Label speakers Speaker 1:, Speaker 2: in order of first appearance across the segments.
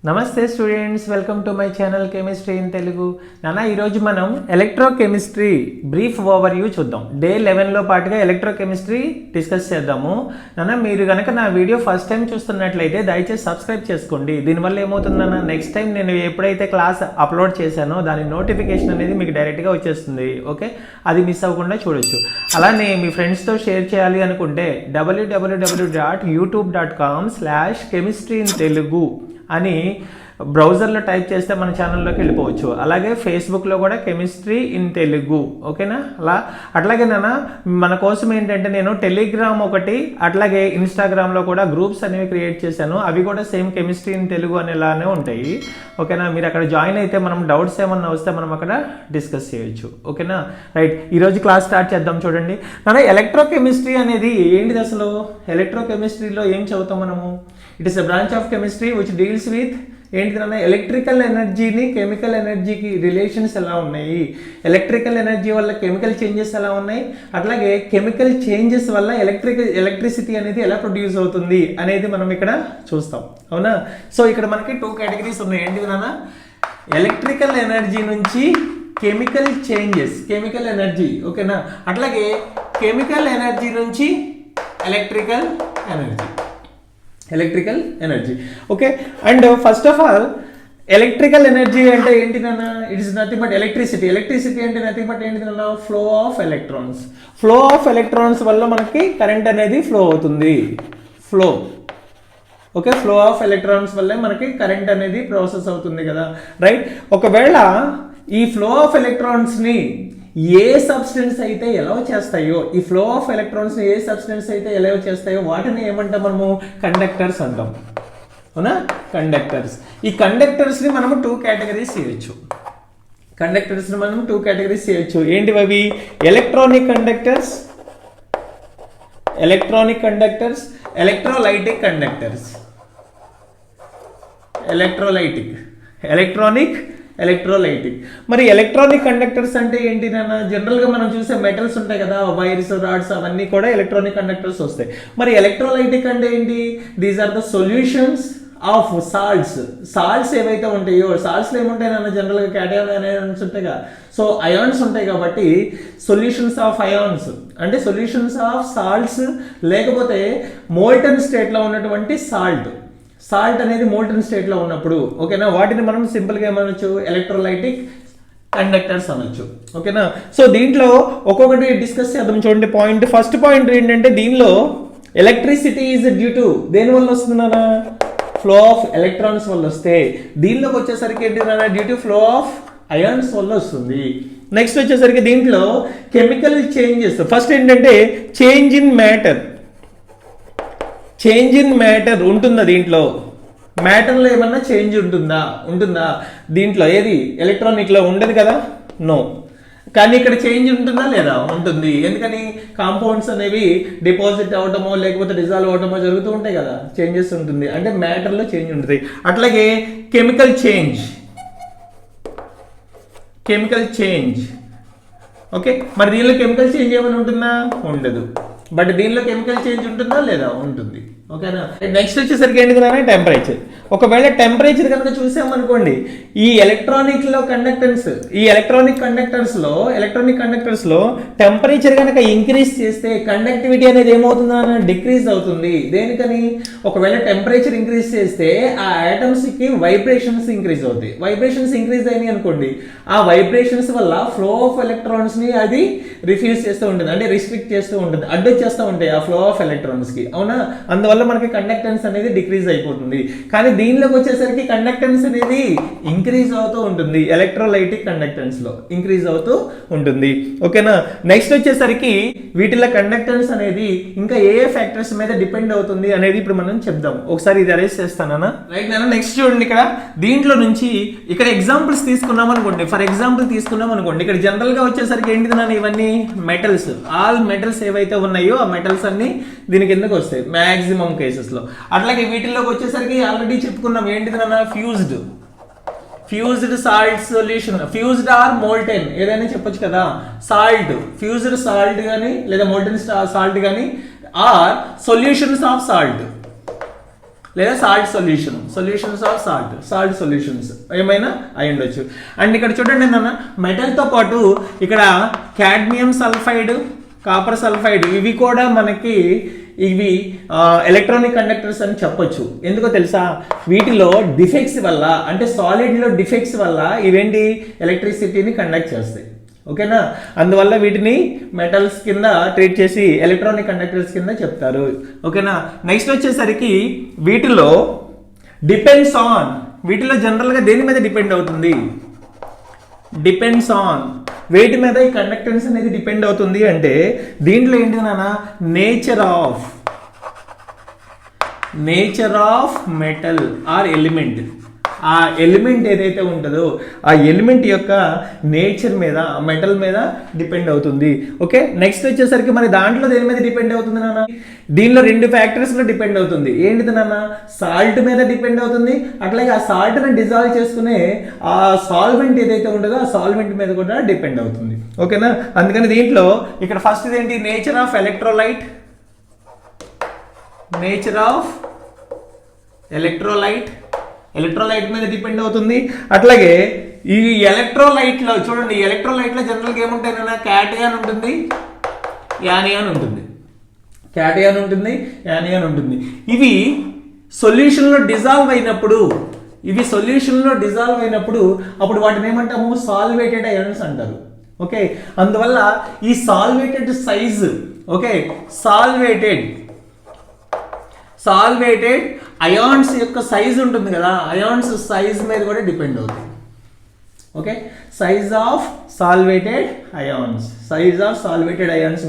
Speaker 1: నమస్తే students, welcome to my channel chemistry in Telugu. నాన్న ఈరోజు మనం ఎలక్ట్రోకెమిస్ట్రీ బ్రీఫ్ ఓవర్ వ్యూ చూద్దాం. డే 11లో పాటుగా ఎలక్ట్రోకెమిస్ట్రీ డిస్కస్ చేద్దాము. నాన్న మీరు కనుక నా వీడియో ఫస్ట్ టైం చూస్తున్నట్లయితే దయచేసి సబ్స్క్రైబ్ చేసుకోండి. దీనివల్ల ఏమవుతుందన్న నెక్స్ట్ టైం నేను ఎప్పుడైతే క్లాస్ అప్లోడ్ చేశానో దాని నోటిఫికేషన్ అనేది మీకు డైరెక్ట్గా వచ్చేస్తుంది. ఓకే, అది మిస్ అవ్వకుండా చూడొచ్చు. అలానే మీ ఫ్రెండ్స్తో షేర్ చేయాలి అనుకుంటే www.youtube.com/chemistryintelugu అని బ్రౌజర్లో టైప్ చేస్తే మన ఛానల్లోకి వెళ్ళిపోవచ్చు. అలాగే ఫేస్బుక్లో కూడా కెమిస్ట్రీ ఇన్ తెలుగు. ఓకేనా? అట్లాగే నాన్న మన కోసం ఏంటంటే నేను టెలిగ్రామ్ ఒకటి, అట్లాగే ఇన్స్టాగ్రామ్లో కూడా గ్రూప్స్ అనేవి క్రియేట్ చేశాను. అవి కూడా సేమ్ కెమిస్ట్రీ ఇన్ తెలుగు అనేలానే ఉంటాయి. ఓకేనా? మీరు అక్కడ జాయిన్ అయితే మనం డౌట్స్ ఏమన్నా వస్తే మనం అక్కడ డిస్కస్ చేయొచ్చు. ఓకేనా? రైట్, ఈరోజు క్లాస్ స్టార్ట్ చేద్దాం. చూడండి నాన్న, ఎలక్ట్రోకెమిస్ట్రీ అనేది ఏంటిది అసలు? ఎలక్ట్రోకెమిస్ట్రీలో ఏం చదువుతాం మనము? It is a branch of chemistry which deals with ఏంటిదన్నా ఎలక్ట్రికల్ ఎనర్జీని కెమికల్ ఎనర్జీకి రిలేషన్స్ ఎలా ఉన్నాయి, ఎలక్ట్రికల్ ఎనర్జీ వల్ల కెమికల్ చేంజెస్ ఎలా ఉన్నాయి, అట్లాగే కెమికల్ చేంజెస్ వల్ల ఎలక్ట్రిసిటీ అనేది ఎలా ప్రొడ్యూస్ అవుతుంది అనేది మనం ఇక్కడ చూస్తాం. అవునా? సో ఇక్కడ మనకి 2 కేటగిరీస్ ఉన్నాయి. ఏంటిది నాన్న? ఎలక్ట్రికల్ ఎనర్జీ నుంచి కెమికల్ చేంజెస్, కెమికల్ ఎనర్జీ. ఓకేనా? అట్లాగే కెమికల్ ఎనర్జీ నుంచి electrical energy. Okay, and first of all electrical energy అంటే ఏంటి నాన్న? It is nothing but electricity అంటే నథింగ్ బట్ ఏంటి నాన్న? ఫ్లో ఆఫ్ ఎలక్ట్రాన్స్ వల్ల మనకి కరెంట్ అనేది ఫ్లో అవుతుంది. ఓకే, ఫ్లో ఆఫ్ ఎలక్ట్రాన్స్ వల్లే మనకి కరెంట్ అనేది ప్రాసెస్ అవుతుంది కదా, రైట్? ఒకవేళ ఈ ఫ్లో ఆఫ్ ఎలక్ట్రాన్స్ని ఏ సబ్స్టెన్స్ అయితే ఎలా చేస్తాయో, ఈ flow of electrons A substance అయితే ఎలా చేస్తాయో వాటిని ఏమంటాం మనము? కండక్టర్స్ అంటాం. అవునా? కండక్టర్స్. ఈ కండక్టర్స్ని మనము 2 కేటగిరీస్ చేయొచ్చు. ఏంటివి అవి? Electronic conductors, electrolytic conductors. Electrolytic. మరి ఎలక్ట్రానిక్ కండక్టర్స్ అంటే ఏంటి నాన్న? జనరల్గా మనం చూసే మెటల్స్ ఉంటాయి కదా, వైర్స్, రాడ్స్, అవన్నీ కూడా ఎలక్ట్రానిక్ కండక్టర్స్ వస్తాయి. మరి ఎలక్ట్రోలైటిక్ అంటే ఏంటి? These are the solutions of salts ఏవైతే ఉంటాయో, సాల్ట్స్లో ఏముంటాయి నాన్న? జనరల్గా క్యాటయాన్ అయాన్స్ ఉంటాయి కదా, సో అయాన్స్ ఉంటాయి కాబట్టి సొల్యూషన్స్ ఆఫ్ అయాన్స్ అంటే సొల్యూషన్స్ ఆఫ్ సాల్ట్స్, లేకపోతే మోల్టన్ స్టేట్లో ఉన్నటువంటి సాల్ట్ అనేది మోల్టన్ స్టేట్లో ఉన్నప్పుడు, ఓకేనా, వాటిని మనం సింపుల్గా ఏమనొచ్చు? ఎలక్ట్రోలైటిక్ కండక్టర్స్ అనొచ్చు. ఓకేనా? సో దీంట్లో ఒక్కొక్కటి డిస్కస్ చేద్దాం. చూడండి, ఫస్ట్ పాయింట్ ఏంటంటే దీనిలో ఎలక్ట్రిసిటీ ఈజ్ డ్యూ టు దేని వల్ల వస్తుందన్నా? ఫ్లో ఆఫ్ ఎలక్ట్రాన్స్ వల్ల వస్తే, దీనిలోకి వచ్చేసరికి ఏంటిదన్నా? Due to flow of ions వల్ల వస్తుంది. నెక్స్ట్ వచ్చేసరికి దీంట్లో కెమికల్ చేంజెస్. ఫస్ట్ ఏంటంటే చేంజ్ ఇన్ మ్యాటర్ ఉంటుందా? దీంట్లో మ్యాటర్లో ఏమన్నా చేంజ్ ఉంటుందా? దీంట్లో ఏది? ఎలక్ట్రానిక్లో ఉండదు కదా, నో. కానీ ఇక్కడ చేంజ్ ఉంటుందా? లేదా? ఉంటుంది. ఎందుకని? కాంపౌండ్స్ అనేవి డిపాజిట్ అవటమో లేకపోతే డిజాల్వ్ అవటమో జరుగుతూ ఉంటాయి కదా, చేంజెస్ ఉంటుంది. అంటే మ్యాటర్లో చేంజ్ ఉంటుంది. అట్లాగే కెమికల్ చేంజ్. ఓకే, మరి దీనిలో కెమికల్ చేంజ్ ఏమైనా ఉంటుందా? ఉండదు. బట్ దీనిలో కెమికల్ చేంజ్ ఉంటుందా? లేదా? ఉంటుంది. ఓకేనా? నెక్స్ట్ వచ్చేసరికి ఏంటి కదా? టెంపరేచర్. ఒకవేళ టెంపరేచర్ కనుక చూసామనుకోండి, ఈ ఎలక్ట్రానిక్ కండక్టర్స్లో టెంపరేచర్ కనుక ఇంక్రీజ్ చేస్తే కనెక్టివిటీ అనేది ఏమవుతుందా? డిక్రీజ్ అవుతుంది. దేనికని? ఒకవేళ టెంపరేచర్ ఇంక్రీజ్ చేస్తే ఆ ఆటమ్స్ కి వైబ్రేషన్స్ ఇంక్రీజ్ అవుతాయి. వైబ్రేషన్స్ ఇంక్రీజ్ అయినాయి అనుకోండి, ఆ వైబ్రేషన్స్ వల్ల ఫ్లో ఆఫ్ ఎలక్ట్రాన్స్ ని అది రిఫ్యూజ్ చేస్తూ ఉంటుంది, అంటే రిస్ట్రిక్ట్ చేస్తూ ఉంటుంది, అడ్డొచ్చేస్తూ ఉంటాయి ఆ ఫ్లో ఆఫ్ ఎలక్ట్రాన్స్ కి. అవునా? అందువల్ల మనకి కండక్టెన్స్ అనేది డిక్రీజ్ అయిపోతుంది. కానీ దీనిలోకి వచ్చేసరికి కండక్టెన్స్ అనేది ఇంక్రీజ్ అవుతూ ఉంటుంది. ఎలక్ట్రోలైటిక్ కండక్టెన్స్ లో ఇంక్రీజ్ అవుతూ ఉంటుంది. ఓకేనా? నెక్స్ట్ వచ్చేసరికి వీటిలో కండక్టెన్స్ అనేది ఇంకా ఏ ఫ్యాక్టర్స్ మీద డిపెండ్ అవుతుంది అనేది ఇప్పుడు మనం చెప్దాం. ఒకసారి ఇది అరేంజ్ చేస్తానా? రైట్ నాన్న. నెక్స్ట్ చూడండి, ఇక్కడ దీంట్లో నుంచి ఇక్కడ ఎగ్జాంపుల్స్ తీసుకున్నాం అనుకోండి. ఫర్ ఎగ్జాంపుల్ తీసుకున్నాం అనుకోండి, ఇక్కడ జనరల్ గా వచ్చేసరికి ఏంటిది నాన్న? ఇవన్నీ మెటల్స్. ఆల్ మెటల్స్ ఏవైతే ఉన్నాయో ఆ మెటల్స్ అన్ని దీని కిందకి వస్తాయి మాక్సిమం కేసెస్ లో. అట్లాగే వీటిల్లోకి వచ్చేసరికి ఆల్రెడీ చెప్పుకున్నాం ఏంటిది నాన్న? Fused salt solution. Fused or molten ఏదైనా చెప్పొచ్చు కదా. ఫ్యూజ్డ్ సాల్ట్ కానీ లేదా మోల్టెన్ సాల్ట్ కానీ ఆర్ సొల్యూషన్స్ ఆఫ్ సాల్ట్. లేదా salt solutions of salt solutions ఏమైనా అయి ఉండొచ్చు. అండ్ ఇక్కడ చూడండి నాన్న, మెటల్తో పాటు ఇక్కడ కాడ్మియం సల్ఫైడ్, కాపర్ సల్ఫైడ్ ఇవి కూడా మనకి ఎలక్ట్రానిక్ కండక్టర్స్ అని చెప్పొచ్చు. ఎందుకో తెలుసా, వీటిలో డిఫెక్ట్స్ వల్ల, అంటే సాలిడ్లో డిఫెక్ట్స్ వల్ల ఇవేంటి ఎలక్ట్రిసిటీని కండక్ట్ చేస్తాయి. ఓకేనా, అందువల్ల వీటిని మెటల్స్ కింద ట్రీట్ చేసి ఎలక్ట్రానిక్ కండక్టర్స్ కింద చెప్తారు. ఓకేనా, నెక్స్ట్ వచ్చేసరికి వీటిలో డిపెండ్స్ ఆన్, వీటిలో జనరల్గా దేని మీద డిపెండ్ అవుతుంది, డిపెండ్స్ ఆన్ వేటి మీద ఈ కండక్టెన్స్ అనేది డిపెండ్ అవుతుంది అంటే దీంట్లో ఏంటి నాన్న, nature of metal are element. ఆ ఎలిమెంట్ ఏదైతే ఉంటుందో ఆ ఎలిమెంట్ యొక్క నేచర్ మీద, మెటల్ మీద డిపెండ్ అవుతుంది. ఓకే, నెక్స్ట్ వచ్చేసరికి మరి దాంట్లో దేని మీద డిపెండ్ అవుతుంది నాన్న, దీనిలో 2 ఫ్యాక్టర్స్లో డిపెండ్ అవుతుంది. ఏంటిది నాన్న, సాల్ట్ మీద డిపెండ్ అవుతుంది, అట్లాగే ఆ సాల్ట్ని డిజాల్వ్ చేసుకునే ఆ సాల్వెంట్ ఏదైతే ఉంటుందో ఆ సాల్వెంట్ మీద కూడా డిపెండ్ అవుతుంది. ఓకేనా, అందుకని దీంట్లో ఇక్కడ ఫస్ట్ ఏంటి, నేచర్ ఆఫ్ ఎలక్ట్రోలైట్ మీద డిపెండ్ అవుతుంది. అట్లాగే ఈ ఎలక్ట్రోలైట్లో చూడండి, ఎలక్ట్రోలైట్లో జనరల్గా ఏముంటాయి, క్యాటయాన్ ఉంటుంది, యానియాన్ ఉంటుంది. ఇవి సొల్యూషన్లో డిజాల్వ్ అయినప్పుడు అప్పుడు వాటిని ఏమంటాము, సాల్వేటెడ్ అయాన్స్ అంటారు. ఓకే, అందువల్ల ఈ solvated size, okay, solvated ions యొక్క సైజ్ ఉంటుంది కదా, అయాన్స్ సైజ్ మీద కూడా డిపెండ్ అవుతుంది. Okay, size of solvated ions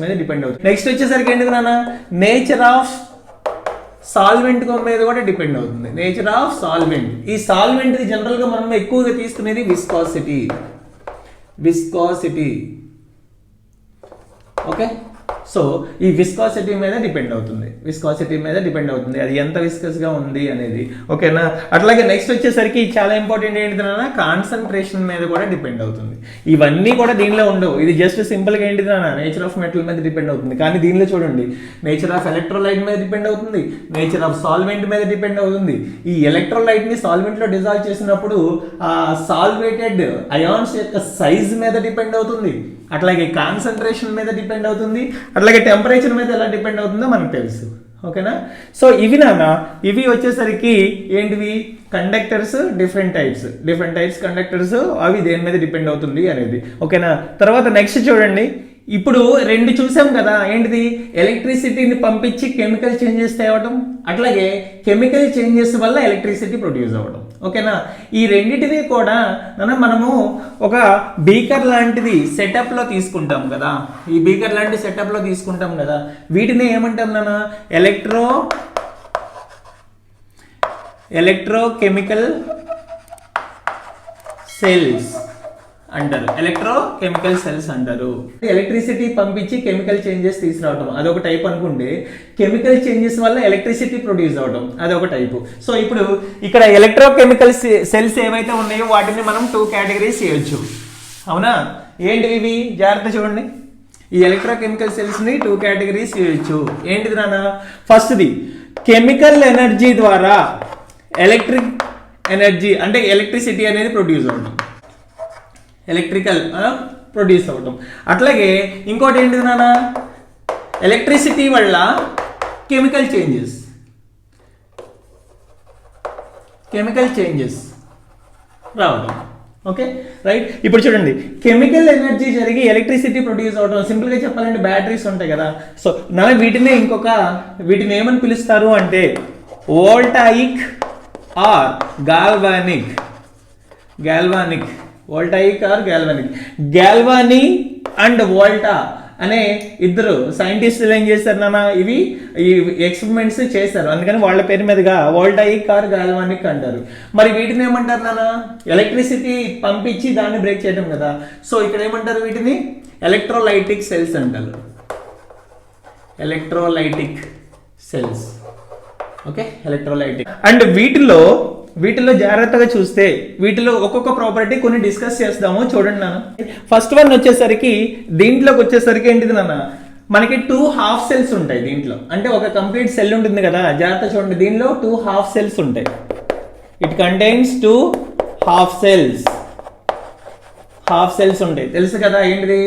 Speaker 1: మీద డిపెండ్ అవుతుంది. నెక్స్ట్ వచ్చేసరికి ఏంటి నాన్న, నేచర్ ఆఫ్ సాల్వెంట్ మీద కూడా డిపెండ్ అవుతుంది. నేచర్ ఆఫ్ సాల్వెంట్, ఈ సాల్వెంట్ జనరల్గా మనం ఎక్కువగా తీసుకునేది విస్కాసిటీ. ఓకే, సో ఈ విస్కాసిటీ మీద డిపెండ్ అవుతుంది, అది ఎంత విస్కస్గా ఉంది అనేది. ఓకేనా, అట్లాగే నెక్స్ట్ వచ్చేసరికి చాలా ఇంపార్టెంట్ ఏంటిదన్నా, కాన్సన్ట్రేషన్ మీద కూడా డిపెండ్ అవుతుంది. ఇవన్నీ కూడా దీనిలో ఉండవు, ఇది జస్ట్ సింపుల్గా ఏంటిదన్నా నేచర్ ఆఫ్ మెటల్ మీద డిపెండ్ అవుతుంది. కానీ దీనిలో చూడండి, నేచర్ ఆఫ్ ఎలక్ట్రోలైట్ మీద డిపెండ్ అవుతుంది, నేచర్ ఆఫ్ సాల్వెంట్ మీద డిపెండ్ అవుతుంది. ఈ ఎలక్ట్రోలైట్ని సాల్వెంట్లో డిజాల్వ్ చేసినప్పుడు ఆ సాల్వేటెడ్ అయాన్స్ యొక్క సైజ్ మీద డిపెండ్ అవుతుంది, అట్లాగే కాన్సన్ట్రేషన్ మీద డిపెండ్ అవుతుంది, అట్లాగే టెంపరేచర్ మీద ఎలా డిపెండ్ అవుతుందో మనకు తెలుసు. ఓకేనా, సో ఇవి వచ్చేసరికి ఏంటివి, కండక్టర్స్, డిఫరెంట్ టైప్స్ కండక్టర్స్, అవి దేని మీద డిపెండ్ అవుతుంది అనేది. ఓకేనా, తర్వాత నెక్స్ట్ చూడండి, ఇప్పుడు 2 చూసాం కదా, ఏంటిది, ఎలక్ట్రిసిటీని పంపించి కెమికల్ చేంజెస్ తేవడం, అట్లాగే కెమికల్ చేంజెస్ వల్ల ఎలక్ట్రిసిటీ ప్రొడ్యూస్ అవ్వడం. ఓకేనా, ఈ రెండింటిని కూడా మనము ఒక బీకర్ లాంటిది సెటప్లో తీసుకుంటాం కదా, ఈ బీకర్ లాంటి సెటప్లో తీసుకుంటాం కదా, వీటిని ఏమంటాం నాన్న, ఎలక్ట్రోకెమికల్ సెల్స్ అంటారు. ఎలక్ట్రిసిటీ పంపించి కెమికల్ చేంజెస్ తీసుకురావడం అదొక టైప్ అనుకుంటే, కెమికల్ చేంజెస్ వల్ల ఎలక్ట్రిసిటీ ప్రొడ్యూస్ అవడం అదొక టైపు. సో ఇప్పుడు ఇక్కడ ఎలక్ట్రోకెమికల్ సెల్స్ ఏవైతే ఉన్నాయో వాటిని మనం 2 కేటగిరీస్ చేయొచ్చు. అవునా, ఏంటివి ఇవి, జాగ్రత్త చూడండి, ఈ ఎలక్ట్రోకెమికల్ సెల్స్ని 2 కేటగిరీస్ చేయొచ్చు. ఏంటిది నాన్న, ఫస్ట్ది కెమికల్ ఎనర్జీ ద్వారా ఎలక్ట్రిక్ ఎనర్జీ అంటే ఎలక్ట్రిసిటీ అనేది ప్రొడ్యూస్ అవడం, ప్రొడ్యూస్ అవ్వడం. అట్లాగే ఇంకోటి ఏంటిది నాన్న, ఎలక్ట్రిసిటీ వల్ల కెమికల్ చేంజెస్ రావడం. Okay, right. ఇప్పుడు చూడండి, కెమికల్ ఎనర్జీ జరిగి ఎలక్ట్రిసిటీ ప్రొడ్యూస్ అవడం, సింపుల్గా చెప్పాలంటే బ్యాటరీస్ ఉంటాయి కదా, సో వీటిని ఏమని పిలుస్తారు అంటే voltaic or galvanic. Galvani and Volta అనే ఇద్దరు సైంటిస్టులు ఏం చేశారు నాన్న, ఈ ఎక్స్పెరిమెంట్స్ చేశారు, అందుకని వాళ్ళ పేరు మీదుగా వోల్టాయిక్ ఆర్ గాల్వానిక్ అంటారు. మరి వీటిని ఏమంటారు నాన్న, ఎలక్ట్రిసిటీ పంపించి దాన్ని బ్రేక్ చేయడం కదా, సో ఇక్కడ ఏమంటారు, వీటిని ఎలక్ట్రోలైటిక్ సెల్స్ అంటారు. Okay, electrolytic. అండ్ వీటిలో జాగ్రత్తగా చూస్తే వీటిలో ఒక్కొక్క ప్రాపర్టీ కొన్ని డిస్కస్ చేస్తాము. చూడండి నాన్న, ఫస్ట్ వన్ వచ్చేసరికి, దీంట్లోకి వచ్చేసరికి ఏంటిది నాన్న, మనకి 2 హాఫ్ సెల్స్ ఉంటాయి దీంట్లో. అంటే ఒక కంప్లీట్ సెల్ ఉంటుంది కదా, జాగ్రత్త చూడండి, దీనిలో 2 హాఫ్ సెల్స్ ఉంటాయి. It contains 2 half cells. Half cells ఉంటాయి, తెలుసు కదా ఏంటిది,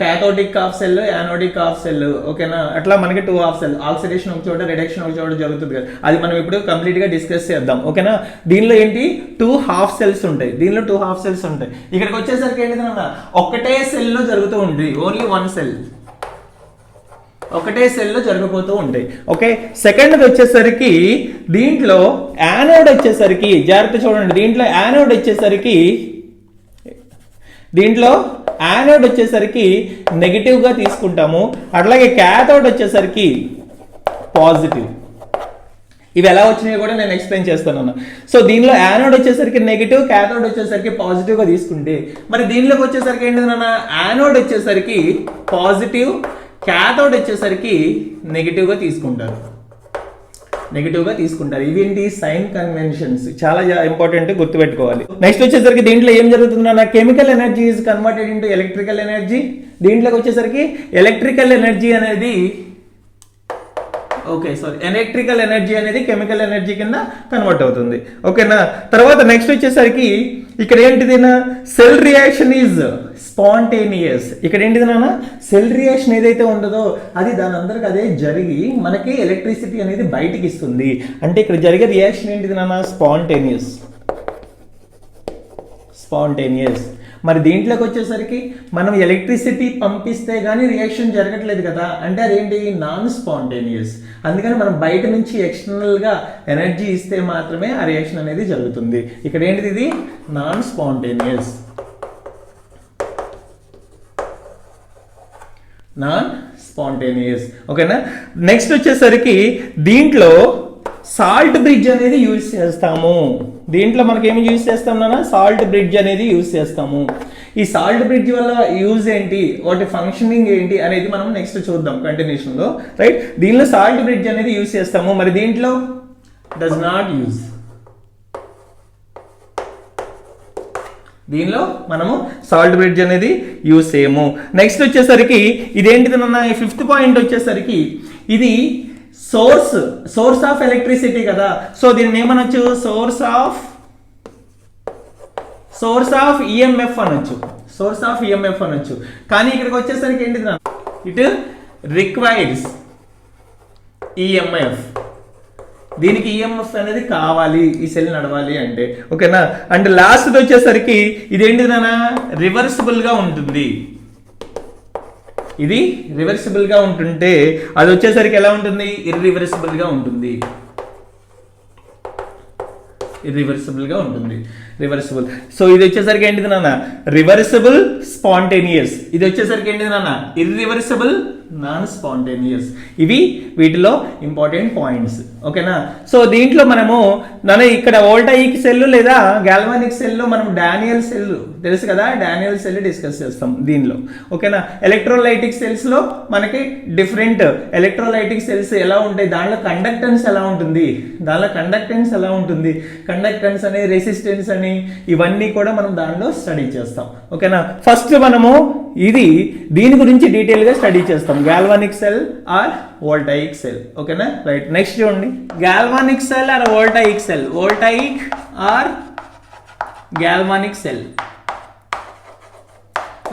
Speaker 1: cathodic half cell, anodic half cell. ఓకేనా, అట్లా మనకి 2 హాఫ్ సెల్, ఆక్సిడేషన్ ఒక చోట, రిడక్షన్ ఒక చోట జరుగుతుంది కదా, అది మనం ఇప్పుడు కంప్లీట్ గా డిస్కస్ చేద్దాం. ఓకేనా, దీనిలో ఏంటి 2 హాఫ్ సెల్స్ ఉంటాయి, దీనిలో 2 హాఫ్ సెల్స్ ఉంటాయి. ఇక్కడికి వచ్చేసరికి ఏంటిదన్నా ఒకటే సెల్ లో జరుగుతూ ఉంటుంది, ఓన్లీ 1 సెల్, ఒకటే సెల్లో జరగబోతూ ఉంటాయి. ఓకే, సెకండ్ వచ్చేసరికి దీంట్లో యానోడ్ వచ్చేసరికి, జాగ్రత్త చూడండి, దీంట్లో యానోడ్ వచ్చేసరికి నెగిటివ్ గా తీసుకుంటాము. అట్లాగే క్యాథోడ్ వచ్చేసరికి పాజిటివ్. ఇవి ఎలా వచ్చినాయో కూడా నేను ఎక్స్ప్లెయిన్ చేస్తాను. సో దీనిలో యానోడ్ వచ్చేసరికి నెగిటివ్, క్యాథోడ్ వచ్చేసరికి పాజిటివ్ గా తీసుకుంటే, మరి దీనిలోకి వచ్చేసరికి ఏంటి నాన్న, యానోడ్ వచ్చేసరికి పాజిటివ్, క్యాథోడ్ వచ్చేసరికి నెగిటివ్ గా తీసుకుంటారు. ఇవేంటి సైన్ కన్వెన్షన్స్, చాలా ఇంపార్టెంట్, గుర్తుపెట్టుకోవాలి. నెక్స్ట్ వచ్చేసరికి దీంట్లో ఏం జరుగుతుంది అన్న, chemical energy is converted into electrical energy. దీంట్లోకి వచ్చేసరికి ఎలక్ట్రికల్ ఎనర్జీ అనేది ఎలక్ట్రికల్ ఎనర్జీ అనేది కెమికల్ ఎనర్జీ కింద కన్వర్ట్ అవుతుంది. ఓకేనా, తర్వాత నెక్స్ట్ వచ్చేసరికి ఇక్కడ ఏంటిది, సెల్ రియాక్షన్ ఈజ్ స్పాంటేనియస్. ఇక్కడ ఏంటిది నాన్న, సెల్ రియాక్షన్ ఏదైతే ఉండదో అది దాని అందరికి అదే జరిగి మనకి ఎలక్ట్రిసిటీ అనేది బయటికి ఇస్తుంది. అంటే ఇక్కడ జరిగే రియాక్షన్ ఏంటిది నాన్న, స్పాంటేనియస్. మరి దీంట్లోకి వచ్చేసరికి మనం ఎలక్ట్రిసిటీ పంపిస్తే గానీ రియాక్షన్ జరగట్లేదు కదా, అంటే అదేంటి, నాన్ స్పాంటేనియస్. అందుకని మనం బయట నుంచి ఎక్స్టర్నల్ గా ఎనర్జీ ఇస్తే మాత్రమే ఆ రియాక్షన్ అనేది జరుగుతుంది. ఇక్కడ ఏంటిది, ఇది నాన్ స్పాంటేనియస్. ఓకేనా, నెక్స్ట్ వచ్చేసరికి దీంట్లో సాల్ట్ బ్రిడ్జ్ అనేది యూజ్ చేస్తాము. దీంట్లో మనకి ఏమి యూజ్ చేస్తాం నాన్న, సాల్ట్ బ్రిడ్జ్ అనేది యూజ్ చేస్తాము. ఈ సాల్ట్ బ్రిడ్జ్ వల్ల యూజ్ ఏంటి, వాటి ఫంక్షనింగ్ ఏంటి అనేది మనం నెక్స్ట్ చూద్దాం కంటిన్యూషన్ లో, రైట్. దీనిలో సాల్ట్ బ్రిడ్జ్ అనేది యూజ్ చేస్తాము, మరి దీంట్లో డస్ నాట్ యూజ్. దీనిలో మనము సాల్ట్ బ్రిడ్జ్ అనేది యూజ్ చేయము. నెక్స్ట్ వచ్చేసరికి ఇదేంటిది నాన్న, 5th పాయింట్ వచ్చేసరికి ఇది సోర్స్ ఆఫ్ ఎలక్ట్రిసిటీ కదా. సో దీన్ని ఏమనొచ్చు, సోర్స్ ఆఫ్ ఈఎంఎఫ్ అనొచ్చు. కానీ ఇక్కడికి వచ్చేసరికి ఏంటిది, ఇట్ రిక్వైర్స్ ఈఎంఎఫ్. దీనికి ఈఎంఎఫ్ అనేది కావాలి ఈ సెల్ నడవాలి అంటే. ఓకేనా, అండ్ లాస్ట్ వచ్చేసరికి ఇదేంటి నాన్న, రివర్సిబుల్ గా ఉంటుంది. ఇది రివర్సిబుల్ గా ఉంటుంటే అది వచ్చేసరికి ఎలా ఉంటుంది, ఇర్రివర్సిబుల్ గా ఉంటుంది. సో ఇది వచ్చేసరికి ఏంటిది నాన్న, రివర్సిబుల్ స్పాంటేనియస్. ఇది వచ్చేసరికి ఏంటిది నాన్న, ఇర్రివర్సిబుల్ నాన్ స్పాంటేనియస్. ఇవి వీటిలో ఇంపార్టెంట్ పాయింట్స్. ఓకేనా, సో దీంట్లో మనము ఇక్కడ వోల్టాయిక్ సెల్ లేదా గాల్వానిక్ సెల్ లో మనం డానియల్ సెల్ తెలుసు కదా, డానియల్ సెల్ డిస్కస్ చేస్తాం దీనిలో. ఓకేనా, ఎలక్ట్రోలైటిక్ సెల్స్ లో మనకి డిఫరెంట్ ఎలక్ట్రోలైటిక్ సెల్స్ ఎలా ఉంటాయి, దానిలో కండక్టెన్స్ ఎలా ఉంటుంది, కండక్టెన్స్ అని, రెసిస్టెన్స్ అని, ఇవన్నీ కూడా మనం దానిలో స్టడీ చేస్తాం. ఓకేనా, ఫస్ట్ మనము దీని గురించి డీటెయిల్ గా స్టడీ చేస్తాం, galvanic cell or voltaic cell. ఓకేనా, రైట్. నెక్స్ట్ చూడండి, galvanic cell or voltaic cell, voltaic or galvanic cell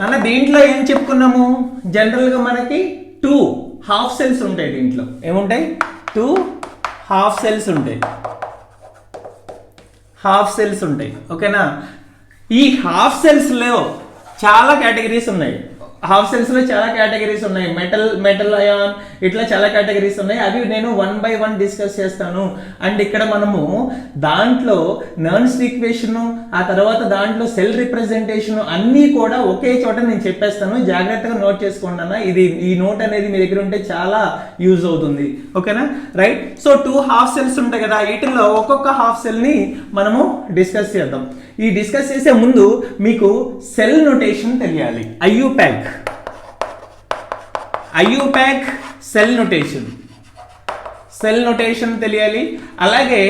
Speaker 1: అన్న. దీంట్లో ఏం చెప్పుకున్నాము, జనరల్ గా మనకి 2 హాఫ్ సెల్స్ ఉంటాయి. దీంట్లో ఏముంటాయి, 2 హాఫ్ సెల్స్ ఉంటాయి. ఓకేనా, ఈ హాఫ్ సెల్స్ లో చాలా కేటగిరీస్ ఉన్నాయి. మెటల్ అయాన్, ఇట్లా చాలా కేటగిరీస్ ఉన్నాయి. అవి నేను 1 by 1 డిస్కస్ చేస్తాను. అండ్ ఇక్కడ మనము దాంట్లో నర్న్స్ ఈక్వేషన్, ఆ తర్వాత దాంట్లో సెల్ రిప్రజెంటేషన్ అన్నీ కూడా ఒకే చోట నేను చెప్పేస్తాను. జాగ్రత్తగా నోట్ చేసుకోండి అన్న. ఈ నోట్ అనేది మీ దగ్గర ఉంటే చాలా యూజ్ అవుతుంది. ఓకేనా, రైట్. సో 2 హాఫ్ సెల్స్ ఉంటాయి కదా, వీటిల్లో ఒక్కొక్క హాఫ్ సెల్ ని మనము డిస్కస్ చేద్దాం. ఈ డిస్కస్ చేసే ముందు మీకు సెల్ నొటేషన్ తెలియాలి. ఐయుపాక్ సెల్ నొటేషన్ తెలియాలి. అలాగే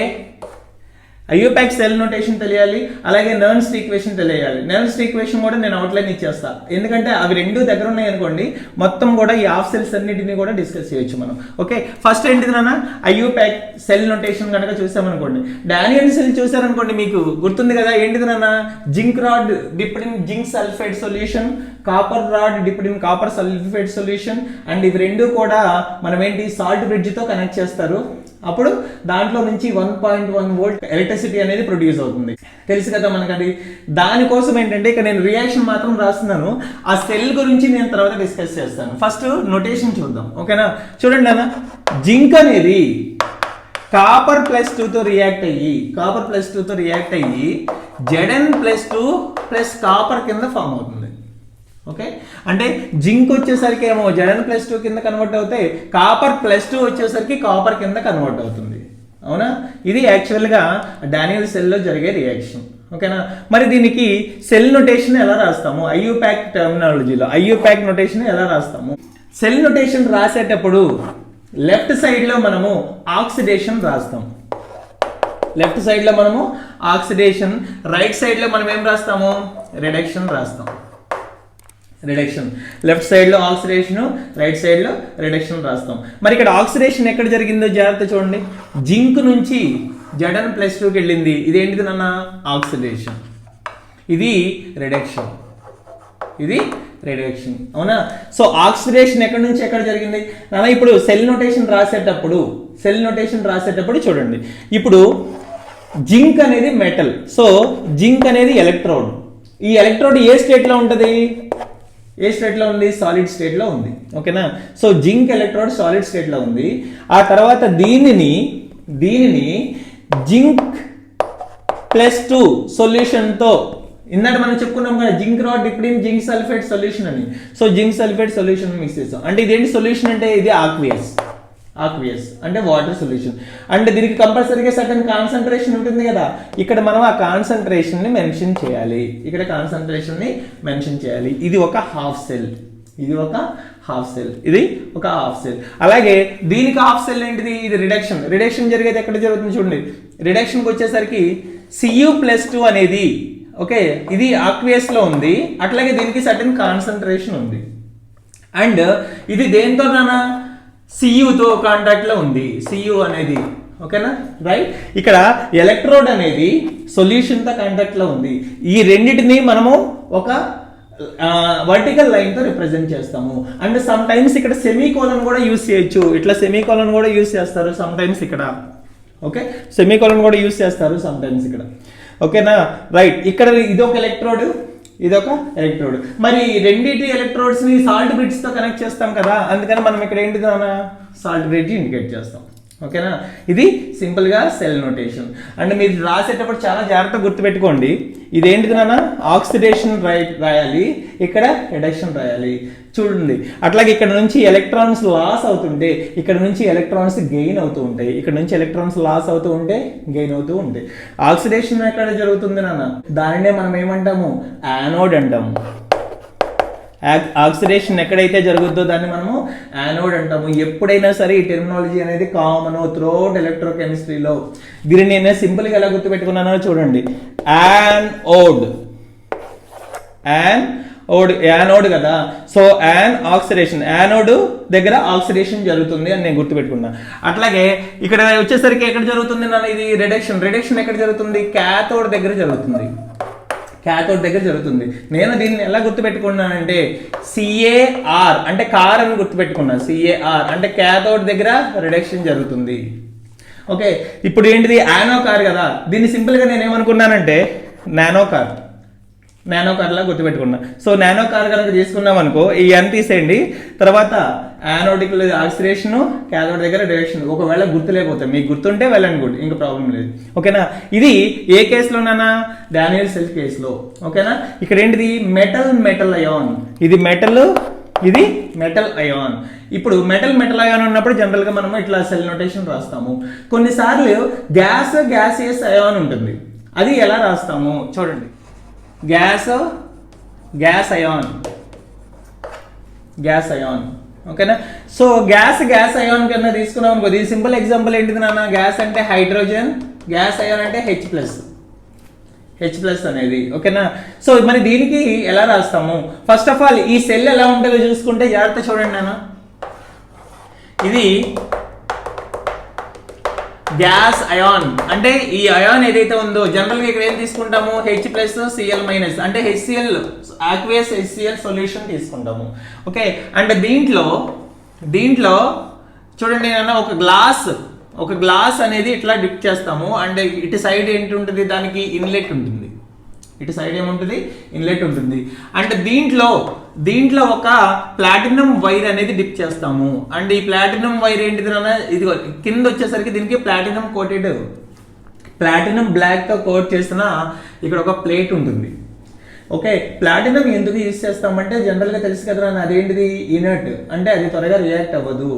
Speaker 1: ఐయుపాక్ సెల్ నోటేషన్ తెలియాలి, అలాగే నర్న్స్ ఈక్వేషన్ తెలియాలి. నర్న్స్ ఈక్వేషన్ కూడా నేను అవుట్లైన్ ఇచ్చేస్తా, ఎందుకంటే అవి రెండు దగ్గర ఉన్నాయి అనుకోండి మొత్తం కూడా ఈ హాఫ్ సెల్స్ అన్నిటిని కూడా డిస్కస్ చేయొచ్చు మనం. ఓకే, ఫస్ట్ ఏంటిది నాన్న, ఐయుపాక్ సెల్ నోటేషన్ కనుక చూసామనుకోండి, డానియల్ సెల్ చూసారనుకోండి మీకు గుర్తుంది కదా, ఏంటిది నాన్న, zinc rod dipped in zinc sulphide solution, copper rod dipped in copper sulphide solution, and ఇవి రెండు కూడా మనం ఏంటి సాల్ట్ బ్రిడ్జ్ తో కనెక్ట్ చేస్తారు. అప్పుడు దాంట్లో నుంచి 1.1 వోల్ట్ ఎలక్ట్రిసిటీ అనేది ప్రొడ్యూస్ అవుతుంది, తెలుసు కదా మనకు అది. దానికోసం ఏంటంటే ఇక్కడ నేను రియాక్షన్ మాత్రం రాస్తున్నాను, ఆ సెల్ గురించి నేను తర్వాత డిస్కస్ చేస్తాను. ఫస్ట్ నోటేషన్ చూద్దాం, ఓకేనా. చూడండి అన్న, జింక్ అనేది కాపర్ +2 తో రియాక్ట్ అయ్యి Zn+2 ప్లస్ కాపర్ కింద ఫామ్ అవుతుంది. ఓకే, అంటే జింక్ వచ్చేసరికి ఏమో Zn+2 కింద కన్వర్ట్ అవుతాయి, కాపర్ +2 వచ్చేసరికి కాపర్ కింద కన్వర్ట్ అవుతుంది, అవునా. ఇది యాక్చువల్గా డానియల్ సెల్లో జరిగే రియాక్షన్, ఓకేనా. మరి దీనికి సెల్ నొటేషన్ ఎలా రాస్తాము, ఐయుపాక్ టర్మినాలజీలో ఐయుపాక్ నొటేషన్ ఎలా రాస్తాము. సెల్ నొటేషన్ రాసేటప్పుడు లెఫ్ట్ సైడ్ లో మనము ఆక్సిడేషన్ రాస్తాం, లెఫ్ట్ సైడ్ లో మనము ఆక్సిడేషన్, రైట్ సైడ్ లో మనం ఏం రాస్తాము, రిడక్షన్ రాస్తాం. రిడక్షన్, లెఫ్ట్ సైడ్ లో ఆక్సిడేషన్, రైట్ సైడ్ లో రిడక్షన్ రాస్తాం. మరి ఇక్కడ ఆక్సిడేషన్ ఎక్కడ జరిగిందో జాగ్రత్త చూడండి, జింక్ నుంచి Zn+2కి వెళ్ళింది, ఇదేంటిది నాన్న, ఆక్సిడేషన్. ఇది రిడక్షన్, అవునా. సో ఆక్సిడేషన్ ఎక్కడి నుంచి ఎక్కడ జరిగింది నాన్న. ఇప్పుడు సెల్ నోటేషన్ రాసేటప్పుడు చూడండి, ఇప్పుడు జింక్ అనేది మెటల్, సో జింక్ అనేది ఎలక్ట్రోడ్. ఈ ఎలక్ట్రోడ్ ఏ స్టేట్ లో ఉంటుంది, సాలిడ్ స్టేట్ లో ఉంది, ఓకేనా. So zinc electrode solid state లో ఉంది. ఆ తర్వాత దీనిని జింక్+2 సొల్యూషన్ తో, ఇందాక మనం చెప్పుకున్నాం కదా zinc rod dipped in zinc sulphate solution అని. So zinc sulphate solution mix చేస్తాం, అంటే ఇదేంటి సొల్యూషన్ అంటే ఇది ఆక్వియస్ అంటే వాటర్ సొల్యూషన్. అంటే దీనికి కంపల్సరీగా సర్టెన్ కాన్సన్ట్రేషన్ ఉంటుంది కదా, ఇక్కడ మనం ఆ కాన్సన్ట్రేషన్ ని మెన్షన్ చేయాలి, ఇది ఒక హాఫ్ సెల్, ఇది ఒక హాఫ్ సెల్. అలాగే దీనికి హాఫ్ సెల్ ఏంటిది, ఇది రిడక్షన్ జరిగేది ఎక్కడ జరుగుతుంది చూడండి. రిడక్షన్కి వచ్చేసరికి Cu+2 అనేది, ఓకే, ఇది ఆక్వియస్ లో ఉంది, అట్లాగే దీనికి సర్టెన్ కాన్సన్ట్రేషన్ ఉంది. అండ్ ఇది దేంతో నానా, Cu తో కాంటాక్ట్ లో ఉంది, Cu అనేది, ఓకేనా, రైట్. ఇక్కడ ఎలక్ట్రోడ్ అనేది సొల్యూషన్ తో కాంటాక్ట్ లో ఉంది. ఈ రెండింటిని మనము ఒక వర్టికల్ లైన్ తో రిప్రజెంట్ చేస్తాము. అండ్ సమ్ టైమ్స్ ఇక్కడ సెమీకోలన్ కూడా యూస్ చేయొచ్చు, ఇట్లా సెమీకోలన్ కూడా యూస్ చేస్తారు సమ్ టైమ్స్ ఇక్కడ, ఓకే, సెమీకోలన్ కూడా యూస్ చేస్తారు సమ్ టైమ్స్ ఇక్కడ, ఓకేనా, రైట్. ఇక్కడ ఇదొక ఎలక్ట్రోడ్, మరి రెండింటి ఎలక్ట్రోడ్స్ ని సాల్ట్ బ్రిడ్జ్ తో కనెక్ట్ చేస్తాం కదా, అందుకని మనం ఇక్కడ ఏంటిది నాన్న, సాల్ట్ బ్రిడ్జ్ ఇండికేట్ చేస్తాం, ఓకేనా. ఇది సింపుల్ గా సెల్ నోటేషన్. అండ్ మీరు రాసేటప్పుడు చాలా జాగ్రత్తగా గుర్తుపెట్టుకోండి, ఇదేంటిది నాన్న, ఆక్సిడేషన్ రాయాలి, ఇక్కడ రిడక్షన్ రాయాలి. చూడండి, అట్లాగే ఇక్కడ నుంచి ఎలక్ట్రాన్స్ లాస్ అవుతుంటే ఇక్కడ నుంచి ఎలక్ట్రాన్స్ గెయిన్ అవుతూ ఉంటాయి, ఇక్కడ నుంచి ఎలక్ట్రాన్స్ లాస్ అవుతూ ఉంటే గెయిన్ అవుతూ ఉంటాయి. ఆక్సిడేషన్ ఎక్కడ జరుగుతుంది నాన్న, దానినే మనం ఏమంటాము, యానోడ్ అంటాము. ఆక్సిడేషన్ ఎక్కడైతే జరుగుతుందో దాన్ని మనము యానోడ్ అంటాము. ఎప్పుడైనా సరే ఈ టెర్మినాలజీ అనేది కామన్ త్రూఅవుట్ ఎలక్ట్రోకెమిస్ట్రీలో. దీన్ని నేను సింపుల్ గా ఎలా గుర్తుపెట్టుకున్నానో చూడండి, యానోడ్ కదా, సో ఆక్సిడేషన్, యానోడ్ దగ్గర ఆక్సిడేషన్ జరుగుతుంది అని నేను గుర్తుపెట్టుకున్నా. అట్లాగే ఇక్కడ వచ్చేసరికి ఎక్కడ జరుగుతుంది నాన్న, ఇది రిడక్షన్ ఎక్కడ జరుగుతుంది, క్యాథోడ్ దగ్గర జరుగుతుంది. నేను దీన్ని ఎలా గుర్తుపెట్టుకున్నానంటే CAR అంటే కార్ అని గుర్తుపెట్టుకున్నా, CAR అంటే క్యాథోడ్ దగ్గర రిడక్షన్ జరుగుతుంది. ఓకే, ఇప్పుడు ఏంటిది, యానో కార్ కదా, దీన్ని సింపుల్ గా నేను ఏమనుకున్నానంటే నానో కార్ లా గుర్తుపెట్టుకున్నా. సో నానో కార్ కనుక తీసుకున్నాం అనుకో, ఈ N తీసేయండి, తర్వాత యానోడిక్ ఆక్సిడేషన్, క్యాథోడ్ దగ్గర రిడక్షన్. ఒకవేళ గుర్తులేకపోతే, మీకు గుర్తుంటే వెల్ అండ్ గుడ్, ఇంకా ప్రాబ్లం లేదు, ఓకేనా. ఇది ఏ కేసులోనా, డానియల్ సెల్ కేసులో, ఓకేనా. ఇక్కడ ఏంటిది, మెటల్ అయాన్, ఇది మెటల్ అయాన్. ఇప్పుడు మెటల్ అయాన్ ఉన్నప్పుడు జనరల్ గా మనం ఇట్లా సెల్ నోటేషన్ రాస్తాము. కొన్నిసార్లు గ్యాసియస్ అయాన్ ఉంటుంది, అది ఎలా రాస్తాము చూడండి, గ్యాస్ అయాన్ ఓకేనా. సో గ్యాస్ అయాన్ కన్నా తీసుకున్నాం అనుకో, ఇది సింపుల్ ఎగ్జాంపుల్ ఏంటిది నాన్న, గ్యాస్ అంటే హైడ్రోజన్, గ్యాస్ అయాన్ అంటే H ప్లస్ అనేది. ఓకేనా. సో మరి దీనికి ఎలా రాస్తాము, ఫస్ట్ ఆఫ్ ఆల్ ఈ సెల్ ఎలా ఉంటుందో చూసుకుంటే జాగ్రత్త చూడండి నాన్న. ఇది గ్యాస్ అయాన్ అంటే ఈ అయాన్ ఏదైతే ఉందో జనరల్గా ఇక్కడ ఏం తీసుకుంటాము, H+Cl- అంటే HCl ఆక్వియస్ HCl సొల్యూషన్ తీసుకుంటాము. ఓకే. అండ్ దీంట్లో చూడండి నాన్న, ఒక గ్లాస్ అనేది ఇట్లా డిప్ చేస్తాము. అండ్ ఇటు సైడ్ ఏంటి ఉంటుంది, దానికి ఇన్లెట్ ఉంటుంది. ఇటు సైడ్ ఏముంటుంది, ఇన్లెట్ ఉంటుంది. అండ్ దీంట్లో ఒక ప్లాటినం వైర్ అనేది డిప్ చేస్తాము. అండ్ ఈ ప్లాటినం వైర్ ఏంటిది నాన్న, ఇది కింద వచ్చేసరికి దీనికి ప్లాటినం బ్లాక్ తో కోట్ చేసిన ఇక్కడ ఒక ప్లేట్ ఉంటుంది. ఓకే. ప్లాటినం ఎందుకు యూజ్ చేస్తామంటే జనరల్ గా తెలుసు కదా నాన్న, అదేంటిది ఇనర్ట్, అంటే అది త్వరగా రియాక్ట్ అవ్వదు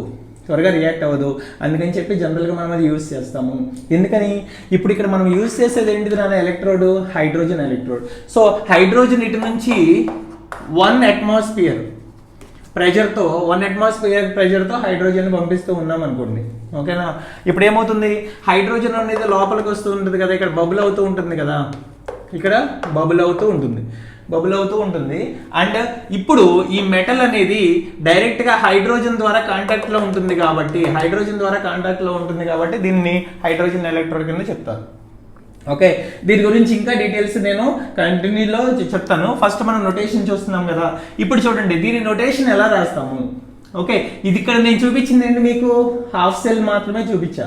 Speaker 1: అందుకని చెప్పి జనరల్గా మనం అది యూజ్ చేస్తాము. ఎందుకని, ఇప్పుడు ఇక్కడ మనం యూజ్ చేసేది ఏంటిది నాన్న, electrode, hydrogen electrode. So hydrogen ఇటు నుంచి 1 atmosphere ప్రెజర్తో హైడ్రోజన్ పంపిస్తూ ఉన్నాం అనుకోండి. ఓకేనా. ఇప్పుడు ఏమవుతుంది, హైడ్రోజన్ అనేది లోపలికి వస్తూ ఉంటుంది కదా, ఇక్కడ బబుల్ అవుతూ ఉంటుంది కదా, ఇక్కడ బబుల్ అవుతూ ఉంటుంది. అండ్ ఇప్పుడు ఈ మెటల్ అనేది డైరెక్ట్ గా హైడ్రోజన్ ద్వారా కాంటాక్ట్ లో ఉంటుంది కాబట్టి దీన్ని హైడ్రోజన్ ఎలక్ట్రోడ్ కింద చెప్తారు. ఓకే. దీని గురించి ఇంకా డీటెయిల్స్ నేను కంటిన్యూలో చెప్తాను. ఫస్ట్ మనం నొటేషన్ చూస్తున్నాం కదా, ఇప్పుడు చూడండి దీని నొటేషన్ ఎలా రాస్తాము. ఓకే. ఇది ఇక్కడ నేను చూపించింది ఏంటి, మీకు హాఫ్ సెల్ మాత్రమే చూపించా.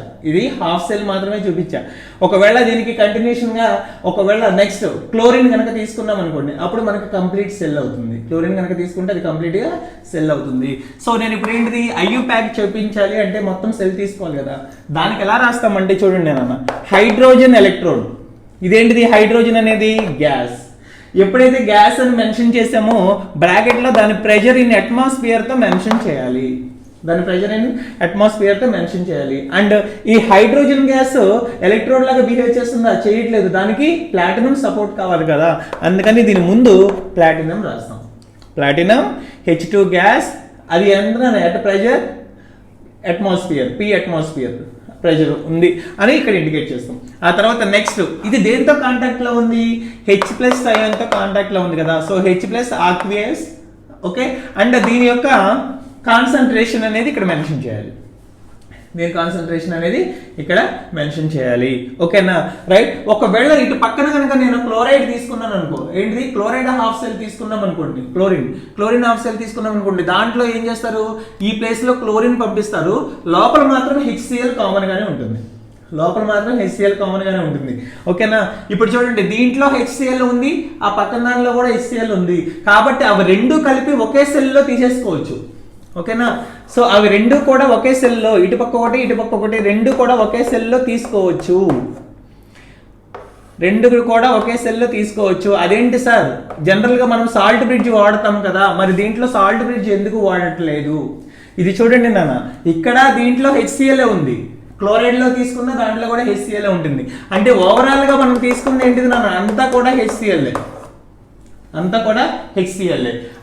Speaker 1: ఒకవేళ దీనికి కంటిన్యూషన్ గా ఒకవేళ నెక్స్ట్ క్లోరిన్ కనుక తీసుకున్నాం అనుకోండి, అప్పుడు మనకు కంప్లీట్ సెల్ అవుతుంది. క్లోరిన్ కనుక తీసుకుంటే అది కంప్లీట్ గా సెల్ అవుతుంది. సో నేను ఇప్పుడు ఏంటిది, IU ప్యాక్ చూపించాలి అంటే మొత్తం సెల్ తీసుకోవాలి కదా, దానికి ఎలా రాస్తామంటే చూడండి నాన్న, హైడ్రోజన్ ఎలక్ట్రోడ్. ఇదేంటిది, హైడ్రోజన్ అనేది గ్యాస్. ఎప్పుడైతే గ్యాస్ అని మెన్షన్ చేసామో బ్రాకెట్ లో దాని ప్రెషర్ ఇన్ అట్మాస్ఫియర్ తో మెన్షన్ చేయాలి. అండ్ ఈ హైడ్రోజన్ గ్యాస్ ఎలక్ట్రోడ్ లాగా బిహేవ్ చేస్తుందా, చేయట్లేదు. దానికి ప్లాటినం సపోర్ట్ కావాలి కదా, అందుకని దీని ముందు ప్లాటినం రాస్తాం. ప్లాటినం H2 గ్యాస్, అది ఎంత at pressure, P atmosphere pressure ఉంది అని ఇక్కడ ఇండికేట్ చేస్తాం. ఆ తర్వాత నెక్స్ట్ ఇది దేంతో కాంటాక్ట్ లో ఉంది, H+ అయాన్ తో కాంటాక్ట్ లో ఉంది కదా. So H+ aqueous. Okay. And దీని యొక్క కాన్సంట్రేషన్ అనేది ఇక్కడ మెన్షన్ చేయాలి. ఓకేనా. రైట్. ఒకవేళ ఇటు పక్కన కనుక నేను క్లోరైడ్ తీసుకున్నాను అనుకో, ఏంటిది, క్లోరైడ్ హాఫ్ సెల్ తీసుకున్నాం అనుకోండి, క్లోరిన్ హాఫ్ సెల్ తీసుకున్నాం అనుకోండి, దాంట్లో ఏం చేస్తారు, ఈ ప్లేస్ లో క్లోరిన్ పంపిస్తారు, లోపల మాత్రం HCl కామన్ గానే ఉంటుంది. ఓకేనా. ఇప్పుడు చూడండి దీంట్లో HCl ఉంది, ఆ పక్కన దానిలో కూడా HCl ఉంది, కాబట్టి అవి రెండు కలిపి ఒకే సెల్లో తీసేసుకోవచ్చు. ఓకేనా. సో అవి రెండు కూడా ఒకే సెల్లో, ఇటుపక్క ఒకటి రెండు కూడా ఒకే సెల్లో తీసుకోవచ్చు. అదేంటి సార్, జనరల్ గా మనం సాల్ట్ బ్రిడ్జ్ వాడతాం కదా, మరి దీంట్లో సాల్ట్ బ్రిడ్జ్ ఎందుకు వాడట్లేదు, ఇది చూడండి నాన్న, ఇక్కడ దీంట్లో HCl ఉంది, క్లోరైడ్ లో తీసుకున్న దాంట్లో కూడా HCl ఉంటుంది. అంటే ఓవరాల్ గా మనం తీసుకుంది ఏంటిది నాన్న, అంతా కూడా HCl.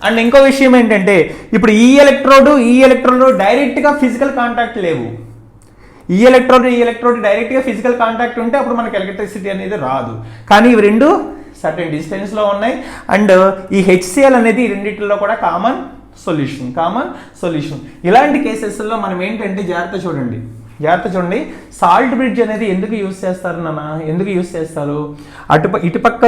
Speaker 1: అండ్ ఇంకో విషయం ఏంటంటే, ఇప్పుడు ఈ ఎలక్ట్రోడ్ డైరెక్ట్ గా ఫిజికల్ కాంటాక్ట్ లేవు. ఈ ఎలక్ట్రోడ్ డైరెక్ట్ గా ఫిజికల్ కాంటాక్ట్ ఉంటే అప్పుడు మనకి ఎలక్ట్రిసిటీ అనేది రాదు. కానీ ఇవి రెండు సర్టెన్ డిస్టెన్స్ లో ఉన్నాయి. అండ్ ఈ HCl అనేది ఈ రెండిట్లో కూడా కామన్ సొల్యూషన్. ఇలాంటి కేసెస్లో మనం ఏంటంటే జాగ్రత్త చూడండి, సాల్ట్ బ్రిడ్జ్ అనేది ఎందుకు యూజ్ చేస్తారు, ఇటుపక్క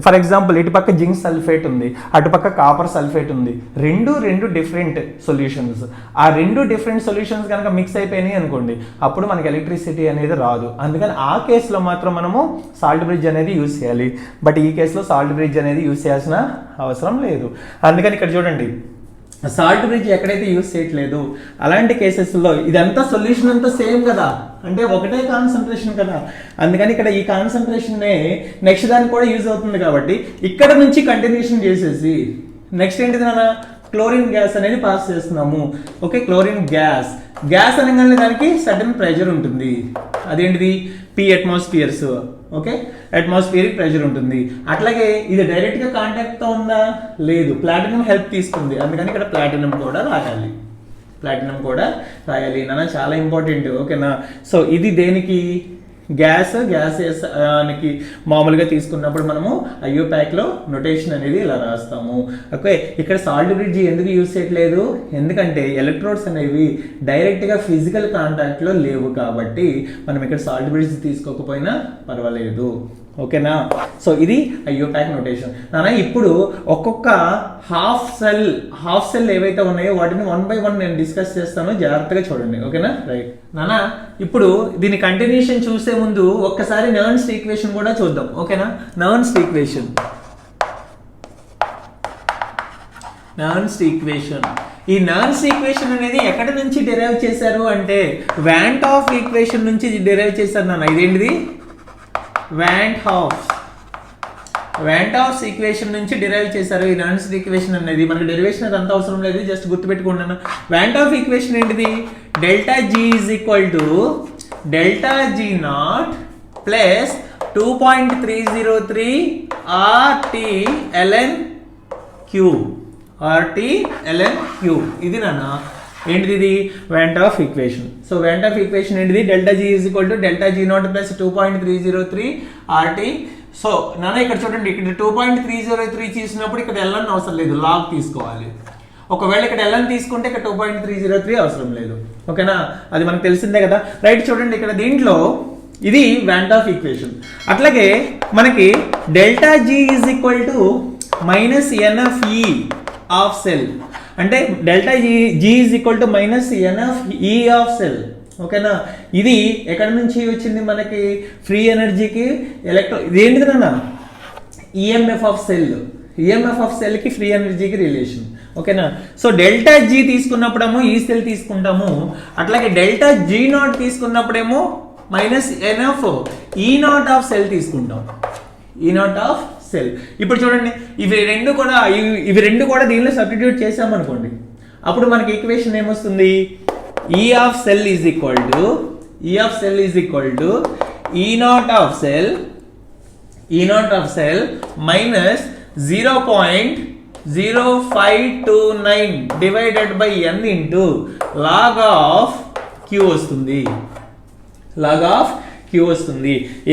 Speaker 1: ఫర్ ఎగ్జాంపుల్ ఇటుపక్క జింక్ సల్ఫేట్ ఉంది, అటుపక్క కాపర్ సల్ఫేట్ ఉంది, రెండు డిఫరెంట్ సొల్యూషన్స్. ఆ రెండు డిఫరెంట్ సొల్యూషన్స్ కనుక మిక్స్ అయిపోయినాయి అనుకోండి, అప్పుడు మనకి ఎలక్ట్రిసిటీ అనేది రాదు. అందుకని ఆ కేసులో మాత్రం మనము సాల్ట్ బ్రిడ్జ్ అనేది యూజ్ చేయాలి. బట్ ఈ కేసులో సాల్ట్ బ్రిడ్జ్ అనేది యూజ్ చేయాల్సిన అవసరం లేదు. అందుకని ఇక్కడ చూడండి, సాల్ట్ బ్రిడ్జ్ ఎక్కడైతే యూజ్ చేయట్లేదు అలాంటి కేసెస్లో ఇదంతా సొల్యూషన్ అంతా సేమ్ కదా, అంటే ఒకటే కాన్సన్ట్రేషన్ కదా, అందుకని ఇక్కడ ఈ కాన్సన్ట్రేషన్నే నెక్స్ట్ దానికి కూడా యూజ్ అవుతుంది. కాబట్టి ఇక్కడ నుంచి కంటిన్యూషన్ చేసేసి నెక్స్ట్ ఏంటిది నాన్న, క్లోరిన్ గ్యాస్ అనేది పాస్ చేస్తున్నాము. ఓకే. క్లోరిన్ గ్యాస్ అనగానే దానికి సడన్ ప్రెషర్ ఉంటుంది, అదేంటిది P atmospheres. Okay. Atmospheric pressure ఉంటుంది. అట్లాగే ఇది డైరెక్ట్ గా కాంటాక్ట్ తో ఉందా, లేదు, ప్లాటినం హెల్ప్ తీసుకుంది, అందుకని ఇక్కడ ప్లాటినం కూడా రాయాలి. ప్లాటినం కూడా రాయాలి నాన్న, చాలా ఇంపార్టెంట్. ఓకేనా. సో ఇది దేనికి గ్యాసెస్కి మామూలుగా తీసుకున్నప్పుడు మనము ఐయోపాక్లో నొటేషన్ అనేది ఇలా రాస్తాము. ఓకే, ఇక్కడ సాల్ట్ బ్రిడ్జ్ ఎందుకు యూజ్ చేయట్లేదు, ఎందుకంటే ఎలక్ట్రోడ్స్ అనేవి డైరెక్ట్గా ఫిజికల్ కాంటాక్ట్లో లేవు కాబట్టి మనం ఇక్కడ సాల్ట్ బ్రిడ్జ్ తీసుకోకపోయినా పర్వాలేదు. ఓకేనా. సో ఇది ఐయోపాక్ నొటేషన్ నాన్న. ఇప్పుడు ఒక్కొక్క హాఫ్ సెల్ ఏవైతే ఉన్నాయో వాటిని 1 by 1 నేను డిస్కస్ చేస్తాను, జాగ్రత్తగా చూడండి. ఓకేనా. రైట్ నాన్న. ఇప్పుడు దీని కంటిన్యూషన్ చూసే ముందు ఒక్కసారి నర్న్స్ ఈక్వేషన్ కూడా చూద్దాం. ఓకేనా. నర్న్స్ ఈక్వేషన్ ఈ నర్న్స్ ఈక్వేషన్ అనేది ఎక్కడి నుంచి డిరైవ్ చేశారు అంటే వాంట్ ఆఫ్ ఈక్వేషన్ నుంచి డిరైవ్ చేశారు నాన్న. ఇదేంటిది వాంట్ హాఫ్ ఈక్వేషన్ నుంచి డిరైవ్ చేశారు ఈ నర్న్స్ ఈక్వేషన్ అనేది. మనకి డెరివేషన్ అది అంత అవసరం లేదు, జస్ట్ గుర్తుపెట్టుకుంటున్నాను. వాంట్ ఆఫ్ ఈక్వేషన్ ఏంటిది, delta G is equal to delta G naught plus 2.303 R T L N Q. ఇది నాన్న ఏంటిది, ఇది Van't Hoff equation. So Van't Hoff equation ఏంటిది, delta G is equal to delta G naught plus 2.303 R T. So నాన్న ఇక్కడ చూడండి, ఇక్కడ 2.303 తీసినప్పుడు ఇక్కడ ఎల్ఎన్ అవసరం లేదు, లాగ్ తీసుకోవాలి. ఒకవేళ ఇక్కడ ఎల్ఎన్ తీసుకుంటే ఇక్కడ 2.303 అవసరం లేదు. ఓకేనా, అది మనకు తెలిసిందే కదా. రైట్, చూడండి ఇక్కడ దీంట్లో ఇది వాంట్ ఆఫ్ ఈక్వేషన్. అట్లాగే మనకి delta G is equal to minus NF E of cell, అంటే delta G is equal to minus NF E of cell. ఓకేనా. ఇది ఎక్కడి నుంచి వచ్చింది మనకి, ఫ్రీ ఎనర్జీకి ఇది ఏంటిది నాన్న, ఈఎంఎఫ్ ఆఫ్ సెల్కి ఫ్రీ ఎనర్జీకి రిలేషన్. ఓకేనా. సో డెల్టా జీ తీసుకున్నప్పుడేమో ఈ సెల్ తీసుకుంటాము, అట్లాగే డెల్టా జీ నాట్ తీసుకున్నప్పుడేమో minus NF E naught of cell తీసుకుంటాం, ఈ నాట్ ఆఫ్ సెల్. ఇప్పుడు చూడండి, ఇవి రెండు కూడా దీనిలో సబ్స్టిట్యూట్ చేసామనుకోండి, అప్పుడు మనకి ఈక్వేషన్ ఏమొస్తుంది, E naught of cell minus 0.0529 divided by n into log of Q వస్తుంది.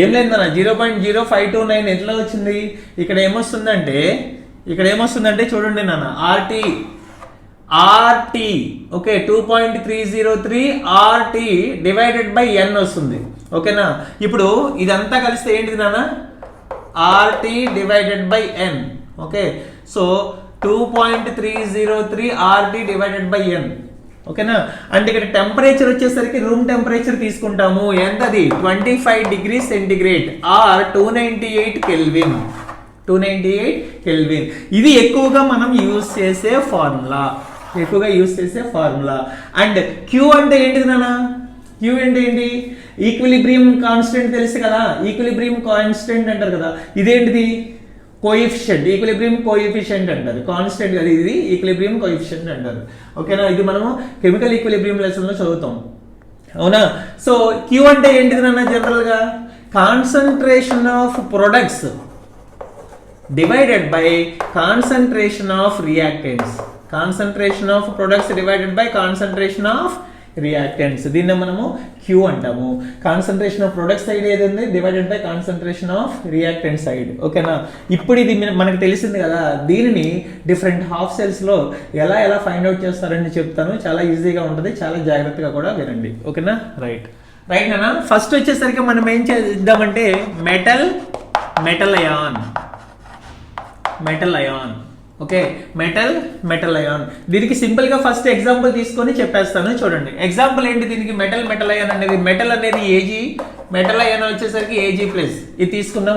Speaker 1: ఏం లేదు నాన్న, 0.0529 ఎట్లా వచ్చింది, ఇక్కడ ఏమొస్తుందంటే చూడండి నాన్న, RT okay 2.303 RT divided by n వస్తుంది. ఓకేనా. ఇప్పుడు ఇదంతా కలిస్తే ఏంటిది నాన్న, RT divided by n. Okay, so 2.303 RT divided by n. ఓకేనా. అంటే ఇక్కడ టెంపరేచర్ వచ్చేసరికి రూమ్ టెంపరేచర్ తీసుకుంటాము, ఎంతది 25 degrees సెంటిగ్రేడ్ ఆర్ 298 కెల్విన్. ఇది ఎక్కువగా మనం యూజ్ చేసే ఫార్ములా. అండ్ క్యూ అంటే ఏంటిది నాన్న, క్యూ అంటే ఏంటి, ఈక్విలిబ్రియం కాన్స్టెంట్ తెలుసు కదా, ఈక్విలిబ్రియం కాన్స్టెంట్ అంటారు కదా. ఇదేంటిది, కోఎఫిషియంట్, ఈక్విలిబ్రియం కోఎఫిషియంట్ అంటారు, కాన్స్టెంట్ కదా, ఇది ఈక్విలిబ్రియం కోఎఫిషియంట్ అంటారు. ఓకేనా. ఇది మనము కెమికల్ ఈక్విలిబ్రియం లెసన్ లో చదువుతాం, అవునా. సో క్యూ అంటే ఏంటిది నాన్న, జనరల్ గా concentration of products divided by concentration of reactants. దీన్ని మనము క్యూ అంటాము. కాన్సన్ట్రేషన్ ఆఫ్ ప్రొడక్ట్ సైడ్ ఏదైంది, divided by concentration of reactant side. ఓకేనా. ఇప్పుడు ఇది మనకు తెలిసింది కదా, దీనిని డిఫరెంట్ హాఫ్ సెల్స్ లో ఎలా ఫైండ్ అవుట్ చేస్తారని చెప్తాను. చాలా ఈజీగా ఉంటుంది, చాలా జాగ్రత్తగా కూడా వినండి. ఓకేనా. రైట్ నాన్న. ఫస్ట్ వచ్చేసరికి మనం ఏం చేద్దామంటే metal ion. Okay, metal ion. దీనికి సింపుల్ గా ఫస్ట్ ఎగ్జాంపుల్ తీసుకొని చెప్పేస్తాను, చూడండి. ఎగ్జాంపుల్ ఏంటి దీనికి, మెటల్ అయాన్ అనేది, మెటల్ అనేది ఏజీ, మెటల్ అయాన్ వచ్చేసరికి ఏజీ ప్లస్ ఇది తీసుకున్నాం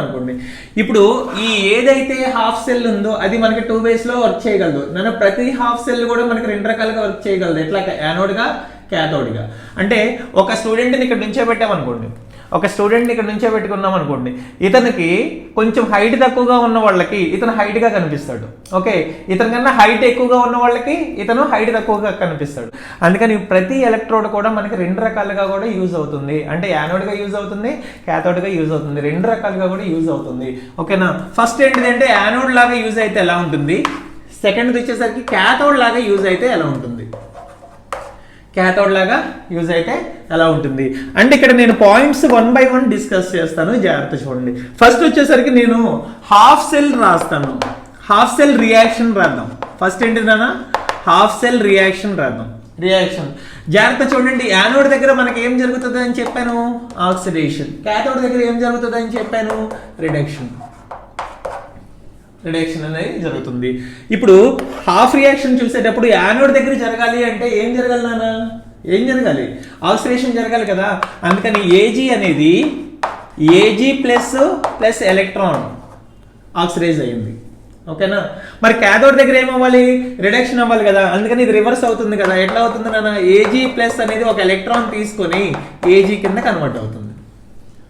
Speaker 1: అనుకోండి. ఇప్పుడు ఈ ఏదైతే హాఫ్ సెల్ ఉందో అది మనకి 2 ways లో వర్క్ చేయగలదు. నన్ను ప్రతి హాఫ్ సెల్ కూడా మనకి 2 రకాలుగా వర్క్ చేయగలదు. ఎట్లా, యానోడ్ గా, క్యాథోడ్ గా. అంటే ఒక స్టూడెంట్ని ఇక్కడ నుంచోబెట్టుకున్నాం అనుకోండి, ఇతనికి కొంచెం హైట్ తక్కువగా ఉన్న వాళ్ళకి ఇతను హైట్ గా కనిపిస్తాడు. ఓకే, ఇతని కన్నా హైట్ ఎక్కువగా ఉన్న వాళ్ళకి ఇతను హైట్ తక్కువగా కనిపిస్తాడు. అందుకని ప్రతి ఎలక్ట్రోడ్ కూడా మనకి 2 రకాలుగా కూడా యూజ్ అవుతుంది. అంటే యానోడ్ గా యూజ్ అవుతుంది, క్యాథోడ్ గా యూజ్ అవుతుంది, 2 రకాలుగా కూడా యూజ్ అవుతుంది. ఓకేనా. ఫస్ట్ ఏంటిదంటే యానోడ్ లాగా యూజ్ అయితే ఎలా ఉంటుంది, సెకండ్ వచ్చేసరికి క్యాథోడ్ లాగా యూజ్ అయితే ఎలా ఉంటుంది, క్యాథోడ్ లాగా యూజ్ అయితే ఎలా ఉంటుంది అంటే ఇక్కడ నేను పాయింట్స్ 1 by 1 డిస్కస్ చేస్తాను, జాగ్రత్త చూడండి. ఫస్ట్ వచ్చేసరికి నేను హాఫ్ సెల్ రాస్తాను, హాఫ్ సెల్ రియాక్షన్ రాద్దాం. ఫస్ట్ ఏంటి నాన్న, హాఫ్ సెల్ రియాక్షన్ రాద్దాం. రియాక్షన్ జాగ్రత్త చూడండి. యానోడ్ దగ్గర మనకి ఏం జరుగుతుంది అని చెప్పాను, ఆక్సిడేషన్. క్యాథోడ్ దగ్గర ఏం జరుగుతుంది అని చెప్పాను, రిడక్షన్. రిడక్షన్ అనేది జరుగుతుంది. ఇప్పుడు హాఫ్ రియాక్షన్ చూసేటప్పుడు యానోడ్ దగ్గర జరగాలి అంటే ఏం జరగాలి నాన్న, ఏం జరగాలి, ఆక్సిడేషన్ జరగాలి కదా. అందుకని ఏజీ అనేది AG plus plus electron oxidise అయ్యింది. ఓకేనా. మరి క్యాథోడ్ దగ్గర ఏమవ్వాలి, రిడక్షన్ అవ్వాలి కదా. అందుకని ఇది రివర్స్ అవుతుంది కదా. ఎట్లా అవుతుంది నాన్న, ఏజీ ప్లస్ అనేది ఒక ఎలక్ట్రాన్ తీసుకొని ఏజీ కింద కన్వర్ట్ అవుతుంది.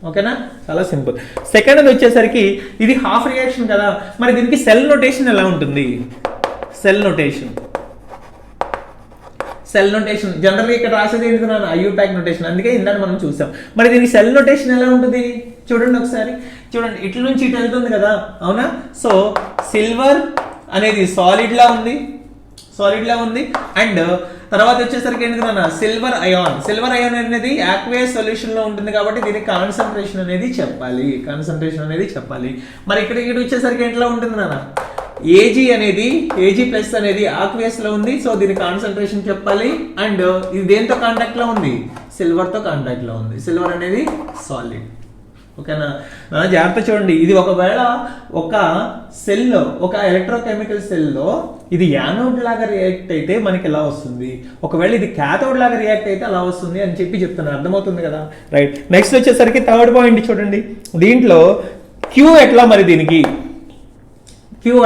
Speaker 1: ఓకేనా, చాలా సింపుల్. సెకండ్ వచ్చేసరికి ఇది హాఫ్ రియాక్షన్ కదా, మరి దీనికి సెల్ నోటేషన్ ఎలా ఉంటుంది, సెల్ నోటేషన్. సెల్ నోటేషన్ జనరల్గా ఇక్కడ రాసేది ఏంటి నాన్న, ఐయుపాక్ నోటేషన్. అందుకే ఇందాక మనం చూసాం. మరి దీనికి సెల్ నోటేషన్ ఎలా ఉంటుంది చూడండి ఒకసారి. చూడండి ఇట్ల నుంచి ఇటు వెళ్తుంది కదా, అవునా. సో సిల్వర్ అనేది సాలిడ్ లా ఉంది, సాలిడ్ లా ఉంది. అండ్ తర్వాత వచ్చేసరికి ఏంటి నాన్న, సిల్వర్ అయాన్. సిల్వర్ అయాన్ అనేది యాక్వేస్ సొల్యూషన్ లో ఉంటుంది కాబట్టి దీనికి కాన్సన్ట్రేషన్ అనేది చెప్పాలి, కాన్సన్ట్రేషన్ అనేది చెప్పాలి. మరి ఇక్కడ వచ్చేసరికి ఎట్లా ఉంటుంది నాన్న, ఏజీ అనేది ఏజీ ప్లస్ అనేది ఆక్వేస్ లో ఉంది. సో దీని కాన్సన్ట్రేషన్ చెప్పాలి. అండ్ ఇది దేంతో కాంటాక్ట్ లో ఉంది, సిల్వర్ తో కాంటాక్ట్ లో ఉంది. సిల్వర్ అనేది సాలిడ్. ఓకేనా, జాగ్రత్త చూడండి. ఇది ఒకవేళ ఒక సెల్లో, ఒక ఎలక్ట్రోకెమికల్ సెల్లో ఇది యానోడ్ లాగా రియాక్ట్ అయితే మనకి ఎలా వస్తుంది, ఒకవేళ ఇది క్యాథోడ్ లాగా రియాక్ట్ అయితే అలా వస్తుంది అని చెప్తున్నాను. అర్థమవుతుంది కదా, రైట్. నెక్స్ట్ వచ్చేసరికి థర్డ్ పాయింట్ చూడండి. దీంట్లో క్యూ ఎట్లా, మరి దీనికి క్యూ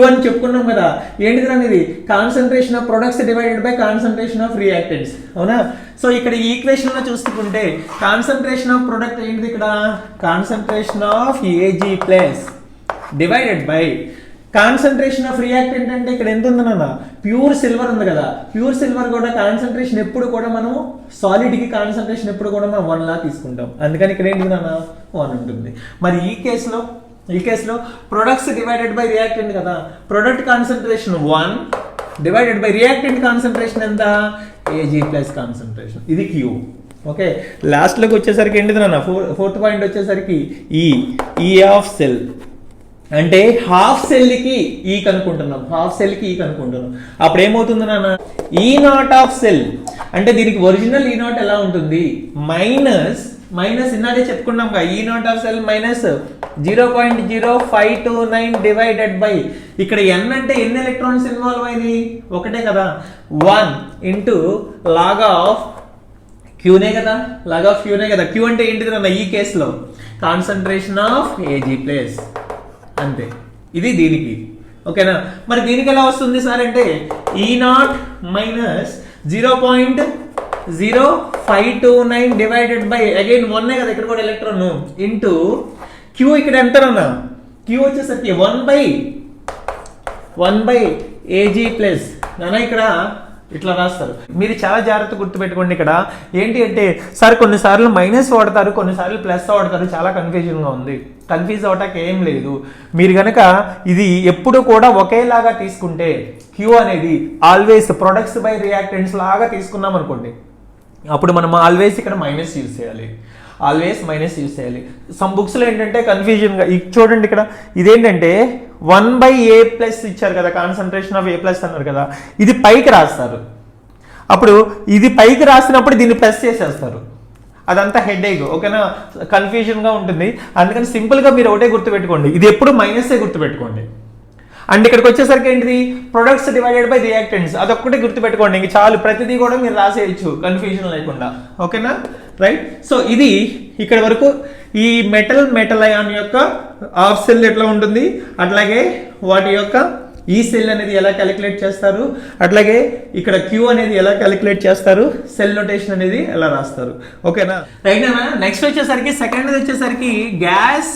Speaker 1: అని చెప్పుకున్నాం కదా. ఏంటిది అనేది concentration of products divided by concentration of reactants, అవునా. సో ఇక్కడ ఈ ఈక్వేషన్ లో చూసుకుంటే కాన్సన్ట్రేషన్ ఆఫ్ ప్రొడక్ట్ ఏంటిది, ఇక్కడ concentration of AG plus divided by concentration of reactant. అంటే ఇక్కడ ఎంత ఉంది నాన్న, ప్యూర్ సిల్వర్ ఉంది కదా. ప్యూర్ సిల్వర్ కూడా కాన్సన్ట్రేషన్ ఎప్పుడు కూడా మనం సాలిడ్ కి కాన్సన్ట్రేషన్ ఎప్పుడు కూడా మనం 1 లా తీసుకుంటాం. అందుకని ఇక్కడ ఏంటి నాన్న, 1 ఉంటుంది. మరి ఈ కేసులో ప్రొడక్ట్స్ డివైడెడ్ బై రియాక్టెంట్ కదా. Product concentration 1 divided by reactant concentration ఎంత, ఏజీ ప్లస్ కాన్సన్ట్రేషన్. ఇది క్యూ. ఓకే, లాస్ట్ లోకి వచ్చేసరికి ఏంటిది నాన్న, ఫోర్త్ పాయింట్ వచ్చేసరికి ఈ ఆఫ్ సెల్. అంటే హాఫ్ సెల్ కి ఈ కనుక్కుంటున్నాం, హాఫ్ సెల్ కి ఈ కనుక్కుంటున్నాం. అప్పుడు ఏమవుతుంది నాన్న, ఈ నాట్ ఆఫ్ సెల్. అంటే దీనికి ఒరిజినల్ ఈ నాట్ ఎలా ఉంటుంది, మైనస్ ఇన్నాడే చెప్పుకున్నాం కదా, ఈ naught of cell minus 0.0529 divided by ఇక్కడ ఎన్ అంటే ఎన్ని ఎలక్ట్రాన్స్ ఇన్వాల్వ్ అయింది, ఒకటే కదా. 1 ఇంటూ లాగ్ ఆఫ్ క్యూనే కదా, లాగ్ ఆఫ్ క్యూనే కదా. క్యూ అంటే ఏంటిది నాన్న, ఈ కేసులో కాన్సన్ట్రేషన్ ఆఫ్ ఏజీ ప్లస్, అంతే. ఇది దీనికి. ఓకేనా. మరి దీనికి ఎలా వస్తుంది సార్ అంటే ఈ not minus 0.0529 divided by again 1 కదా, ఇక్కడ కూడా ఎలక్ట్రాన్ ఇంటూ క్యూ. ఇక్కడ ఎంత అన్నా, క్యూ వచ్చేసరికి 1 బై ఏజీ ప్లస్ నాన్న. ఇక్కడ ఇట్లా రాస్తారు. మీరు చాలా జాగ్రత్త గుర్తుపెట్టుకోండి. ఇక్కడ ఏంటి అంటే సార్ కొన్నిసార్లు మైనస్ వాడతారు, కొన్నిసార్లు ప్లస్ వాడతారు, చాలా కన్ఫ్యూజన్గా ఉంది. కన్ఫ్యూజ్ అవటానికి ఏం లేదు. మీరు కనుక ఇది ఎప్పుడు కూడా ఒకేలాగా తీసుకుంటే క్యూ అనేది ఆల్వేస్ ప్రొడక్ట్స్ బై రియాక్టెంట్స్ లాగా తీసుకున్నాం అనుకోండి, అప్పుడు మనం ఆల్వేస్ ఇక్కడ మైనస్ యూజ్ చేయాలి, ఆల్వేస్ మైనస్ యూజ్ చేయాలి. సమ్ బుక్స్లో ఏంటంటే కన్ఫ్యూజన్గా చూడండి. ఇక్కడ ఇదేంటంటే 1 బై ఏ ప్లస్ ఇచ్చారు కదా, కాన్సన్ట్రేషన్ ఆఫ్ ఏ ప్లస్ అన్నారు కదా, ఇది పైకి రాస్తారు. అప్పుడు ఇది పైకి రాసినప్పుడు దీన్ని ప్లస్ చేసేస్తారు. అదంతా హెడేక్. ఓకేనా, కన్ఫ్యూజన్గా ఉంటుంది. అందుకని సింపుల్గా మీరు ఒకటే గుర్తుపెట్టుకోండి, ఇది ఎప్పుడు మైనసే గుర్తుపెట్టుకోండి. అండ్ ఇక్కడికి వచ్చేసరికి ఏంటిది, ప్రొడక్ట్స్ డివైడెడ్ బై రియాక్టెంట్స్, అదొక్కటే గుర్తుపెట్టుకోండి. ఇంక చాలు, ప్రతిదీ కూడా మీరు రాసేయచ్చు కన్ఫ్యూజన్ లేకుండా. ఓకేనా, రైట్. సో ఇది ఇక్కడ వరకు ఈ మెటల్ అయాన్ యొక్క హాఫ్ సెల్ ఎట్లా ఉంటుంది, అట్లాగే వాటి యొక్క ఈ సెల్ అనేది ఎలా క్యాలిక్యులేట్ చేస్తారు, అట్లాగే ఇక్కడ క్యూ అనేది ఎలా క్యాలిక్యులేట్ చేస్తారు, సెల్ నోటేషన్ అనేది ఎలా రాస్తారు. ఓకేనా, రైట్ అన్న. నెక్స్ట్ వచ్చేసరికి సెకండ్ వచ్చేసరికి గ్యాస్,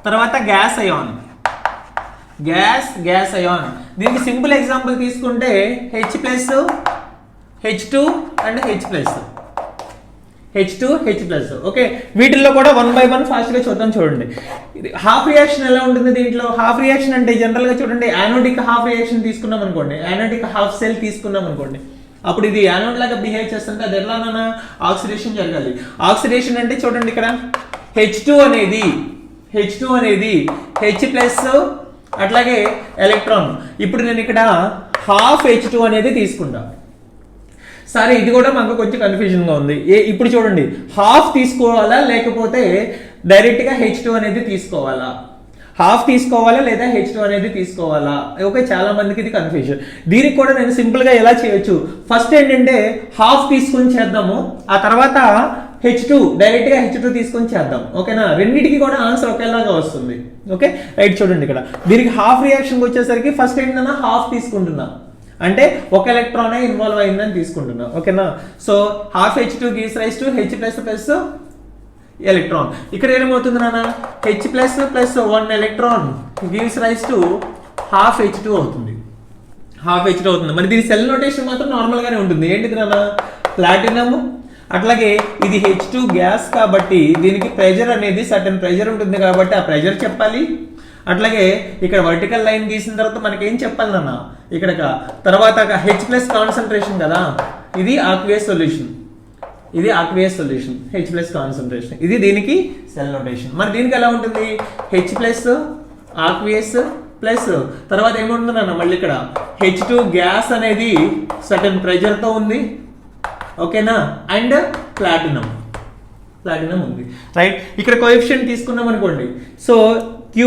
Speaker 1: తర్వాత గ్యాస్ అయాన్. గ్యాస్ అయాన్ దీనికి సింపుల్ ఎగ్జాంపుల్ తీసుకుంటే H+, H2 and H+. H2 H+. Okay, వీటిల్లో కూడా 1 by 1 ఫాస్ట్ గా చూద్దాం. చూడండి, ఇది హాఫ్ రియాక్షన్ ఎలా ఉంటుంది దీంట్లో. హాఫ్ రియాక్షన్ అంటే జనరల్ గా చూడండి, యానోడిక్ హాఫ్ రియాక్షన్ తీసుకున్నాం అనుకోండి, యానోడిక్ హాఫ్ సెల్ తీసుకున్నాం అనుకోండి, అప్పుడు ఇది యానోడ్ లాగా బిహేవ్ చేస్తుంటే అది ఎలానా ఆక్సిడేషన్ జరగాలి. ఆక్సిడేషన్ అంటే చూడండి ఇక్కడ H2 అనేది H+, అట్లాగే ఎలక్ట్రాన్. ఇప్పుడు నేను ఇక్కడ హాఫ్ H2 అనేది తీసుకుంటా. సరే, ఇది కూడా మాకు కొంచెం కన్ఫ్యూజన్గా ఉంది. ఇప్పుడు చూడండి, హాఫ్ తీసుకోవాలా లేకపోతే డైరెక్ట్గా H2 అనేది తీసుకోవాలా, హాఫ్ తీసుకోవాలా లేదా H2 అనేది తీసుకోవాలా. ఓకే, చాలా మందికి ఇది కన్ఫ్యూజన్. దీనికి కూడా నేను సింపుల్గా ఎలా చేయొచ్చు, ఫస్ట్ ఏంటంటే హాఫ్ తీసుకొని చేద్దాము, ఆ తర్వాత H2 డైరెక్ట్గా H2 తీసుకొని చేద్దాం. ఓకేనా, రెండింటికి కూడా ఆన్సర్ ఒకేలాగా వస్తుంది. ఓకే రైట్, చూడండి ఇక్కడ దీనికి హాఫ్ రియాక్షన్కి వచ్చేసరికి ఫస్ట్ ఏంటన్నా హాఫ్ తీసుకుంటున్నా, అంటే ఒక ఎలక్ట్రానే ఇన్వాల్వ్ అయిందని తీసుకుంటున్నా. ఓకేనా, so half H2 gives rise to H++ electron. ఇక్కడ ఏమవుతుంది నాన్న, H++ 1 electron gives rise to half H2 అవుతుంది. మరి దీని సెల్ నోటేషన్ మాత్రం నార్మల్ గానే ఉంటుంది. ఏంటిది నాన్న, ప్లాటినం. అట్లాగే ఇది H2 గ్యాస్ కాబట్టి దీనికి ప్రెషర్ అనేది సర్టెన్ ప్రెషర్ ఉంటుంది కాబట్టి ఆ ప్రెషర్ చెప్పాలి. అట్లాగే ఇక్కడ వర్టికల్ లైన్ గీసిన తర్వాత మనకి ఏం చెప్పాలి నాన్న, ఇక్కడ తర్వాత H+ కాన్సన్ట్రేషన్ కదా, ఇది ఆక్వియస్ సొల్యూషన్, H+ కాన్సన్ట్రేషన్, ఇది దీనికి సెల్ నోటేషన్. మరి దీనికి ఎలా ఉంటుంది, H+ ఆక్వియస్ ప్లస్ తర్వాత ఏముంటుంది నాన్న, మళ్ళీ ఇక్కడ H2 గ్యాస్ అనేది సర్టెన్ ప్రెషర్ తో ఉంది. ఓకేనా, అండ్ ప్లాటినం ఉంది. రైట్, ఇక్కడ కోఎఫిషియంట్ తీసుకున్నాం అనుకోండి, సో Q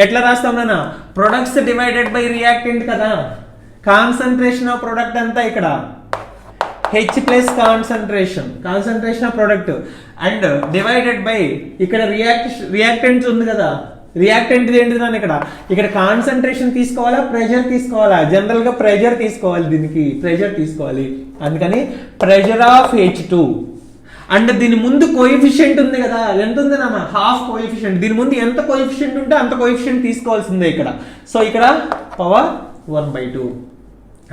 Speaker 1: ఎట్లా రాస్తాం నాన్న, ప్రొడక్ట్స్ డివైడెడ్ బై రియాక్టెంట్ కదా, కాన్సన్ట్రేషన్ ఆఫ్ ప్రొడక్ట్ అంతా ఇక్కడ H+ concentration of product and divided by ఇక్కడ రియాక్టెంట్స్ ఉంది కదా, రియాక్టెంట్ ఏంటిది నాన్న, ఇక్కడ కాన్సన్ట్రేషన్ తీసుకోవాలా ప్రెషర్ తీసుకోవాలా, జనరల్ గా ప్రెషర్ తీసుకోవాలి, దీనికి ప్రెషర్ తీసుకోవాలి, అందుకని ప్రెషర్ ఆఫ్ H2 అండ్ దీని ముందు కోఎఫిషియంట్ ఉంది కదా, ఎంత ఉంది నాన్న, హాఫ్ కోఎఫిషియంట్. దీని ముందు ఎంత కోఎఫిషియంట్ ఉంటే అంత కోఎఫిషియంట్ తీసుకోవాల్సిందే ఇక్కడ. సో ఇక్కడ పవర్ 1/2.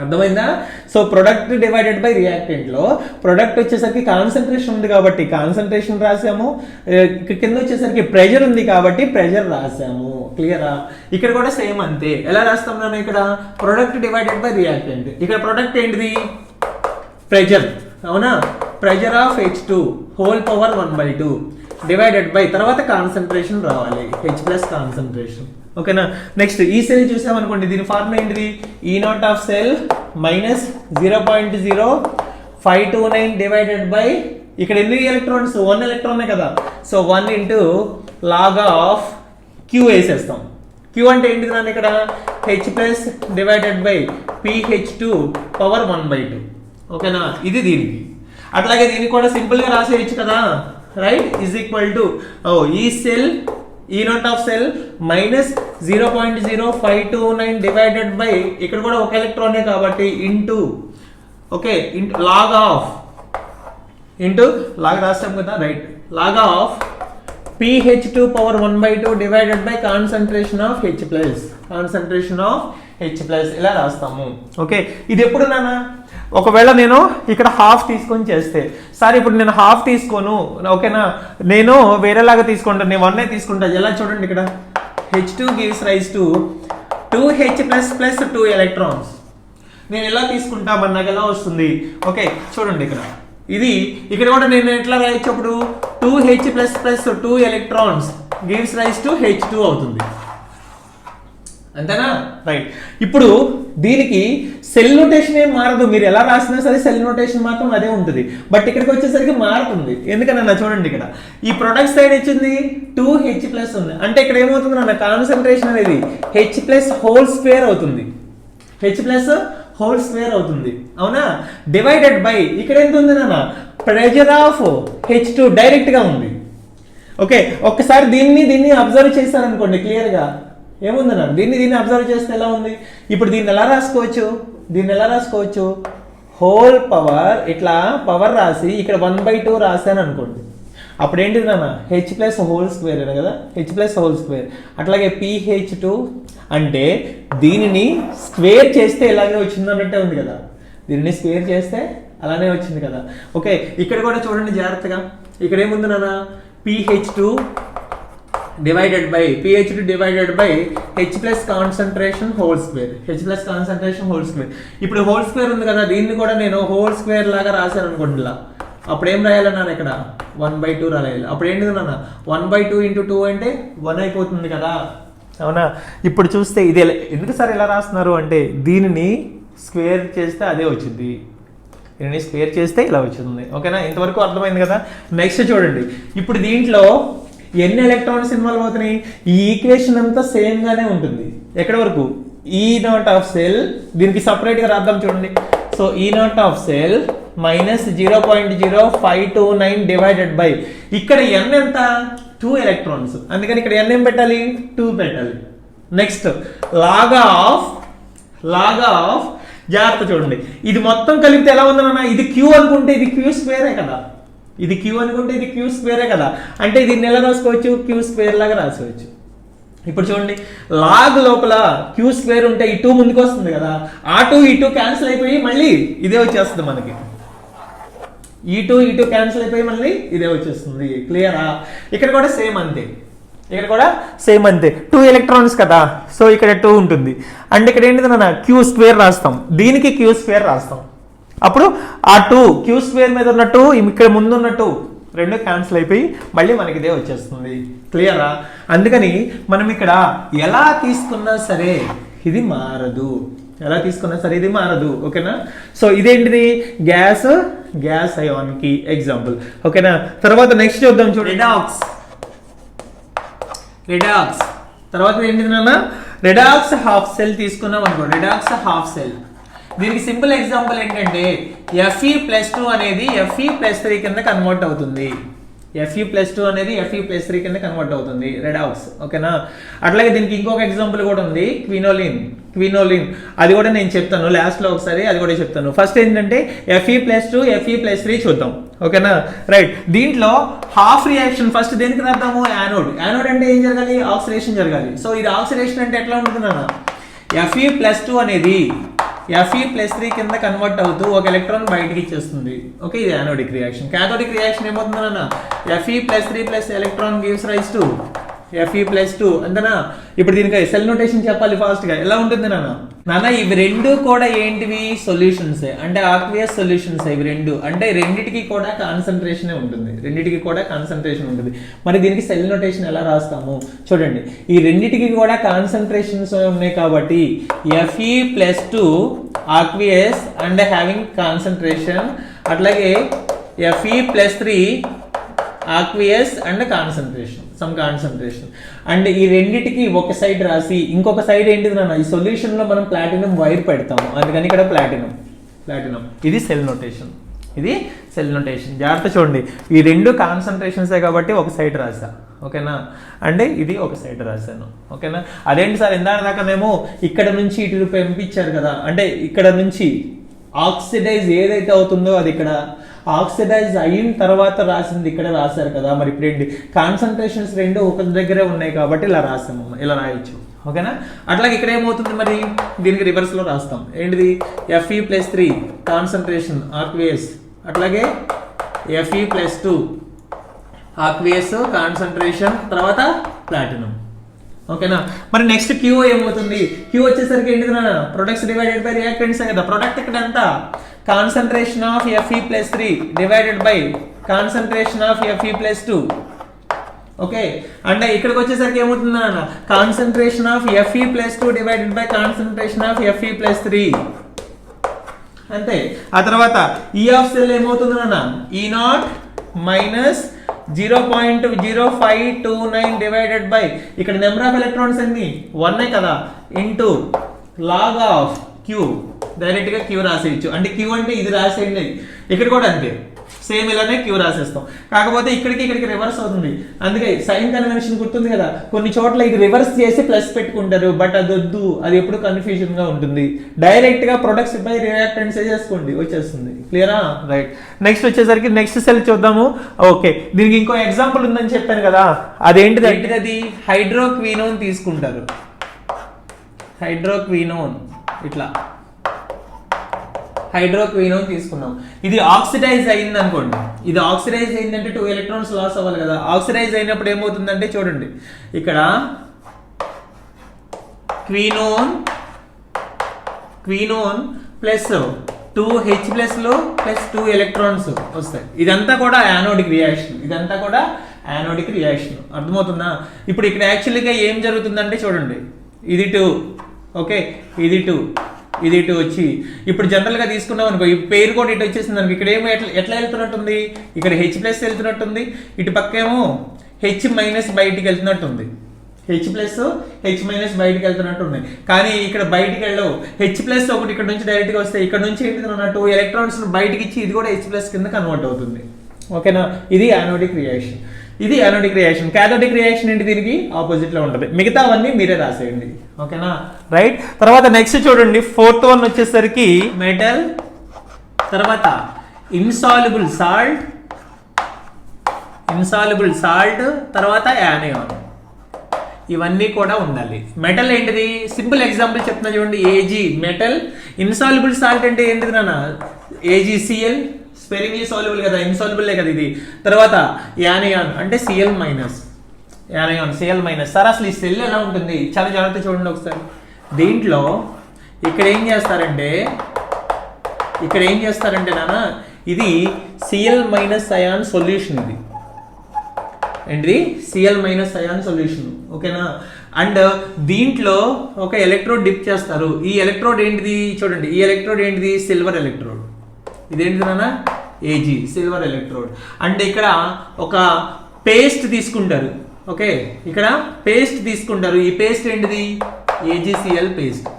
Speaker 1: అర్థమైందా? So product divided by reactant లో ప్రొడక్ట్ వచ్చేసరికి కాన్సన్ట్రేషన్ ఉంది కాబట్టి కాన్సన్ట్రేషన్ రాసాము, కింద వచ్చేసరికి ప్రెషర్ ఉంది కాబట్టి ప్రెషర్ రాసాము. క్లియరా? ఇక్కడ కూడా సేమ్ అంతే. ఎలా రాస్తాం నేను ఇక్కడ ప్రొడక్ట్ డివైడెడ్ బై రియాక్టెంట్. ఇక్కడ ప్రొడక్ట్ ఏంటిది, ప్రెషర్. అవునా, pressure of H2 whole power 1/2 divided by తర్వాత కాన్సన్ట్రేషన్ రావాలి, H+ కాన్సన్ట్రేషన్. ఓకేనా? నెక్స్ట్ ఈ సెల్ చూసామనుకోండి, దీని ఫార్ములా ఏంటిది, E0 of cell minus 0.0529 divided by ఇక్కడ ఎన్ని ఎలక్ట్రాన్స్, 1 ఎలక్ట్రానే కదా, so 1 into log of Q వేసేస్తాం. Q అంటే ఏంటిది నాన్న, ఇక్కడ H+ divided by PH2 power 1/2. ఓకేనా? ఇది దీనికి. అట్లాగే దీనికి కూడా సింపుల్ గా రాసేయచ్చు కదా, right, is equal to E cell E0 of cell minus 0.0529 divided by ఇక్కడ కూడా ఒక ఎలక్ట్రానే కాబట్టి into, okay, log of into log రాస్తాం కదా, right, log of PH2 power 1/2 divided by concentration of H+, ఇలా రాస్తాము. ఓకే, ఇది ఎప్పుడు నాన్న, ఒకవేళ నేను ఇక్కడ హాఫ్ తీసుకొని చేస్తే, సరే ఇప్పుడు నేను హాఫ్ తీసుకోను, ఓకేనా, నేను వేరేలాగా తీసుకుంటాను, నేను 1 తీసుకుంటా. ఎలా చూడండి, ఇక్కడ H2 gives rise to 2H+ plus 2 electrons. నేను ఎలా తీసుకుంటా, మరి నాకు ఎలా వస్తుంది, ఓకే చూడండి ఇది ఇక్కడ కూడా నేను ఎట్లా రాయొచ్చు, అప్పుడు 2H+ plus 2 electrons gives rise to H2 అవుతుంది. అంతేనా? రైట్. ఇప్పుడు దీనికి సెల్ నోటేషన్ ఏం మారదు, మీరు ఎలా రాసినా సరే సెల్ నోటేషన్ మాత్రం అదే ఉంటుంది. బట్ ఇక్కడికి వచ్చేసరికి మారుతుంది. ఎందుకన్నా చూడండి, ఇక్కడ ఈ ప్రొడక్ట్ సైడ్ వచ్చింది 2H+ ఉంది, అంటే ఇక్కడ ఏమవుతుంది నాన్న, కాన్సన్ట్రేషన్ అనేది H+ హోల్ స్క్వేర్ అవుతుంది, H+ హోల్ స్క్వేర్ అవుతుంది. అవునా? డివైడెడ్ బై ఇక్కడ ఎంత ఉంది నాన్న, ప్రెషర్ ఆఫ్ H2 డైరెక్ట్ గా ఉంది. ఓకే, ఒక్కసారి దీన్ని అబ్జర్వ్ చేశారనుకోండి, క్లియర్ గా ఏముందన్న, దీన్ని అబ్జర్వ్ చేస్తే ఎలా ఉంది. ఇప్పుడు దీన్ని ఎలా రాసుకోవచ్చు, హోల్ పవర్, ఇట్లా పవర్ రాసి ఇక్కడ 1/2 రాశాను అనుకోండి, అప్పుడు ఏంటిది నాన్న, H+ హోల్ స్క్వేర్ కదా, H+ హోల్ స్క్వేర్. అట్లాగే PH2 అంటే దీనిని స్క్వేర్ చేస్తే ఇలాగే వచ్చింది అన్నట్టే ఉంది కదా, దీనిని స్క్వేర్ చేస్తే అలానే వచ్చింది కదా. ఓకే, ఇక్కడ కూడా చూడండి జాగ్రత్తగా, ఇక్కడ ఏముంది నాన్న, pH2 divided by H plus concentration whole square, ఇప్పుడు హోల్ స్క్వేర్ ఉంది కదా, దీన్ని కూడా నేను హోల్ స్క్వేర్ లాగా రాశాను అనుకుంటున్నా. అప్పుడు ఏం రాయాలి నాన్న, ఇక్కడ 1/2 రాయాలి. అప్పుడు ఏంటి నాన్న, 1/2 × 2 అంటే 1 అయిపోతుంది కదా, అవునా. ఇప్పుడు చూస్తే ఇది ఎందుకు సార్ ఇలా రాస్తున్నారు అంటే, దీనిని స్క్వేర్ చేస్తే అదే వచ్చింది, దీనిని స్క్వేర్ చేస్తే ఇలా వచ్చింది. ఓకేనా, ఇంతవరకు అర్థమైంది కదా. నెక్స్ట్ చూడండి, ఇప్పుడు దీంట్లో ఎన్ని ఎలక్ట్రాన్స్ ఇన్వాల్వ్ అవుతున్నాయి, ఈ ఈక్వేషన్ అంతా సేమ్ గానే ఉంటుంది. ఎక్కడ వరకు, E0 ఆఫ్ సెల్, దీనికి సపరేట్ గా రాద్దాం చూడండి. So E0 of cell -0.0529 divided by, ఇక్కడ n ఎంత, 2 ఎలక్ట్రాన్స్, అందుకని ఇక్కడ n ఏం పెట్టాలి, 2 పెట్టాలి. నెక్స్ట్ లాగ్ ఆఫ్ జాగ్రత్త చూడండి, ఇది మొత్తం కలిపితే ఎలా ఉందన్న, ఇది Q అనుకుంటే ఇది Q స్క్వేరే కదా, ఇది Q అనుకుంటే ఇది Q స్క్వేరే కదా, అంటే దీన్ని ఎలా రాసుకోవచ్చు, Q స్క్వేర్ లాగా రాసుకోవచ్చు. ఇప్పుడు చూడండి, లాగ్ లోపల Q స్క్వేర్ ఉంటే ఈ 2 ముందుకు వస్తుంది కదా, ఆ 2 ఈ 2 క్యాన్సిల్ అయిపోయి మళ్ళీ ఇదే వచ్చేస్తుంది మనకి, ఈ 2 క్యాన్సిల్ అయిపోయి మళ్ళీ ఇదే వచ్చేస్తుంది. క్లియరా, ఇక్కడ కూడా సేమ్ అంతే, 2 ఎలక్ట్రాన్స్ కదా, సో ఇక్కడ 2 ఉంటుంది. అంటే ఇక్కడ ఏంటిది నాన్న, Q స్క్వేర్ రాస్తాం, దీనికి Q స్క్వేర్ రాస్తాం, అప్పుడు ఆ 2 Q స్క్వేర్ మీద ఉన్న 2 ఇక్కడ ముందున్న 2 రెండు క్యాన్సిల్ అయిపోయి మళ్ళీ మనకి ఇదే వచ్చేస్తుంది. క్లియరా, అందుకని మనం ఇక్కడ ఎలా తీసుకున్నా సరే ఇది మారదు, ఓకేనా. సో ఇదేంటిది, గ్యాస్ అయాన్ కి ఎగ్జాంపుల్. ఓకేనా, తర్వాత నెక్స్ట్ చూద్దాం చూడండి, రిడాక్స్ తర్వాత ఏంటిది నాన్న, రిడాక్స్ హాఫ్ సెల్ తీసుకున్నాం అనుకో, రిడాక్స్ హాఫ్ సెల్, దీనికి సింపుల్ ఎగ్జాంపుల్ ఏంటంటే Fe+2 అనేది Fe+3 కింద కన్వర్ట్ అవుతుంది, Fe+3 కింద కన్వర్ట్ అవుతుంది రిడాక్స్. ఓకేనా, అట్లాగే దీనికి ఇంకొక ఎగ్జాంపుల్ కూడా ఉంది, క్వినోలిన్, అది కూడా నేను చెప్తాను లాస్ట్ లో ఒకసారి, అది కూడా చెప్తాను. ఫస్ట్ ఏంటంటే Fe+2 Fe+3 చూద్దాం. ఓకేనా, రైట్. దీంట్లో హాఫ్ రియాక్షన్ ఫస్ట్ దేనికి రాద్దాము, యానోడ్ అంటే ఏం జరగాలి, ఆక్సిడేషన్ జరగాలి. సో ఇది ఆక్సిడేషన్ అంటే ఎట్లా ఉంటుందన్నా, Fe+2 అనేది Fe+3 కింద కన్వర్ట్ అవుతూ ఒక ఎలక్ట్రాన్ బయటికి ఇచ్చేస్తుంది. ఓకే, ఇది యానోడిక్ రియాక్షన్. కాథోడిక్ రియాక్షన్ ఏమవుతుందన్న, Fe+3 electron gives rise to Fe+2 అంతేనా. ఇప్పుడు దీనికి సెల్ నోటేషన్ చెప్పాలి ఫాస్ట్ గా, ఎలా ఉంటుంది నాన్న, ఇవి రెండు కూడా ఏంటివి, సొల్యూషన్స్, అంటే ఆక్వియస్ సొల్యూషన్స్ ఇవి రెండు, అంటే రెండిటికి కూడా కాన్సన్ట్రేషన్ ఉంటుంది. మరి దీనికి సెల్ నోటేషన్ ఎలా రాస్తాము చూడండి, ఈ రెండిటికి కూడా కాన్సన్ట్రేషన్స్ ఉన్నాయి కాబట్టి Fe+2 aqueous and having concentration, అట్లాగే Fe+3 aqueous and some concentration. And ఈ రెండిటికి ఒక సైడ్ రాసి ఇంకొక సైడ్ ఏంటిది నాన్న, ఈ సొల్యూషన్ లో మనం ప్లాటినం వైర్ పెడతాము, అందుకని ఇక్కడ ప్లాటినం, ఇది సెల్ నోటేషన్, జాగ్రత్త చూడండి, ఈ రెండు కాన్సన్ట్రేషన్సే కాబట్టి ఒక సైడ్ రాసా. ఓకేనా, అంటే ఇది ఒక సైడ్ రాశాను. ఓకేనా, అదేంటి సార్ ఇందాకనేమో ఇక్కడ నుంచి ఇటు పంపించారు కదా, అంటే ఇక్కడ నుంచి ఆక్సిడైజ్ ఏదైతే అవుతుందో అది ఇక్కడ ఆక్సిడైజ్ అయిన తర్వాత రాసింది ఇక్కడ రాశారు కదా, మరి ఇప్పుడు ఏంటి, కాన్సన్ట్రేషన్స్ రెండు ఒక దగ్గరే ఉన్నాయి కాబట్టి ఇలా రాసాము, ఇలా రాయొచ్చు. ఓకేనా, అట్లాగే ఇక్కడ ఏమవుతుంది, మరి దీనికి రివర్స్ లో రాస్తాం, ఏంటిది Fe+3 కాన్సన్ట్రేషన్ ఆక్వియస్, అట్లాగే Fe+2 ఆక్వియస్ కాన్సన్ట్రేషన్, తర్వాత ప్లాటినం. ఓకేనా, మరి నెక్స్ట్ Q ఏమవుతుంది, Q వచ్చేసరికి ఏంటిది నాన్న, ప్రొడక్ట్స్ డివైడెడ్ బై రియాక్టెంట్స్ కదా, ప్రొడక్ట్ ఇక్కడ ఎంత, concentration of Fe+3 divided by concentration of Fe+2. Okay, అంటే ఇక్కడికి వచ్చేసరికి ఏమవుతుంది నాన్న, concentration of Fe+2 divided by concentration of Fe+3 అంతే. ఆ తర్వాత E ఆఫ్ సెల్ ఏమవుతుంది నాన్న, E0 -0.0529 డివైడెడ్ బై, ఇక్కడ నెంబర్ ఆఫ్ ఎలక్ట్రాన్స్ ఎన్ని, 1 కదా, into log of Q, direct గా Q రాసేయచ్చు. అంటే Q అంటే ఇది రాసేయండి, ఇక్కడ కూడా అంతే సేమ్ ఇలానే Q రాసేస్తాం, కాకపోతే ఇక్కడికి రివర్స్ అవుతుంది. అందుకే సైన్ కన్వెన్షన్ గుర్తుంది కదా, కొన్ని చోట్ల ఇది రివర్స్ చేసి ప్లస్ పెట్టుకుంటారు, బట్ అది వద్దు, అది ఎప్పుడు కన్ఫ్యూజన్ గా ఉంటుంది. డైరెక్ట్ గా ప్రొడక్ట్స్ బై రియాక్టెంట్స్ చేసుకోండి, వచ్చేస్తుంది. క్లియరా, రైట్. నెక్స్ట్ వచ్చేసరికి నెక్స్ట్ సెల్ చూద్దాము. ఓకే, దీనికి ఇంకో ఎగ్జాంపుల్ ఉందని చెప్పాను కదా, అదేంటిది, అది హైడ్రోక్వినోన్ తీసుకుంటారు, ఇట్లా హైడ్రోక్వినోన్ తీసుకున్నాం. ఇది ఆక్సిడైజ్ అయింది అనుకోండి, ఇది ఆక్సిడైజ్ అయిందంటే 2 ఎలక్ట్రాన్స్ లాస్ అవ్వాలి కదా. ఆక్సిడైజ్ అయినప్పుడు ఏమవుతుందంటే చూడండి, ఇక్కడ క్వినోన్ ప్లస్ 2H ప్లస్లో ప్లస్ 2 ఎలక్ట్రాన్స్ వస్తాయి. ఇదంతా కూడా యానోడిక్ రియాక్షన్. అర్థమవుతుందా? ఇప్పుడు ఇక్కడ యాక్చువల్గా ఏం జరుగుతుందంటే చూడండి, ఇది 2, ఓకే, ఇది 2 వచ్చి ఇప్పుడు జనరల్గా తీసుకున్నాం అనుకో, ఈ పేరు కూడా ఇటు వచ్చేసింది అనుకో, ఇక్కడ ఏమో ఎట్లా వెళ్తున్నట్టుంది, ఇక్కడ H ప్లస్ వెళ్తున్నట్టుంది, ఇటు పక్కేమో H మైనస్ బయటికి వెళ్తున్నట్టుంది, H ప్లస్ H మైనస్ బయటికి వెళ్తున్నట్టు ఉన్నాయి. కానీ ఇక్కడ బయటికి వెళ్ళవు. H ప్లస్ ఒకటి ఇక్కడ నుంచి డైరెక్ట్గా వస్తే ఇక్కడ నుంచి ఏంటి అన్నట్టు ఎలక్ట్రాన్స్ బయటికి ఇచ్చి ఇది కూడా H ప్లస్ కింద కన్వర్ట్ అవుతుంది. ఓకేనా? ఇది యానోడిక్ రియాక్షన్. క్యాథోడిక్ రియాక్షన్ ఏంటి, దీనికి ఆపోజిట్ లో ఉంటుంది. మిగతావన్నీ మీరే రాసేయండి. ఓకేనా? రైట్. తర్వాత నెక్స్ట్ చూడండి, 4th వన్ వచ్చేసరికి మెటల్, తర్వాత ఇన్సాల్యుబుల్ సాల్ట్, తర్వాత యానియాన్. ఇవన్నీ కూడా ఉండాలి. మెటల్ ఏంటిది, సింపుల్ ఎగ్జాంపుల్ చెప్తున్నా చూడండి, ఏజీ మెటల్. ఇన్సాల్యుబుల్ సాల్ట్ అంటే ఏంటిది నాన్న, AgCl, స్పెరింగ్ సాల్యుబుల్ కదా, ఇన్సాల్యుబుల్ కదా ఇది. తర్వాత యానియాన్ అంటే Cl మైనస్. సార్ అసలు ఈ సెల్ ఎలా ఉంటుంది, చాలా జాగ్రత్త చూడండి ఒకసారి. దీంట్లో ఇక్కడ ఏం చేస్తారంటే నాన్న, ఇది Cl మైనస్ అయాన్ సొల్యూషన్. ఇది ఏంటిది, Cl మైనస్ అయాన్ సొల్యూషన్. ఓకేనా? అండ్ దీంట్లో ఒక ఎలక్ట్రోడ్ డిప్ చేస్తారు. ఈ ఎలక్ట్రోడ్ ఏంటిది చూడండి, ఈ ఎలక్ట్రోడ్ ఏంటిది, సిల్వర్ ఎలక్ట్రోడ్. ఇదేంటిది నాన్న, Ag, సిల్వర్ ఎలక్ట్రోడ్. అంటే ఇక్కడ ఒక పేస్ట్ తీసుకుంటారు. ఓకే, ఇక్కడ పేస్ట్ తీసుకుంటారు. ఈ పేస్ట్ ఏంటిది, AgCl పేస్ట్.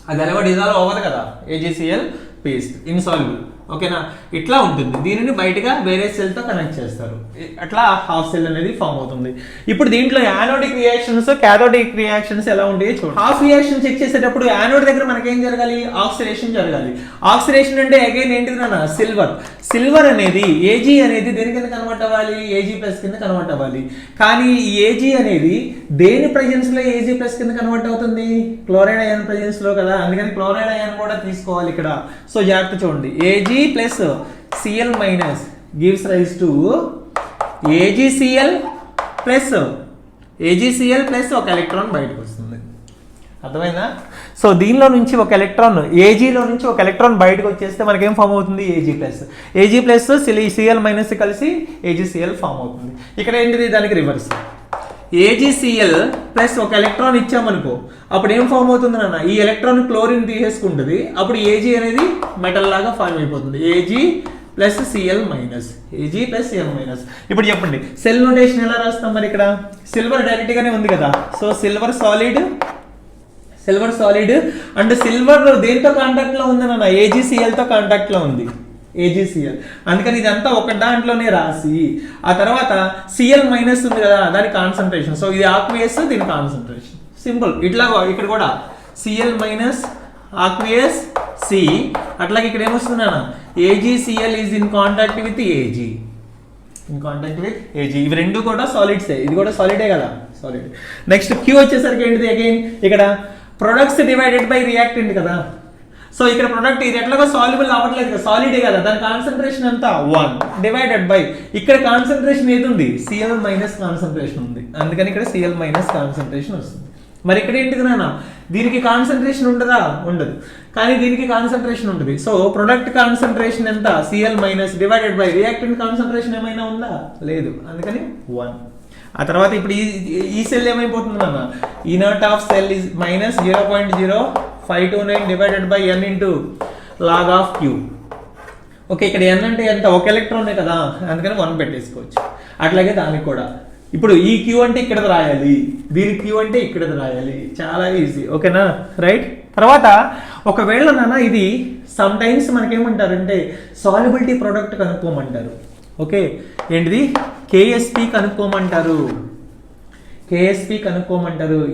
Speaker 1: అది ఎలాగో డిజాల్వ్ అవ్వదు కదా, AgCl పేస్ట్ ఇన్సాల్యుబుల్. ఓకేనా? ఇట్లా ఉంటుంది. దీనిని బయటగా వేరే సెల్ తో కనెక్ట్ చేస్తారు. అట్లా హాఫ్ సెల్ అనేది ఫామ్ అవుతుంది. ఇప్పుడు దీంట్లో యానోడిక్ రియాక్షన్స్, క్యాథోడిక్ రియాక్షన్స్ ఎలా ఉంటాయో చూడండి. హాఫ్ రియాక్షన్ చెక్ చేసేటప్పుడు యానోడ్ దగ్గర మనకేం జరగాలి, ఆక్సిడేషన్ జరగాలి. ఆక్సిడేషన్ అంటే అగైన్ ఏంటిది నాన్న, సిల్వర్ అనేది Ag అనేది దేని కింద కన్వర్ట్ అవ్వాలి, Ag ప్లస్ కింద కన్వర్ట్ అవ్వాలి. కానీ ఈ Ag అనేది దేని ప్రెజెన్స్ లో Ag ప్లస్ కింద కన్వర్ట్ అవుతుంది, క్లోరైడ్ అయాన్ ప్రెజెన్స్ లో కదా. అందుకని క్లోరైడ్ అయాన్ కూడా తీసుకోవాలి ఇక్కడ. సో జాగ్రత్త చూడండి, Ag plus Cl minus gives rise to AgCl plus ఒక ఎలక్ట్రాన్ బయటకు వస్తుంది. అర్థమైందా? సో దీనిలో నుంచి ఒక ఎలక్ట్రాన్, ఏజీలో నుంచి ఒక ఎలక్ట్రాన్ బయటకు వచ్చేస్తే మనకేం ఫామ్ అవుతుంది, ఏజీ ప్లస్ Cl మైనస్ కలిసి AgCl ఫామ్ అవుతుంది. ఇక్కడ ఏంటిది, దానికి రివర్స్. AgCl ప్లస్ ఒక ఎలక్ట్రాన్ ఇచ్చామనుకో, అప్పుడు ఏం ఫామ్ అవుతుంది నాన్న, ఈ ఎలక్ట్రాన్ క్లోరిన్ తీసేసుకుంటుంది. అప్పుడు Ag అనేది మెటల్ లాగా ఫామ్ అయిపోతుంది. Ag plus Cl minus. ఇప్పుడు చెప్పండి, సెల్ నోటేషన్ ఎలా రాస్తాం మరి? ఇక్కడ సిల్వర్ డైరెక్ట్ గానే ఉంది కదా. So silver solid and silver దేంతో కాంటాక్ట్ లో ఉంది నాన్న, AgCl తో కాంటాక్ట్ లో ఉంది, AgCl. అందుకని ఇదంతా ఒక దాంట్లోనే రాసి ఆ తర్వాత Cl మైనస్ ఉంది కదా, దాని కాన్సన్ట్రేషన్. సో ఇది ఆక్వియస్, దీని కాన్సన్ట్రేషన్. సింపుల్. ఇట్లా ఇక్కడ కూడా Cl మైనస్ ఆక్వియస్ C. అట్లాగే ఇక్కడ ఏమొస్తుంది నాన్న, AgCl is in contact with Ag. ఇవి రెండు కూడా సాలిడ్సే. ఇది కూడా సాలిడే కదా, సాలిడ్. నెక్స్ట్ Q వచ్చేసరికి ఏంటిది, అగైన్ ఇక్కడ ప్రొడక్ట్స్ డివైడెడ్ బై రియాక్టెంట్ కదా. సో ఇక్కడ ప్రొడక్ట్ ఇది ఎట్లాగో సాల్యుబుల్ అవ్వట్లేదు కదా, సాలిడే కదా, దాని కాన్సన్ట్రేషన్ ఎంత 1 డివైడెడ్ బై ఇక్కడ కాన్సన్ట్రేషన్ ఏది ఉంది, Cl మైనస్ కాన్సన్ట్రేషన్ ఉంది. అందుకని ఇక్కడ Cl మైనస్ కాన్సన్ట్రేషన్ వస్తుంది. మరి ఇక్కడ ఏంటిది నాన్న, దీనికి కాన్సన్ట్రేషన్ ఉండదా, ఉండదు. కానీ దీనికి కాన్సన్ట్రేషన్ ఉంటుంది. సో ప్రొడక్ట్ కాన్సన్ట్రేషన్ ఎంత, Cl minus divided by reactant concentration ఏమైనా ఉందా, లేదు. అందుకని 1. ఆ తర్వాత ఇప్పుడు ఈ సెల్ ఏమైపోతుంది నాన్న, inert of cell is minus 0.0529 divided by n into log of Q. Okay, ఇక్కడ n అంటే ఎంత, ఒక ఎలక్ట్రానే కదా, అందుకని 1 పెట్టేసుకోవచ్చు. అట్లాగే దానికి కూడా ఇప్పుడు ఈ Q అంటే ఇక్కడది రాయాలి, దీని Q అంటే ఇక్కడది రాయాలి. చాలా ఈజీ. ఓకేనా? రైట్. తర్వాత ఒకవేళ నాన్న ఇది సమ్ టైమ్స్ మనకేమంటారంటే సాల్యుబిలిటీ ప్రోడక్ట్ కనుక్కోమంటారు. ఓకే, ఏంటిది, KSP కనుక్కోమంటారు.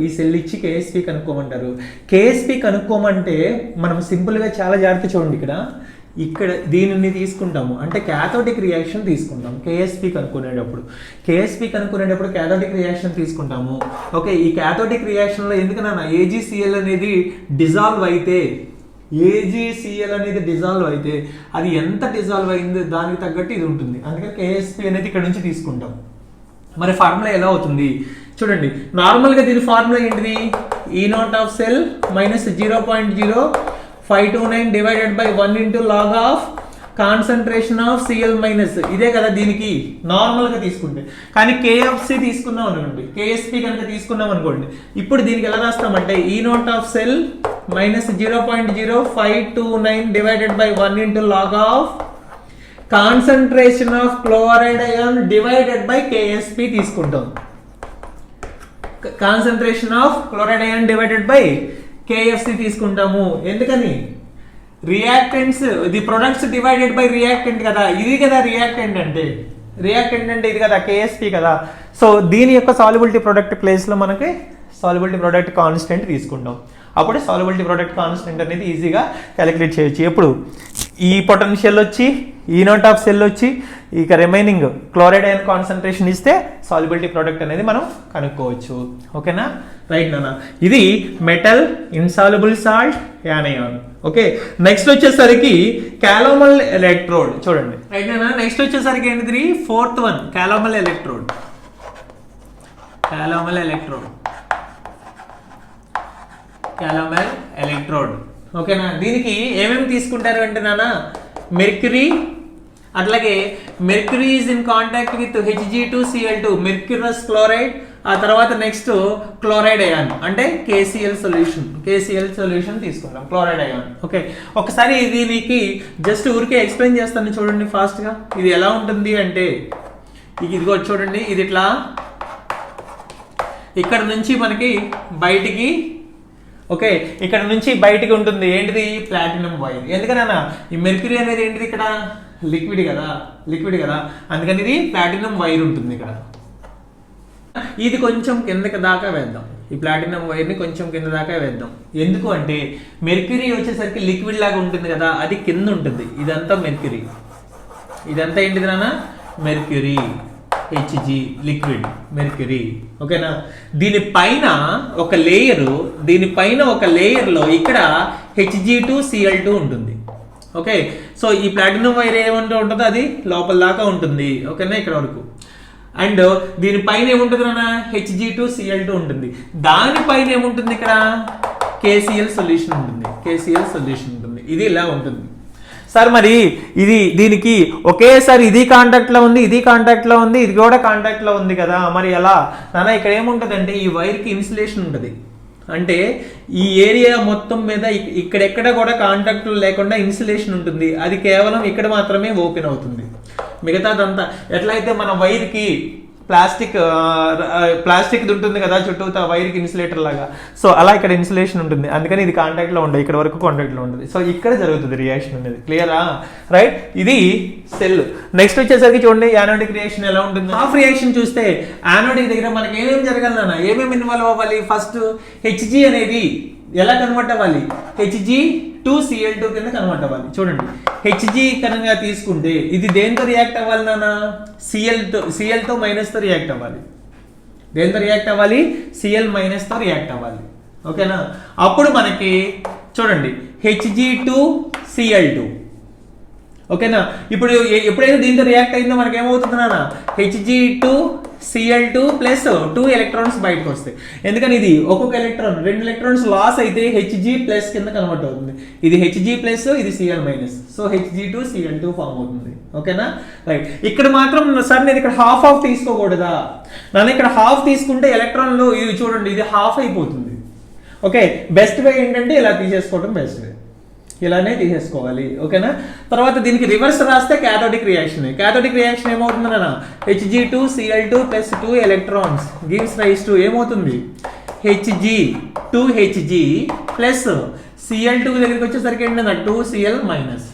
Speaker 1: ఈ సెల్ ఇచ్చి KSP కనుక్కోమంటారు. KSP కనుక్కోమంటే మనం సింపుల్గా చాలా జాగ్రత్త చూడండి, ఇక్కడ దీనిని తీసుకుంటాము అంటే క్యాథోడిక్ రియాక్షన్ తీసుకుంటాం. KSP కనుక్కునేటప్పుడు క్యాథోడిక్ రియాక్షన్ తీసుకుంటాము. ఓకే, ఈ క్యాథోడిక్ రియాక్షన్లో ఎందుకు నాన్న AgCl అనేది డిజాల్వ్ అయితే AgCl అనేది డిజాల్వ్ అయితే అది ఎంత డిజాల్వ్ అయింది దానికి తగ్గట్టు ఇది ఉంటుంది. అందుకని KSP అనేది ఇక్కడ నుంచి తీసుకుంటాం. మరి ఫార్ములా ఎలా అవుతుంది చూడండి. నార్మల్గా దీని ఫార్ములా ఏంటిది? E0 of cell minus 0.0529 divided by 1 into log of concentration of Cl minus. ఇదే కదా దీనికి నార్మల్గా తీసుకుంటే. కానీ KFC తీసుకున్నాం అనుకోండి, KSP కనుక తీసుకున్నాం అనుకోండి, ఇప్పుడు దీనికి ఎలా రాస్తామంటే E0 of cell minus 0.0529 divided by 1 into log of concentration of chloride ion divided by KSP తీసుకుంటాం. Concentration of chloride ion divided by KFC తీసుకుంటాము. ఎందుకని? Reactants the products divided by reactant కదా, ఇది కదా రియాక్టెంట్ అంటే. రియాక్టెంట్ అంటే ఇది కదా, KSP కదా. సో దీని యొక్క సాల్యుబిలిటీ ప్రొడక్ట్ ప్లేస్లో మనకి సాల్యుబిలిటీ ప్రొడక్ట్ కాన్స్టెంట్ తీసుకుంటాం. అప్పుడు సాల్యుబిలిటీ ప్రొడక్ట్ కాన్స్టెంట్ అనేది ఈజీగా క్యాలిక్యులేట్ చేయొచ్చు. ఎప్పుడు ఈ పొటెన్షియల్ వచ్చి E0 ఆఫ్ సెల్ వచ్చి ఇక రిమైనింగ్ క్లోరైడ్ అయాన్ కాన్సన్ట్రేషన్ ఇస్తే సాల్యుబిలిటీ ప్రొడక్ట్ అనేది మనం కనుక్కోవచ్చు. ఓకేనా? రైట్ నాన్న. ఇది metal insoluble salt anion. Okay, next వచ్చేసరికి కాలోమల్ ఎలక్ట్రోడ్ చూడండి. రైట్ నాన్న. నెక్స్ట్ వచ్చేసరికి ఏంటిది? 4th one calomel electrode. Calomel electrode, calomel electrode. ఓకేనా? దీనికి ఏమేమి తీసుకుంటారు అంటే నాన్న, మెర్క్యూరీ, అట్లాగే mercury is in contact with Hg2Cl2 mercurous chloride. ఆ తర్వాత నెక్స్ట్ క్లోరైడ్ అయాన్ అంటే KCl సొల్యూషన్ తీసుకుంటాం, క్లోరైడ్ అయాన్. ఓకే, ఒకసారి ఇది మీకు జస్ట్ ఊరికే ఎక్స్ప్లెయిన్ చేస్తాను చూడండి ఫాస్ట్గా. ఇది ఎలా ఉంటుంది అంటే ఇదిగో చూడండి, ఇది ఇట్లా ఇక్కడ నుంచి మనకి బయటికి, ఓకే, ఇక్కడ నుంచి బయటికి ఉంటుంది. ఏంటిది? Platinum wire. ఎందుకనన్నా ఈ మెర్క్యూరీ అనేది ఏంటిది? ఇక్కడ లిక్విడ్ కదా, అందుకని ఇది ప్లాటినం వైర్ ఉంటుంది ఇక్కడ. ఇది కొంచెం కిందకి దాకా వేద్దాం, ఈ ప్లాటినం వైర్ని కొంచెం కింద దాకా వేద్దాం. ఎందుకు అంటే మెర్క్యూరీ వచ్చేసరికి లిక్విడ్ లాగా ఉంటుంది కదా, అది కింద ఉంటుంది. ఇదంతా మెర్క్యూరీ, ఇదంతా ఏంటిది నాన్న? Mercury, Hg liquid mercury. ఓకేనా? దీనిపైన ఒక లేయర్లో ఇక్కడ Hg2Cl2 ఉంటుంది. ఓకే, సో ఈ ప్లాటినం వైర్ ఏమంటూ ఉంటుందో అది లోపల దాకా ఉంటుంది. ఓకేనా? ఇక్కడ వరకు. అండ్ దీనిపైన ఏముంటుంది నాన్న? Hg2Cl2 ఉంటుంది. దానిపైన ఏముంటుంది? ఇక్కడ KCl సొల్యూషన్ ఉంటుంది. ఇది ఇలా ఉంటుంది సార్. మరి ఇది దీనికి ఒకేసారి ఇది కాంటాక్ట్ లో ఉంది, ఇది కూడా కాంటాక్ట్ లో ఉంది కదా, మరి ఎలా నాన్న? ఇక్కడ ఏముంటది అంటే ఈ వైర్ కి ఇన్సులేషన్ ఉంటుంది. అంటే ఈ ఏరియా మొత్తం మీద ఇక్కడెక్కడ కూడా కాంటాక్ట్ లేకుండా ఇన్సులేషన్ ఉంటుంది. అది కేవలం ఇక్కడ మాత్రమే ఓపెన్ అవుతుంది. మిగతాదంతా ఎట్లయితే మన వైర్ కి ప్లాస్టిక్ ఉంటుంది కదా చుట్టూ వైర్కి ఇన్సులేటర్ లాగా, సో అలా ఇక్కడ ఇన్సులేషన్ ఉంటుంది. అందుకని ఇది కాంటాక్ట్ లో ఉండదు, ఇక్కడ వరకు కాంటాక్ట్ లో ఉంటుంది. సో ఇక్కడ జరుగుతుంది రియాక్షన్ అనేది. క్లియరా? రైట్. ఇది సెల్. నెక్స్ట్ వచ్చేసరికి చూడండి యానోడిక్ రియాక్షన్ ఎలా ఉంటుంది. హాఫ్ రియాక్షన్ చూస్తే యానోడిక్ దగ్గర మనకి ఏమేమి జరగాలన్నా, ఏమేమి ఇన్వాల్వ్ అవ్వాలి? ఫస్ట్ Hg అనేది ఎలా కన్వర్ట్ అవ్వాలి? Hg2Cl2 కింద కన్వర్ట్ అవ్వాలి. చూడండి, Hg కనుక తీసుకుంటే ఇది దేంతో రియాక్ట్ అవ్వాలి నాన్న? Cl తో మైనస్ తో రియాక్ట్ అవ్వాలి. దేంతో రియాక్ట్ అవ్వాలి? Cl మైనస్ తో రియాక్ట్ అవ్వాలి. ఓకేనా? అప్పుడు మనకి చూడండి Hg2Cl2. ఓకేనా? ఇప్పుడు ఎప్పుడైతే దీంతో రియాక్ట్ అయిందో మనకి ఏమవుతుంది నాన్న? Hg2Cl2 ప్లస్ 2 ఎలక్ట్రాన్స్ బయటకు వస్తాయి. ఎందుకని ఇది ఒక్కొక్క ఎలక్ట్రాన్ 2 ఎలక్ట్రాన్స్ లాస్ అయితే Hg ప్లస్ కింద కన్వర్ట్ అవుతుంది. ఇది Hg ప్లస్, ఇది Cl minus. So Hg2Cl2 form అవుతుంది. ఓకేనా? రైట్. ఇక్కడ మాత్రం సార్ నేను ఇక్కడ హాఫ్ తీసుకోకూడదా నన్ను? ఇక్కడ హాఫ్ తీసుకుంటే ఎలక్ట్రాన్లు ఇది చూడండి, ఇది హాఫ్ అయిపోతుంది. ఓకే, బెస్ట్ వే ఏంటంటే ఇలా తీసేసుకోవడం బెస్ట్ వే, ఇలానే తీసేసుకోవాలి. ఓకేనా? తర్వాత దీనికి రివర్స్ రాస్తే క్యాథోడిక్ రియాక్షన్. క్యాథోడిక్ రియాక్షన్ ఏమవుతుందన్నా? Hg2Cl2 plus 2 electrons gives rise to ఏమవుతుంది? Hg ప్లస్ Cl2 దగ్గరికి వచ్చేసరికి ఏంటన్నా? 2Cl minus.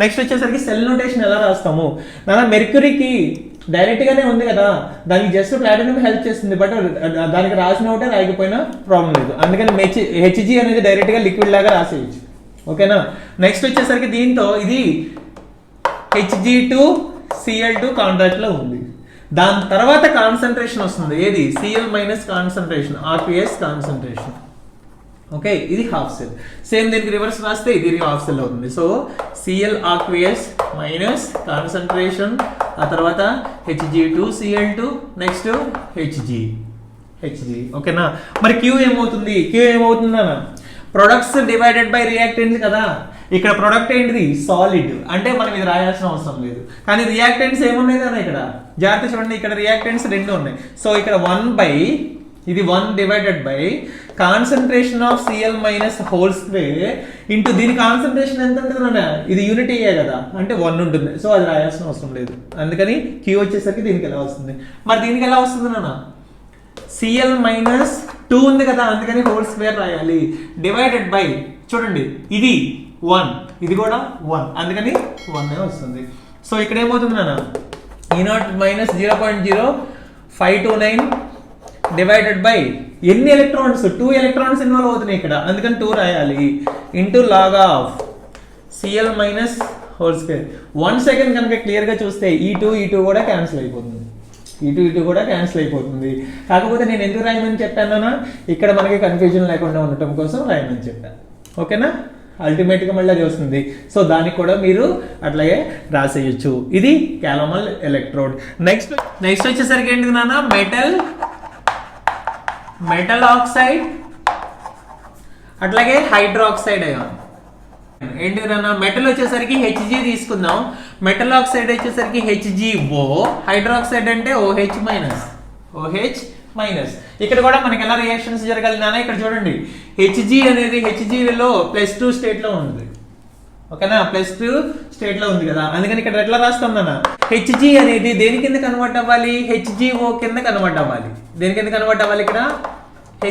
Speaker 1: నెక్స్ట్ వచ్చేసరికి సెల్ నోటేషన్ ఎలా రాస్తాము నాన్న? మెర్క్యూరీకి డైరెక్ట్ గానే ఉంది కదా, దానికి జస్ట్ ప్లాటినం హెల్ప్ చేస్తుంది. బట్ దానికి రాసిన ఒకటే రాయకపోయినా ప్రాబ్లం లేదు. అందుకని Hg అనేది డైరెక్ట్ గా లిక్విడ్ లాగా రాసేయచ్చు. ఓకేనా? నెక్స్ట్ వచ్చేసరికి దీంతో ఇది Hg2Cl2 కాంట్రాక్ట్ లో ఉంది. దాని తర్వాత కాన్సన్ట్రేషన్ వస్తుంది. ఏది? Cl minus concentration, RPS concentration. Okay, ఇది హాఫ్ సెల్. సేమ్ దీనికి రివర్స్ రాస్తే ఇది హాఫ్ సెల్ అవుతుంది. So Cl aqueous minus concentration, ఆ తర్వాత Hg2Cl2, నెక్స్ట్ Hg. ఓకేనా. మరి Q ఏమవుతుంది? అన్న ప్రొడక్ట్స్ డివైడెడ్ బై రియాక్టెంట్స్ కదా. ఇక్కడ ప్రొడక్ట్ ఏంటిది? సాలిడ్. అంటే మనం ఇది రాయాల్సిన అవసరం లేదు. కానీ రియాక్టెంట్స్ ఏమున్నాయి కదా ఇక్కడ, జాగ్రత్త చూడండి, ఇక్కడ రియాక్టెంట్స్ 2 ఉన్నాయి. సో ఇక్కడ 1 divided by concentration of Cl minus whole square into దీని కాన్సన్ట్రేషన్ ఎంత ఉంటుంది? ఇది యూనిటీయే కదా, అంటే 1 ఉంటుంది. సో అది రాయాల్సిన అవసరం లేదు. అందుకని Q వచ్చేసరికి దీనికి ఎలా వస్తుంది? మరి దీనికి ఎలా వస్తుంది నాన్న? Cl మైనస్ 2 ఉంది కదా, అందుకని హోల్ స్క్వేర్ రాయాలి. డివైడెడ్ బై చూడండి, ఇది 1, ఇది కూడా 1, అందుకని 1 వస్తుంది. సో ఇక్కడ ఏమవుతుంది నాన్న? E0 మైనస్ 0.0529 డివైడెడ్ బై ఎన్ని ఎలక్ట్రాన్స్? 2 ఎలక్ట్రాన్స్ ఇన్వాల్వ్ అవుతున్నాయి ఇక్కడ, అందుకని 2 రాయాలి. Into log of Cl minus whole square. 1 second కనుక క్లియర్ గా చూస్తే ఈ టూ కూడా క్యాన్సిల్ అయిపోతుంది. ఇటు కూడా క్యాన్సిల్ అయిపోతుంది. కాకపోతే నేను ఎందుకు రాయమని చెప్పానా, ఇక్కడ మనకి కన్ఫ్యూజన్ లేకుండా ఉండటం కోసం రాయమని చెప్పాను. ఓకేనా. అల్టిమేట్ గా మళ్ళీ అది వస్తుంది. సో దానికి కూడా మీరు అట్లాగే రాసేయచ్చు. ఇది క్యాలమల్ ఎలక్ట్రోడ్. నెక్స్ట్ వచ్చేసరికి ఏంటిది నాన్న? మెటల్ ఆక్సైడ్, అట్లాగే హైడ్రాక్సైడ్ అయాన్. ఏంటిది నాన్న? మెటల్ వచ్చేసరికి Hg తీసుకుందాం, మెటల్ ఆక్సైడ్ వచ్చేసరికి HgO, హైడ్రాక్సైడ్ అంటే OH మైనస్. ఇక్కడ కూడా మనకి ఎలా రియాక్షన్స్ జరగాలి నాన్న? ఇక్కడ చూడండి, Hg అనేది Hgలో +2 స్టేట్ లో ఉంది. ఓకేనా, +2 స్టేట్ లో ఉంది కదా, అందుకని ఇక్కడ ఎట్లా రాస్తాం నాన్న? Hg అనేది దేని కింద కన్వర్ట్ అవ్వాలి? HgO కింద కన్వర్ట్ అవ్వాలి. దేని కింద కన్వర్ట్ అవ్వాలి? ఇక్కడ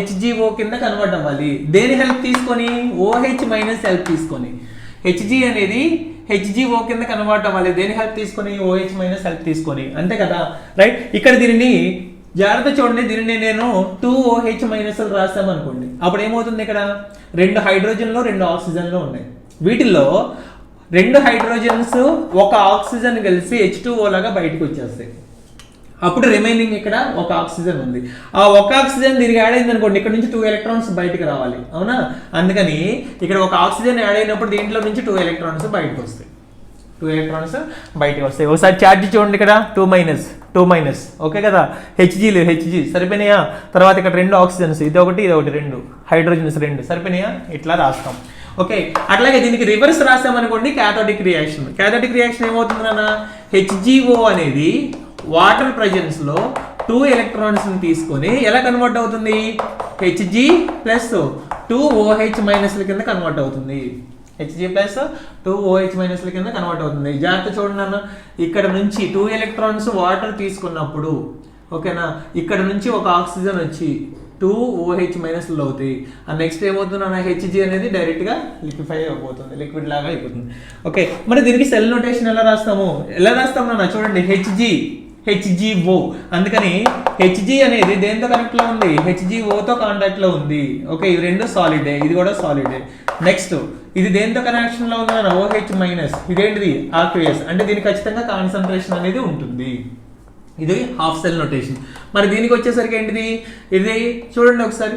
Speaker 1: HgO కింద కన్వర్ట్ అవ్వాలి. దేని హెల్ప్ తీసుకొని? OH మైనస్ హెల్ప్ తీసుకొని. Hg అనేది HgO కింద కన్వర్ట్ అవ్వాలి. దేని హెల్ప్ తీసుకొని? OH మైనస్ హెల్ప్ తీసుకొని. అంతే కదా, రైట్. ఇక్కడ దీనిని జాగ్రత్త చూడండి, దీనిని నేను 2OH మైనస్ రాస్తాం అనుకోండి, అప్పుడు ఏమవుతుంది? ఇక్కడ 2 హైడ్రోజన్లు 2 ఆక్సిజన్లు ఉన్నాయి. వీటిల్లో 2 హైడ్రోజన్స్ 1 ఆక్సిజన్ కలిసి H2O లాగా బయటకు వచ్చేస్తాయి. అప్పుడు రిమైనింగ్ ఇక్కడ 1 ఆక్సిజన్ ఉంది. ఆ 1 ఆక్సిజన్ దీనికి యాడ్ అయింది అనుకోండి, ఇక్కడ నుంచి 2 ఎలక్ట్రాన్స్ బయటకు రావాలి. అవునా, అందుకని ఇక్కడ 1 ఆక్సిజన్ యాడ్ అయినప్పుడు దీంట్లో నుంచి 2 ఎలక్ట్రాన్స్ బయటకు వస్తాయి. 2 ఎలక్ట్రాన్స్ బయటకు వస్తాయి. ఒకసారి ఛార్జ్ చూడండి, ఇక్కడ 2 మైనస్. ఓకే కదా, Hg సరిపోయినాయా? తర్వాత ఇక్కడ 2 ఆక్సిజన్స్, ఇది ఒకటి 2 హైడ్రోజన్స్ 2 సరిపోయినాయా? ఇట్లా రాస్తాం. ఓకే, అట్లాగే దీనికి రివర్స్ రాస్తామనుకోండి, క్యాథోడిక్ రియాక్షన్ ఏమవుతుంది నాన్న? HgO అనేది వాటర్ ప్రెజెన్స్ లో 2 ఎలక్ట్రాన్స్ ని తీసుకొని ఎలా కన్వర్ట్ అవుతుంది? Hg ప్లస్ 2OH మైనస్ కింద కన్వర్ట్ అవుతుంది. Hg ప్లస్ 2OH మైనస్ కింద కన్వర్ట్ అవుతుంది. జాగ్రత్త చూడండి అన్న, ఇక్కడ నుంచి 2 ఎలక్ట్రాన్స్ వాటర్ తీసుకున్నప్పుడు, ఓకేనా, ఇక్కడ నుంచి 1 ఆక్సిజన్ వచ్చి 2OH మైనస్లు అవుతాయి. నెక్స్ట్ ఏమవుతుంది అన్న? Hg అనేది డైరెక్ట్ గా లిక్విఫై అయిపోతుంది, లిక్విడ్ లాగా అయిపోతుంది. ఓకే, మరి దీనికి సెల్ నోటేషన్ ఎలా రాస్తాము అన్న? చూడండి, HgO. అందుకని Hg అనేది దేంతో కనెక్ట్ లో ఉంది? HgO తో కాంటాక్ట్ లో ఉంది. ఓకే, ఇవి 2 సాలిడే, ఇది కూడా సాలిడే. నెక్స్ట్ ఇది దేంతో కనెక్షన్ లో ఉంది? OH minus. ఇదేంటిది? ఆక్వేస్. అంటే దీనికి ఖచ్చితంగా కాన్సన్ట్రేషన్ అనేది ఉంటుంది. ఇది హాఫ్ సెల్ నోటేషన్. మరి దీనికి వచ్చేసరికి ఏంటిది? ఇది చూడండి ఒకసారి,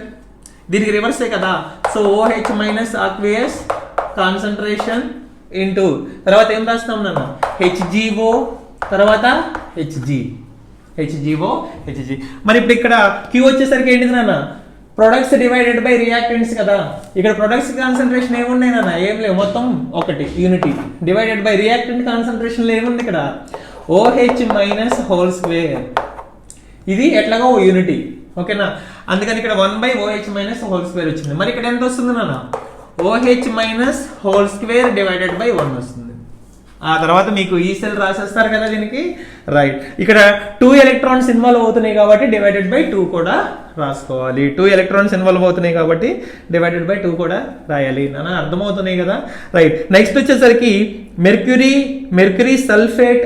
Speaker 1: దీనికి రివర్సే కదా. So OH minus aqueous concentration into తర్వాత ఏం రాస్తాం నాన్న? HgO, తర్వాత HgO. మరి ఇప్పుడు ఇక్కడ Q వచ్చేసరికి ఏంటిది నాన్న? ప్రొడక్ట్స్ డివైడెడ్ బై రియాక్టెంట్స్ కదా. ఇక్కడ ప్రొడక్ట్స్ కాన్సన్ట్రేషన్ ఏమున్నాయి నాన్న? ఏం లేవు, మొత్తం 1 unity. Divided by reactant concentration ఏముంది ఇక్కడ? OH minus whole square. ఇది ఎట్లాగో యూనిటీ. ఓకేనా, అందుకని ఇక్కడ 1/OH మైనస్ హోల్ స్క్వేర్ వచ్చింది. మరి ఇక్కడ ఎంత వస్తుంది నాన్న? OH minus whole square divided by 1 వస్తుంది. ఆ తర్వాత మీకు ఈ సెల్ రాసేస్తారు కదా దీనికి, రైట్. ఇక్కడ 2 ఎలక్ట్రాన్స్ ఇన్వాల్వ్ అవుతున్నాయి కాబట్టి డివైడెడ్ బై 2 కూడా రాసుకోవాలి. 2 ఎలక్ట్రాన్స్ ఇన్వాల్వ్ అవుతున్నాయి కాబట్టి డివైడెడ్ బై 2 కూడా రాయాలి. నాన్న అర్థమవుతున్నాయి కదా, రైట్. నెక్స్ట్ వచ్చేసరికి మెర్క్యూరీ సల్ఫేట్,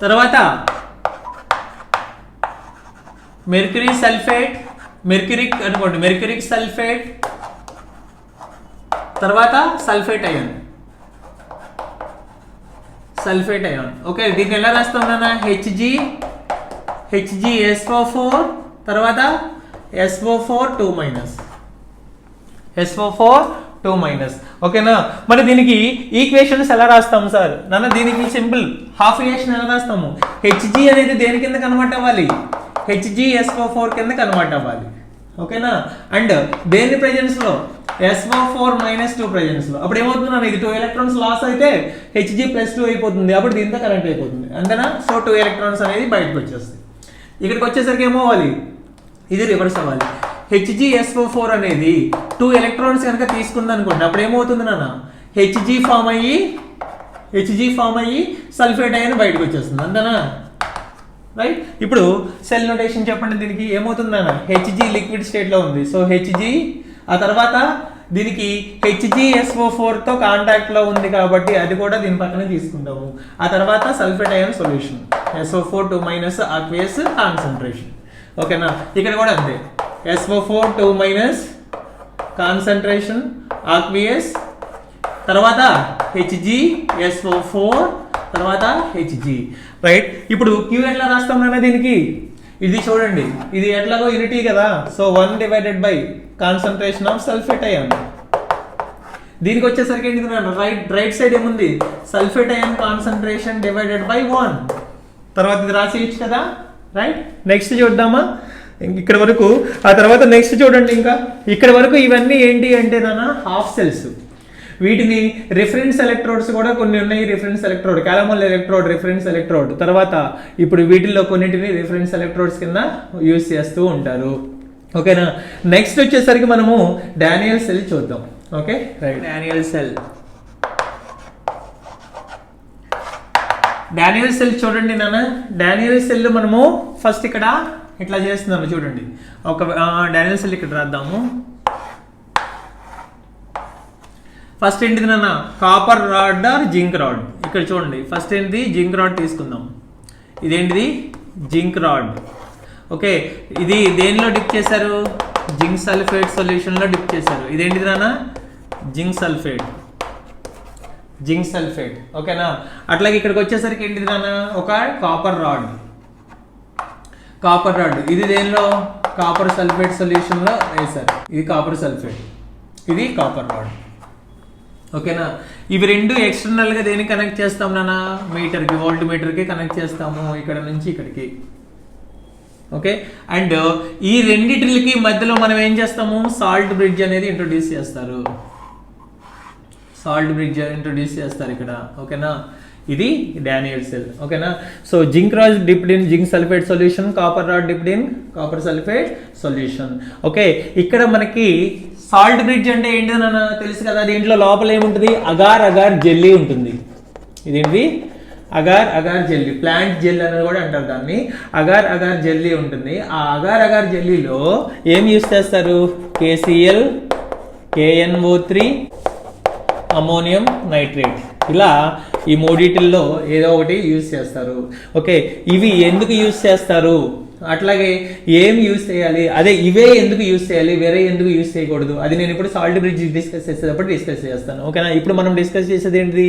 Speaker 1: తర్వాత మెర్క్యూరిక్ అనుకోండి, మెర్క్యూరిక్ సల్ఫేట్, తర్వాత సల్ఫేట్ అయాన్. ఓకే, దీన్ని ఎలా రాస్తాం నాన్న? HgSO4, తర్వాత SO4 2-, SO4 2-. ఓకేనా, మరి దీనికి ఈక్వేషన్స్ ఎలా రాస్తాం సార్? నాన్న దీనికి సింపుల్ హాఫ్ రియాక్షన్ ఎలా రాస్తాము? Hg అనేది దేని కింద కన్వర్ట్ అవ్వాలి? HgSO4 కింద కన్వర్ట్ అవ్వాలి. ఓకేనా, అండ్ దేని ప్రెజెన్స్ లో? SO4 - 2 ప్రెజెన్స్ లో. అప్పుడు ఏమవుతుంది? ఇది 2 ఎలక్ట్రాన్స్ లాస్ అయితే Hg+2 అయిపోతుంది, అప్పుడు దీంతో కరెంట్ అయిపోతుంది అంతేనా. సో 2 ఎలక్ట్రాన్స్ అనేది బయటకు వచ్చేస్తాయి. ఇక్కడికి వచ్చేసరికి ఏమవ్వాలి? ఇది రివర్స్ అవ్వాలి. HgSO4 అనేది 2 ఎలక్ట్రాన్స్ కనుక తీసుకుంది అనుకోండి, అప్పుడు ఏమవుతుంది నాన్న? Hg ఫామ్ అయ్యి సల్ఫేట్ అయ్యి బయటకు వచ్చేస్తుంది అంతేనా. రైట్, ఇప్పుడు సెల్ నోటేషన్ చెప్పండి. దీనికి ఏమవుతుంది నాన్న? Hg లిక్విడ్ స్టేట్ లో ఉంది, సో Hg. ఆ తర్వాత దీనికి HgSO4 తో కాంటాక్ట్ లో ఉంది కాబట్టి అది కూడా దీని పక్కనే తీసుకుంటాము. ఆ తర్వాత sulphate ion solution SO4 2- aqueous concentration. ఓకేనా, ఇక్కడ కూడా అంతే. SO4 2- కాన్సంట్రేషన్ aqueous, తర్వాత HgSO4, తర్వాత Hg. రైట్, ఇప్పుడు Q ఎట్లా రాస్తాం నాన్న దీనికి? ఇది చూడండి, ఇది ఎట్లాగో యూనిటీ కదా, so 1/, concentration of sulphate ion. దీనికి వచ్చేసరికి ఏంటి? రైట్ సైడ్ ఏముంది? Sulphate ion concentration /1. తర్వాత ఇది రాసేయచ్చు కదా. రైట్, నెక్స్ట్ చూద్దామా ఇక్కడ వరకు. ఆ తర్వాత నెక్స్ట్ చూడండి, ఇంకా ఇక్కడ వరకు ఇవన్నీ ఏంటి అంటే నాన్న హాఫ్ సెల్స్. వీటిని రిఫరెన్స్ ఎలక్ట్రోడ్స్ కూడా కొన్ని ఉన్నాయి. Reference electrode, calomel electrode, reference electrode. తర్వాత ఇప్పుడు వీటిల్లో కొన్నింటిని రిఫరెన్స్ ఎలక్ట్రోడ్స్ కింద యూజ్ చేస్తూ ఉంటారు. ఓకేనా, నెక్స్ట్ వచ్చేసరికి మనము డానియల్ సెల్ చూద్దాం. ఓకే రైట్, డానియల్ సెల్ చూడండి నాన్న. డానియల్ సెల్ మనము ఫస్ట్ ఇక్కడ ఇట్లా చేస్తున్నాము చూడండి. ఒక డానియల్ సెల్ ఇక్కడ రాద్దాము. ఫస్ట్ ఏంటిది నాన్న? Copper rod or zinc rod. ఇక్కడ చూడండి, ఫస్ట్ ఏంటిది? జింక్ రాడ్ తీసుకుందాం. ఇదేంటిది? Zinc rod. ఓకే, ఇది దేనిలో డిప్ చేశారు? జింక్ సల్ఫేట్ సొల్యూషన్లో డిప్ చేశారు. ఇదేంటిది నాన్న? Zinc sulphate. ఓకేనా, అట్లాగే ఇక్కడికి వచ్చేసరికి ఏంటిది నాన్న? ఒక కాపర్ రాడ్. ఇది దేనిలో? కాపర్ సల్ఫేట్ సొల్యూషన్లో వేశారు. ఇది కాపర్ సల్ఫేట్, ఇది కాపర్ రాడ్. ఓకేనా, ఇవి రెండు ఎక్స్టర్నల్ గా దేనికి కనెక్ట్ చేస్తాం నాన్న? మీటర్కి, వోల్ట్ మీటర్కి కనెక్ట్ చేస్తాము, ఇక్కడ నుంచి ఇక్కడికి. ఓకే, అండ్ ఈ రెండిటికి మధ్యలో మనం ఏం చేస్తాము? సాల్ట్ బ్రిడ్జ్ అనేది ఇంట్రొడ్యూస్ చేస్తారు. ఇక్కడ. ఓకేనా, ఇది డానియల్ సెల్. ఓకేనా, so zinc rod dipped in zinc sulphate solution, copper rod dipped in copper sulphate solution. Okay, ఇక్కడ మనకి సాల్ట్ బ్రిడ్జ్ అంటే ఏంటి నాన్న? తెలుసు కదా. దీంట్లో లోపల ఏముంటుంది? అగార్ జెల్లీ ఉంటుంది. ఇదేంటి? అగార్ జెల్లీ, ప్లాంట్ జెల్ అని కూడా అంటారు దాన్ని. అగార్ జెల్లీ ఉంటుంది. ఆ అగార్ జెల్లీలో ఏం యూస్ చేస్తారు? KCl, KNO3, అమోనియం నైట్రేట్, ఇలా ఈ మూడిటిల్లో ఏదో ఒకటి యూజ్ చేస్తారు. ఓకే, ఇవి ఎందుకు యూజ్ చేస్తారు? అట్లాగే ఏం యూజ్ చేయాలి? అదే ఇవే ఎందుకు యూజ్ చేయాలి, వేరే ఎందుకు యూజ్ చేయకూడదు? అది నేను ఇప్పుడు సాల్ట్ బ్రిడ్జ్ డిస్కస్ చేసేటప్పుడు డిస్కస్ చేస్తాను. ఓకేనా, ఇప్పుడు మనం డిస్కస్ చేసేది ఏంటి?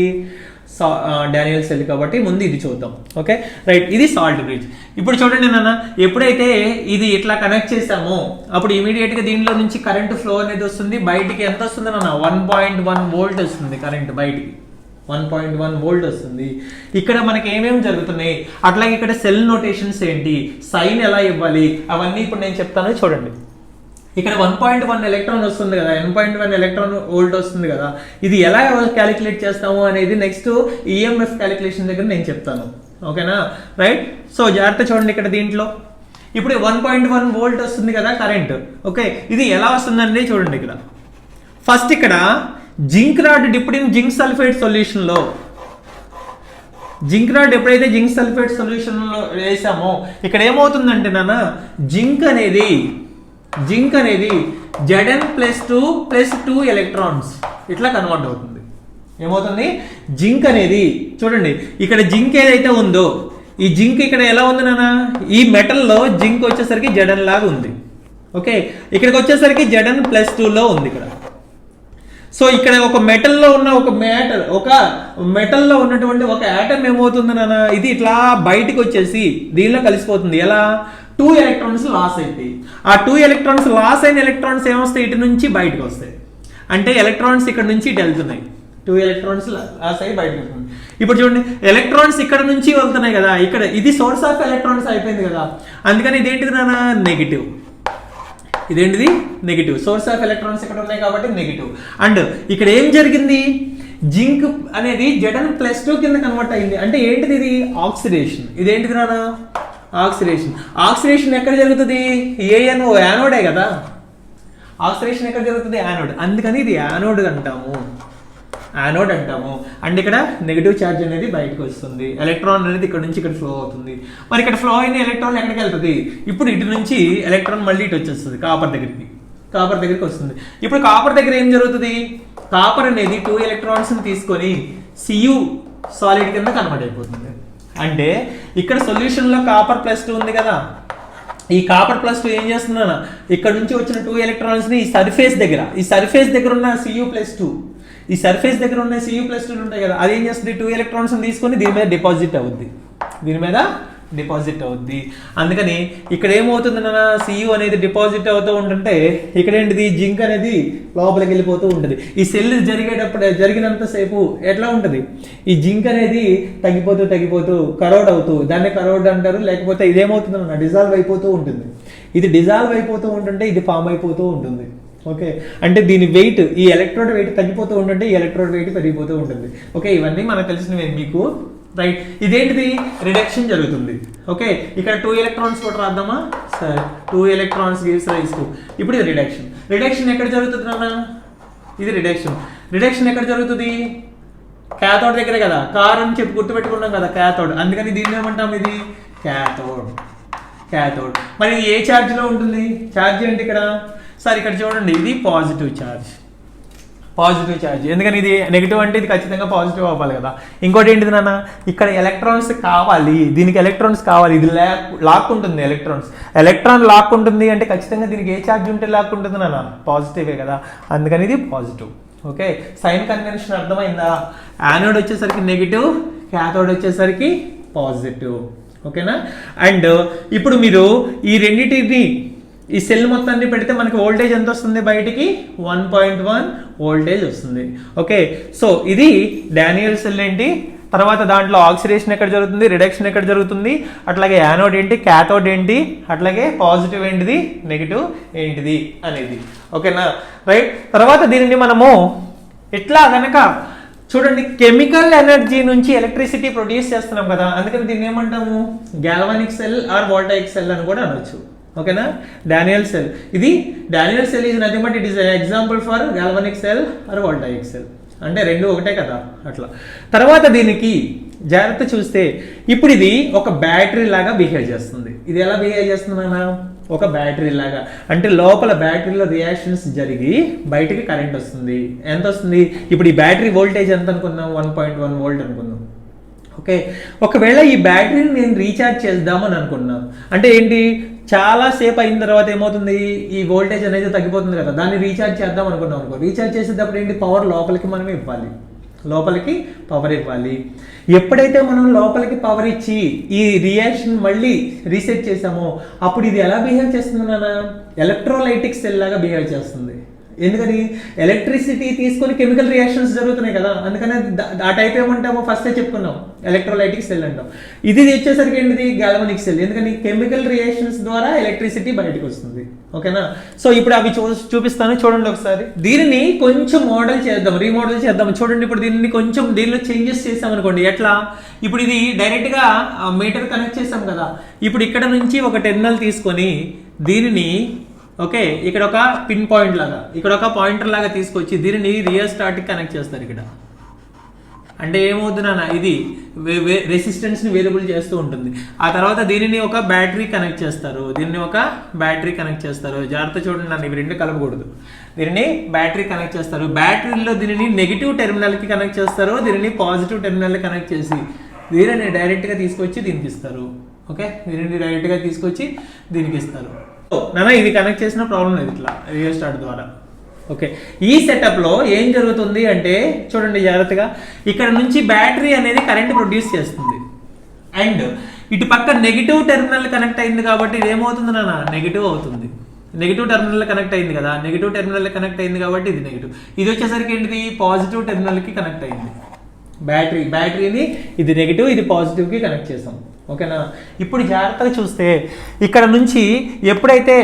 Speaker 1: డానియల్ సెల్ కాబట్టి ముందు ఇది చూద్దాం. ఓకే రైట్, ఇది సాల్ట్ బ్రిడ్జ్. ఇప్పుడు చూడండి నాన్న, ఎప్పుడైతే ఇది ఇట్లా కనెక్ట్ చేసామో అప్పుడు ఇమీడియట్ గా దీనిలో నుంచి కరెంట్ ఫ్లో అనేది వస్తుంది. బయటికి ఎంత వస్తుంది నాన్న? 1.1 వోల్ట్ వస్తుంది కరెంట్ బయటికి. 1.1 వోల్ట్ వస్తుంది. ఇక్కడ మనకి ఏమేమి జరుగుతున్నాయి, అట్లాగే ఇక్కడ సెల్ నోటేషన్స్ ఏంటి, సైన్ ఎలా ఇవ్వాలి, అవన్నీ ఇప్పుడు నేను చెప్తాను చూడండి. ఇక్కడ 1.1 ఎలక్ట్రాన్ వస్తుంది కదా, 1.1 ఎలక్ట్రాన్ వోల్ట్ వస్తుంది కదా, ఇది ఎలా క్యాలిక్యులేట్ చేస్తాము అనేది నెక్స్ట్ ఈఎంఎఫ్ క్యాలిక్యులేషన్ దగ్గర నేను చెప్తాను. ఓకేనా రైట్, సో జాగ్రత్త చూడండి. ఇక్కడ దీంట్లో ఇప్పుడు 1.1 వోల్ట్ వస్తుంది కదా కరెంట్. ఓకే, ఇది ఎలా వస్తుందండి చూడండి. ఇక్కడ ఫస్ట్ ఇక్కడ zinc rod dipped in zinc sulphate solution లో, జింక్ రాడ్ ఎప్పుడైతే జింక్ సల్ఫేట్ సొల్యూషన్ లో వేసామో ఇక్కడ ఏమవుతుందంటే నాన్న, జింక్ అనేది Zn+2 ఎలక్ట్రాన్స్ ఇట్లా కన్వర్ట్ అవుతుంది. ఏమవుతుంది? జింక్ అనేది చూడండి, ఇక్కడ జింక్ ఏదైతే ఉందో ఈ జింక్ ఇక్కడ ఎలా ఉంది నాన్న, ఈ మెటల్లో జింక్ వచ్చేసరికి Zn లాగా ఉంది. ఓకే, ఇక్కడికి వచ్చేసరికి Zn+2 లో ఉంది ఇక్కడ. సో ఇక్కడ ఒక మెటల్లో ఉన్న మెటల్లో ఉన్నటువంటి ఒక యాటమ్ ఏమవుతుంది నాన్న, ఇది ఇట్లా బయటకు వచ్చేసి దీనిలో కలిసిపోతుంది. ఎలా? 2 ఎలక్ట్రాన్స్ లాస్ అవుతాయి. ఆ 2 ఎలక్ట్రాన్స్ లాస్ అయిన ఎలక్ట్రాన్స్ ఏమొస్తాయి, ఇటు నుంచి బయటకు వస్తాయి. అంటే ఎలక్ట్రాన్స్ ఇక్కడ నుంచి ఇటు వెళ్తున్నాయి. 2 ఎలక్ట్రాన్స్ లాస్ అయ్యి బయటకు వస్తుంది. ఇప్పుడు చూడండి, ఎలక్ట్రాన్స్ ఇక్కడ నుంచి వెళ్తున్నాయి కదా, ఇక్కడ ఇది సోర్స్ ఆఫ్ ఎలక్ట్రాన్స్ అయిపోయింది కదా, అందుకని ఇదేంటిది నాన్న, నెగిటివ్. ఇదేంటిది, నెగిటివ్. సోర్స్ ఆఫ్ ఎలక్ట్రాన్స్ ఇక్కడ ఉన్నాయి కాబట్టి నెగిటివ్. అండ్ ఇక్కడ ఏం జరిగింది, జింక్ అనేది Zn+2 కింద కన్వర్ట్ అయింది. అంటే ఏంటిది, ఇది ఆక్సిడేషన్. ఇదేంటిది నాన్న, ఆక్సిడేషన్. ఆక్సిడేషన్ ఎక్కడ జరుగుతుంది, ANO యానోడే కదా, ఆక్సిడేషన్ ఎక్కడ జరుగుతుంది, యానోడ్. అందుకని ఇది యానోడ్ అంటాము, యానోడ్ అంటాము. అండ్ ఇక్కడ నెగిటివ్ ఛార్జ్ అనేది బయటకు వస్తుంది, ఎలక్ట్రాన్ అనేది ఇక్కడ నుంచి ఇక్కడ ఫ్లో అవుతుంది. మరి ఇక్కడ ఫ్లో అయిన ఎలక్ట్రాన్ ఎక్కడికి వెళ్తుంది, ఇప్పుడు ఇటు నుంచి ఎలక్ట్రాన్ మళ్ళీ ఇటు వచ్చేస్తుంది, కాపర్ దగ్గరికి వస్తుంది. ఇప్పుడు కాపర్ దగ్గర ఏం జరుగుతుంది, కాపర్ అనేది 2 ఎలక్ట్రాన్స్ తీసుకొని Cu సాలిడ్ కింద కన్వర్ట్ అయిపోతుంది. అంటే ఇక్కడ సొల్యూషన్ లో కాపర్ +2 ఉంది కదా, ఈ కాపర్ +2 ఏం చేస్తున్నాను, ఇక్కడ నుంచి వచ్చిన 2 ఎలక్ట్రాన్స్ ని ఈ సర్ఫేస్ దగ్గర ఉన్న Cu+2, ఈ సర్ఫేస్ దగ్గర ఉన్న Cu+2 ఉంటాయి కదా, అది ఏం చేస్తుంది, 2 ఎలక్ట్రాన్స్ తీసుకొని దీని మీద డిపాజిట్ అవుద్ది. అందుకని ఇక్కడ ఏమవుతుంది నాన్న, Cu అనేది డిపాజిట్ అవుతూ ఉంటుంటే ఇక్కడ ఏంటిది, జింక్ అనేది లోపలికి వెళ్ళిపోతూ ఉంటుంది. ఈ సెల్ జరిగినంతసేపు ఎట్లా ఉంటుంది, ఈ జింక్ అనేది తగ్గిపోతూ కరోడ్ అవుతూ, దాన్ని కరోడ్ అంటారు. లేకపోతే ఇదేమవుతుంది నాన్న, డిజాల్వ్ అయిపోతూ ఉంటుంది. ఇది డిజాల్వ్ అయిపోతూ ఉంటుంటే ఇది ఫామ్ అయిపోతూ ఉంటుంది. ఓకే, అంటే దీని వెయిట్, ఈ ఎలక్ట్రోడ్ వెయిట్ తగ్గిపోతూ ఉంటుంటే ఈ ఎలక్ట్రోడ్ వెయిట్ పెరిగిపోతూ ఉంటుంది. ఓకే, ఇవన్నీ మనకు తెలిసినవి మీకు, రైట్. ఇదేంటిది, రిడక్షన్ జరుగుతుంది. ఓకే, ఇక్కడ 2 ఎలక్ట్రాన్స్ కూడా రాద్దామా, సరే, 2 ఎలక్ట్రాన్స్ గివ్స్ రైజ్ టు, ఇప్పుడు ఇది రిడక్షన్ ఎక్కడ జరుగుతుంది నాన్న, ఇది రిడక్షన్ ఎక్కడ జరుగుతుంది, క్యాథోడ్ దగ్గర కదా, కార్ అని చెప్పి గుర్తుపెట్టుకున్నాం కదా, క్యాథోడ్. అందుకని దీన్ని ఏమంటాం, ఇది క్యాథోడ్. మరి ఏ ఛార్జ్ లో ఉంటుంది, ఛార్జ్ ఏంటి ఇక్కడ, సార్ ఇక్కడ చూడండి, ఇది పాజిటివ్ ఛార్జ్. ఎందుకని ఇది నెగిటివ్ అంటే ఇది ఖచ్చితంగా పాజిటివ్ అవ్వాలి కదా. ఇంకోటి ఏంటిది నాన్న, ఇక్కడ ఎలక్ట్రాన్స్ కావాలి, దీనికి ఎలక్ట్రాన్స్ కావాలి, ఇది లాక్కుంటుంది, ఎలక్ట్రాన్ లాక్కుంటుంది అంటే ఖచ్చితంగా దీనికి ఏ ఛార్జ్ ఉంటే లాక్కుంటుంది నాన్న, పాజిటివే కదా, అందుకని ఇది పాజిటివ్. ఓకే, సైన్ కన్వెన్షన్ అర్థమైందా, యానోడ్ వచ్చేసరికి నెగిటివ్, క్యాథోడ్ వచ్చేసరికి పాజిటివ్. ఓకేనా. అండ్ ఇప్పుడు మీరు ఈ రెండింటిని, ఈ సెల్ మొత్తాన్ని పెడితే మనకి వోల్టేజ్ ఎంత వస్తుంది, బయటికి 1.1 వోల్టేజ్ వస్తుంది. ఓకే, సో ఇది డానియల్ సెల్ ఏంటి, తర్వాత దాంట్లో ఆక్సిడేషన్ ఎక్కడ జరుగుతుంది, రిడక్షన్ ఎక్కడ జరుగుతుంది, అట్లాగే యానోడ్ ఏంటి, క్యాథోడ్ ఏంటి, అట్లాగే పాజిటివ్ ఏంటిది, నెగిటివ్ ఏంటిది అనేది. ఓకేనా, రైట్. తర్వాత దీనిని మనము ఎట్లా గనక చూడండి, కెమికల్ ఎనర్జీ నుంచి ఎలక్ట్రిసిటీ ప్రొడ్యూస్ చేస్తున్నాం కదా, అందుకని దీన్ని ఏమంటాము, galvanic cell or voltaic cell అని కూడా అనొచ్చు. ఓకేనా, డానియల్ సెల్. ఇది Daniell cell is nothing but it is example for galvanic cell or voltaic cell. అంటే రెండు ఒకటే కదా అట్లా. తర్వాత దీనికి జాగ్రత్త చూస్తే ఇప్పుడు ఇది ఒక బ్యాటరీ లాగా బిహేవ్ చేస్తుంది. ఇది ఎలా బిహేవ్ చేస్తుంది అన్న, ఒక బ్యాటరీ లాగా. అంటే లోపల బ్యాటరీలో రియాక్షన్స్ జరిగి బయటికి కరెంట్ వస్తుంది. ఎంత వస్తుంది, ఇప్పుడు ఈ బ్యాటరీ వోల్టేజ్ ఎంత అనుకున్నాం, 1.1 వోల్ట్ అనుకున్నాం. ఓకే, ఒకవేళ ఈ బ్యాటరీని నేను రీఛార్జ్ చేద్దామని అనుకున్నాను అంటే ఏంటి, చాలా సేపు అయిన తర్వాత ఏమవుతుంది, ఈ వోల్టేజ్ అనేది తగ్గిపోతుంది కదా, దాన్ని రీఛార్జ్ చేద్దాం అనుకున్నాం అనుకో. రీఛార్జ్ చేసేటప్పుడు ఏంటి, పవర్ లోపలికి మనం ఇవ్వాలి, లోపలికి పవర్ ఇవ్వాలి. ఎప్పుడైతే మనం లోపలికి పవర్ ఇచ్చి ఈ రియాక్షన్ మళ్ళీ రీసెట్ చేసామో అప్పుడు ఇది ఎలా బిహేవ్ చేస్తుంది నాన్న, ఎలక్ట్రోలైటిక్ సెల్ లాగా బిహేవ్ చేస్తుంది. ఎందుకని, ఎలక్ట్రిసిటీ తీసుకొని కెమికల్ రియాక్షన్స్ జరుగుతున్నాయి కదా, అందుకని ఆ టైప్ ఏమంటామో ఫస్టే చెప్పుకున్నాం, ఎలక్ట్రోలైటిక్ సెల్ అంటాం. ఇది వచ్చేసరికి ఏంటిది, గాల్వానిక్ సెల్. ఎందుకని, కెమికల్ రియాక్షన్స్ ద్వారా ఎలక్ట్రిసిటీ బయటకు వస్తుంది. ఓకేనా, సో ఇప్పుడు అవి చూపిస్తాను చూడండి ఒకసారి. దీనిని కొంచెం రీమోడల్ చేద్దాం. చూడండి, ఇప్పుడు దీన్ని కొంచెం దీనిలో చేంజెస్ చేసాం అనుకోండి. ఎట్లా, ఇప్పుడు ఇది డైరెక్ట్ గా మీటర్ కనెక్ట్ చేసాం కదా, ఇప్పుడు ఇక్కడ నుంచి ఒక టెర్మినల్ తీసుకొని దీనిని, ఓకే, ఇక్కడ ఒక పిన్ పాయింట్ లాగా, ఇక్కడ ఒక పాయింటర్ లాగా తీసుకొచ్చి దీనిని రియోస్టాట్ కి కనెక్ట్ చేస్తారు ఇక్కడ. అంటే ఏమవుతుందన్నా, ఇది రెసిస్టెన్స్ ని వేరియబుల్ చేస్తూ ఉంటుంది. ఆ తర్వాత దీనిని ఒక బ్యాటరీ కనెక్ట్ చేస్తారు, జాగ్రత్త చూడండి నన్ను, ఇవి రెండు కలపకూడదు. దీనిని బ్యాటరీ కనెక్ట్ చేస్తారు, బ్యాటరీలో దీనిని నెగిటివ్ టెర్మినల్ కి కనెక్ట్ చేస్తారు, దీనిని పాజిటివ్ టెర్మినల్ కి కనెక్ట్ చేసి దీనిని డైరెక్ట్ గా తీసుకొచ్చి దీనికి ఇస్తారు. ఓకే, దీనిని డైరెక్ట్ గా తీసుకొచ్చి దీనికి ఇస్తారు. నాన్న ఇది కనెక్ట్ చేసిన ప్రాబ్లం లేదు ఇట్లా రియోస్టాట్ ద్వారా. ఓకే, ఈ సెటప్లో ఏం జరుగుతుంది అంటే చూడండి జాగ్రత్తగా, ఇక్కడ నుంచి బ్యాటరీ అనేది కరెంట్ ప్రొడ్యూస్ చేస్తుంది. అండ్ ఇటు పక్క నెగిటివ్ టెర్మినల్ కనెక్ట్ అయింది కాబట్టి ఇది ఏమవుతుంది నాన్న, నెగిటివ్ అవుతుంది. నెగిటివ్ టెర్మినల్ కనెక్ట్ అయింది కదా, నెగిటివ్ టెర్మినల్ కనెక్ట్ అయింది కాబట్టి ఇది నెగిటివ్. ఇది వచ్చేసరికి ఏంటిది, పాజిటివ్ టెర్మినల్కి కనెక్ట్ అయింది. బ్యాటరీని ఇది నెగిటివ్, ఇది పాజిటివ్కి కనెక్ట్ చేసాం. ఓకేనా. ఇప్పుడు జాగ్రత్తగా చూస్తే ఇక్కడ నుంచి ఎప్పుడైతే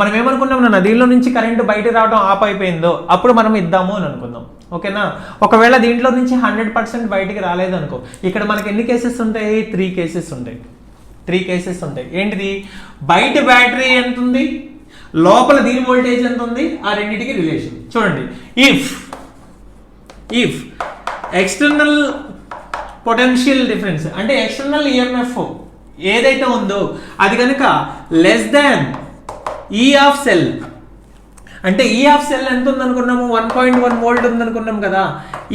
Speaker 1: మనం ఏమనుకున్నాం నాన్న, దీనిలో నుంచి కరెంటు బయట రావడం ఆఫ్ అయిపోయిందో అప్పుడు మనం ఇద్దాము అని అనుకుందాం. ఓకేనా. ఒకవేళ దీంట్లో నుంచి 100% బయటికి రాలేదనుకో, ఇక్కడ మనకి ఎన్ని కేసెస్ ఉంటాయి, 3 కేసెస్ ఉంటాయి. 3 కేసెస్ ఉంటాయి. ఏంటిది, బయట బ్యాటరీ ఎంత ఉంది, లోపల దీని వోల్టేజ్ ఎంత ఉంది, ఆ రెండింటికి రిలేషన్ చూడండి. ఇఫ్ ఎక్స్టర్నల్ పొటెన్షియల్ డిఫరెన్స్ అంటే ఎక్స్టర్నల్ ఈఎంఎఫ్ ఏదైతే ఉందో అది కనుక లెస్ దాన్ ఈ ఆఫ్ సెల్, అంటే ఈ ఆఫ్ సెల్ ఎంత ఉందనుకున్నాము, 1.1 వోల్ట్ ఉందనుకున్నాం కదా.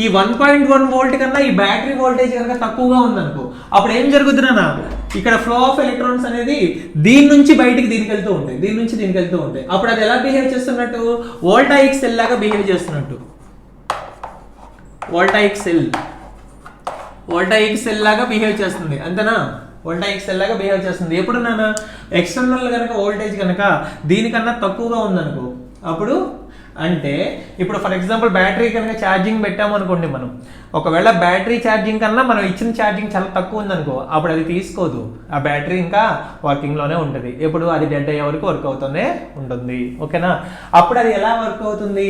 Speaker 1: ఈ 1.1 వోల్ట్ కన్నా ఈ బ్యాటరీ వోల్టేజ్ కనుక తక్కువగా ఉందనుకో, అప్పుడు ఏం జరుగుతుందన్నా, ఇక్కడ ఫ్లో ఆఫ్ ఎలక్ట్రాన్స్ అనేది దీని నుంచి బయటికి దీనికి వెళ్తూ ఉంటాయి, దీని నుంచి దీనికి వెళ్తూ ఉంటాయి. అప్పుడు అది ఎలా బిహేవ్ చేస్తున్నట్టు, వోల్టాయిక్ సెల్ లాగా బిహేవ్ చేస్తున్నట్టు. వోల్టాయిక్ సెల్ లాగా బిహేవ్ చేస్తుంది, అంతేనా. వోల్టాయిక్ సెల్ లాగా బిహేవ్ చేస్తుంది. ఎప్పుడు నాన్న, ఎక్స్టర్నల్ కనుక వోల్టేజ్ కనుక దీనికన్నా తక్కువగా ఉందనుకో, అప్పుడు అంటే ఇప్పుడు ఫర్ ఎగ్జాంపుల్ బ్యాటరీ కనుక ఛార్జింగ్ పెట్టామనుకోండి, మనం ఒకవేళ బ్యాటరీ ఛార్జింగ్ కన్నా మనం ఇచ్చిన ఛార్జింగ్ చాలా తక్కువ ఉందనుకో, అప్పుడు అది తీసుకోదు, ఆ బ్యాటరీ ఇంకా వర్కింగ్లోనే ఉంటుంది. ఎప్పుడు అది డెడ్ అయ్యే వరకు వర్క్ అవుతూనే ఉంటుంది. ఓకేనా. అప్పుడు అది ఎలా వర్క్ అవుతుంది,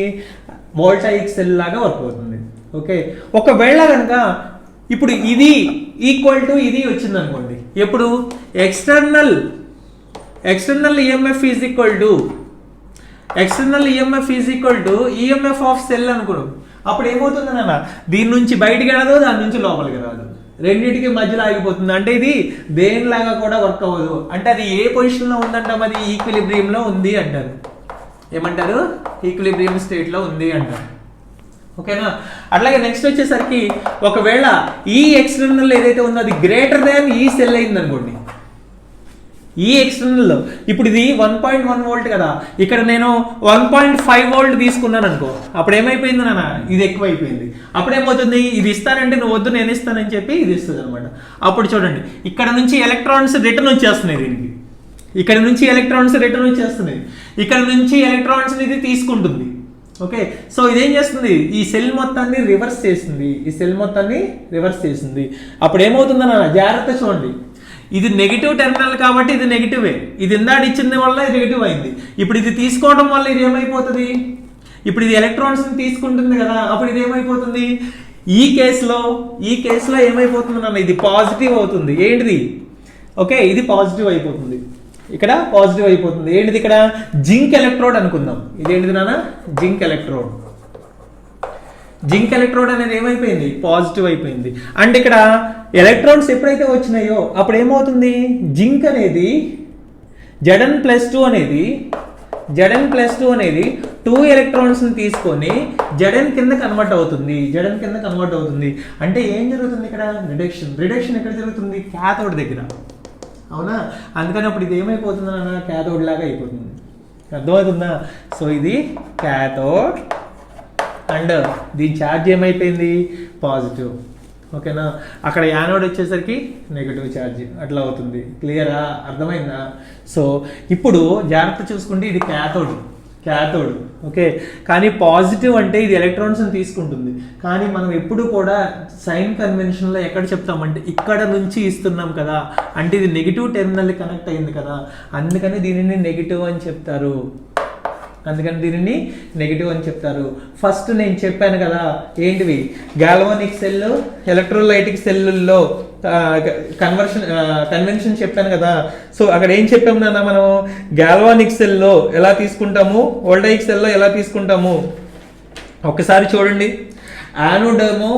Speaker 1: వోల్టాయిక్ సెల్ లాగా వర్క్ అవుతుంది. ఓకే. ఒకవేళ కనుక ఇప్పుడు ఇది ఈక్వల్ టు ఇది వచ్చింది అనుకోండి, ఎప్పుడు external EMF is equal to EMF of cell అనుకో, అప్పుడు ఏమవుతుంది నాన్న, దీని నుంచి బయటికి రాదు, దాని నుంచి లోపలికి రాదు, రెండింటికి మధ్యలో ఆగిపోతుంది. అంటే ఇది దేనిలాగా కూడా వర్క్ అవ్వదు. అంటే అది ఏ పొజిషన్లో ఉందంటాం, అది ఈక్విలిబ్రియంలో ఉంది అంటారు. ఏమంటారు, ఈక్విలిబ్రియం స్టేట్లో ఉంది అంటారు. ఓకేనా. అట్లాగే నెక్స్ట్ వచ్చేసరికి ఒకవేళ ఈ ఎక్స్టర్నల్ ఏదైతే ఉందో అది గ్రేటర్ దాన్ ఈ సెల్ అయింది అనుకోండి, ఈ ఎక్స్టర్నల్ ఇప్పుడు ఇది 1.1 వోల్ట్ కదా, ఇక్కడ నేను 1.5 వోల్ట్ తీసుకున్నాను అనుకో, అప్పుడు ఏమైపోయింది నాన్న, ఇది ఎక్కువ అయిపోయింది. అప్పుడు ఏమవుతుంది, ఇది ఇస్తానంటే నువ్వు వద్దు నేను ఇస్తానని చెప్పి ఇది ఇస్తుంది అనమాట. అప్పుడు చూడండి, ఇక్కడ నుంచి ఎలక్ట్రాన్స్ రిటర్న్ వచ్చేస్తున్నాయి, దీనికి ఇక్కడ నుంచి ఎలక్ట్రాన్స్ రిటర్న్ వచ్చేస్తున్నాయి, ఇక్కడ నుంచి ఎలక్ట్రాన్స్ ఇది తీసుకుంటుంది. ఓకే. సో ఇదేం చేస్తుంది, ఈ సెల్ మొత్తాన్ని రివర్స్ చేస్తుంది. అప్పుడు ఏమవుతుందన్న, జాగ్రత్త చూడండి, ఇది నెగిటివ్ టెర్మినల్ కాబట్టి ఇది నెగిటివే, ఇది ఇందాక ఇచ్చింది వల్ల ఇది నెగిటివ్ అయింది. ఇప్పుడు ఇది తీసుకోవడం వల్ల ఇది ఏమైపోతుంది, ఇప్పుడు ఇది ఎలక్ట్రాన్స్ తీసుకుంటుంది కదా, అప్పుడు ఇది ఏమైపోతుంది, ఈ కేసులో ఏమైపోతుంది నాన్న, ఇది పాజిటివ్ అవుతుంది. ఏంటిది, ఓకే, ఇది పాజిటివ్ అయిపోతుంది, ఇక్కడ పాజిటివ్ అయిపోతుంది. ఏంటిది, ఇక్కడ జింక్ ఎలక్ట్రోడ్ అనుకుందాం. ఇదేంటిది నాన్న, జింక్ ఎలక్ట్రోడ్ అనేది ఏమైపోయింది, పాజిటివ్ అయిపోయింది. అండ్ ఇక్కడ ఎలక్ట్రాన్స్ ఎప్పుడైతే వచ్చినాయో అప్పుడు ఏమవుతుంది, జింక్ అనేది Zn+2 అనేది 2 ఎలక్ట్రాన్స్ తీసుకొని Zn కింద కన్వర్ట్ అవుతుంది. అంటే ఏం జరుగుతుంది, ఇక్కడ రిడక్షన్ ఎక్కడ జరుగుతుంది, క్యాథోడ్ దగ్గర. అవునా. అందుకని అప్పుడు ఇది ఏమైపోతుంది అన్న, క్యాథోడ్ లాగా అయిపోతుంది. అర్థమవుతుందా. సో ఇది క్యాథోడ్ అండ్ దీని ఛార్జ్ ఏమైపోయింది, పాజిటివ్. ఓకేనా. అక్కడ యానోడ్ వచ్చేసరికి నెగిటివ్ ఛార్జ్, అట్లా అవుతుంది. క్లియరా, అర్థమైందా. సో ఇప్పుడు జాగ్రత్త చూసుకుంటే ఇది క్యాథోడ్. ఓకే. కానీ పాజిటివ్ అంటే ఇది ఎలక్ట్రాన్స్ని తీసుకుంటుంది. కానీ మనం ఎప్పుడు కూడా సైన్ కన్వెన్షన్లో ఎక్కడ చెప్తామంటే ఇక్కడ నుంచి ఇస్తున్నాం కదా, అంటే ఇది నెగిటివ్ టెర్మినల్ కనెక్ట్ అయింది కదా, అందుకని దీనిని నెగిటివ్ అని చెప్తారు. ఫస్ట్ నేను చెప్పాను కదా, ఏంటివి, గాల్వానిక్ సెల్, ఎలక్ట్రోలైటిక్ సెల్లుల్లో కన్వెన్షన్ చెప్పాను కదా. సో అక్కడ ఏం చెప్పాము నాన్న, మనం గాల్వానిక్ సెల్లో ఎలా తీసుకుంటాము, వోల్టాయిక్ సెల్లో ఎలా తీసుకుంటాము ఒక్కసారి చూడండి. యానోడ్ ఏమో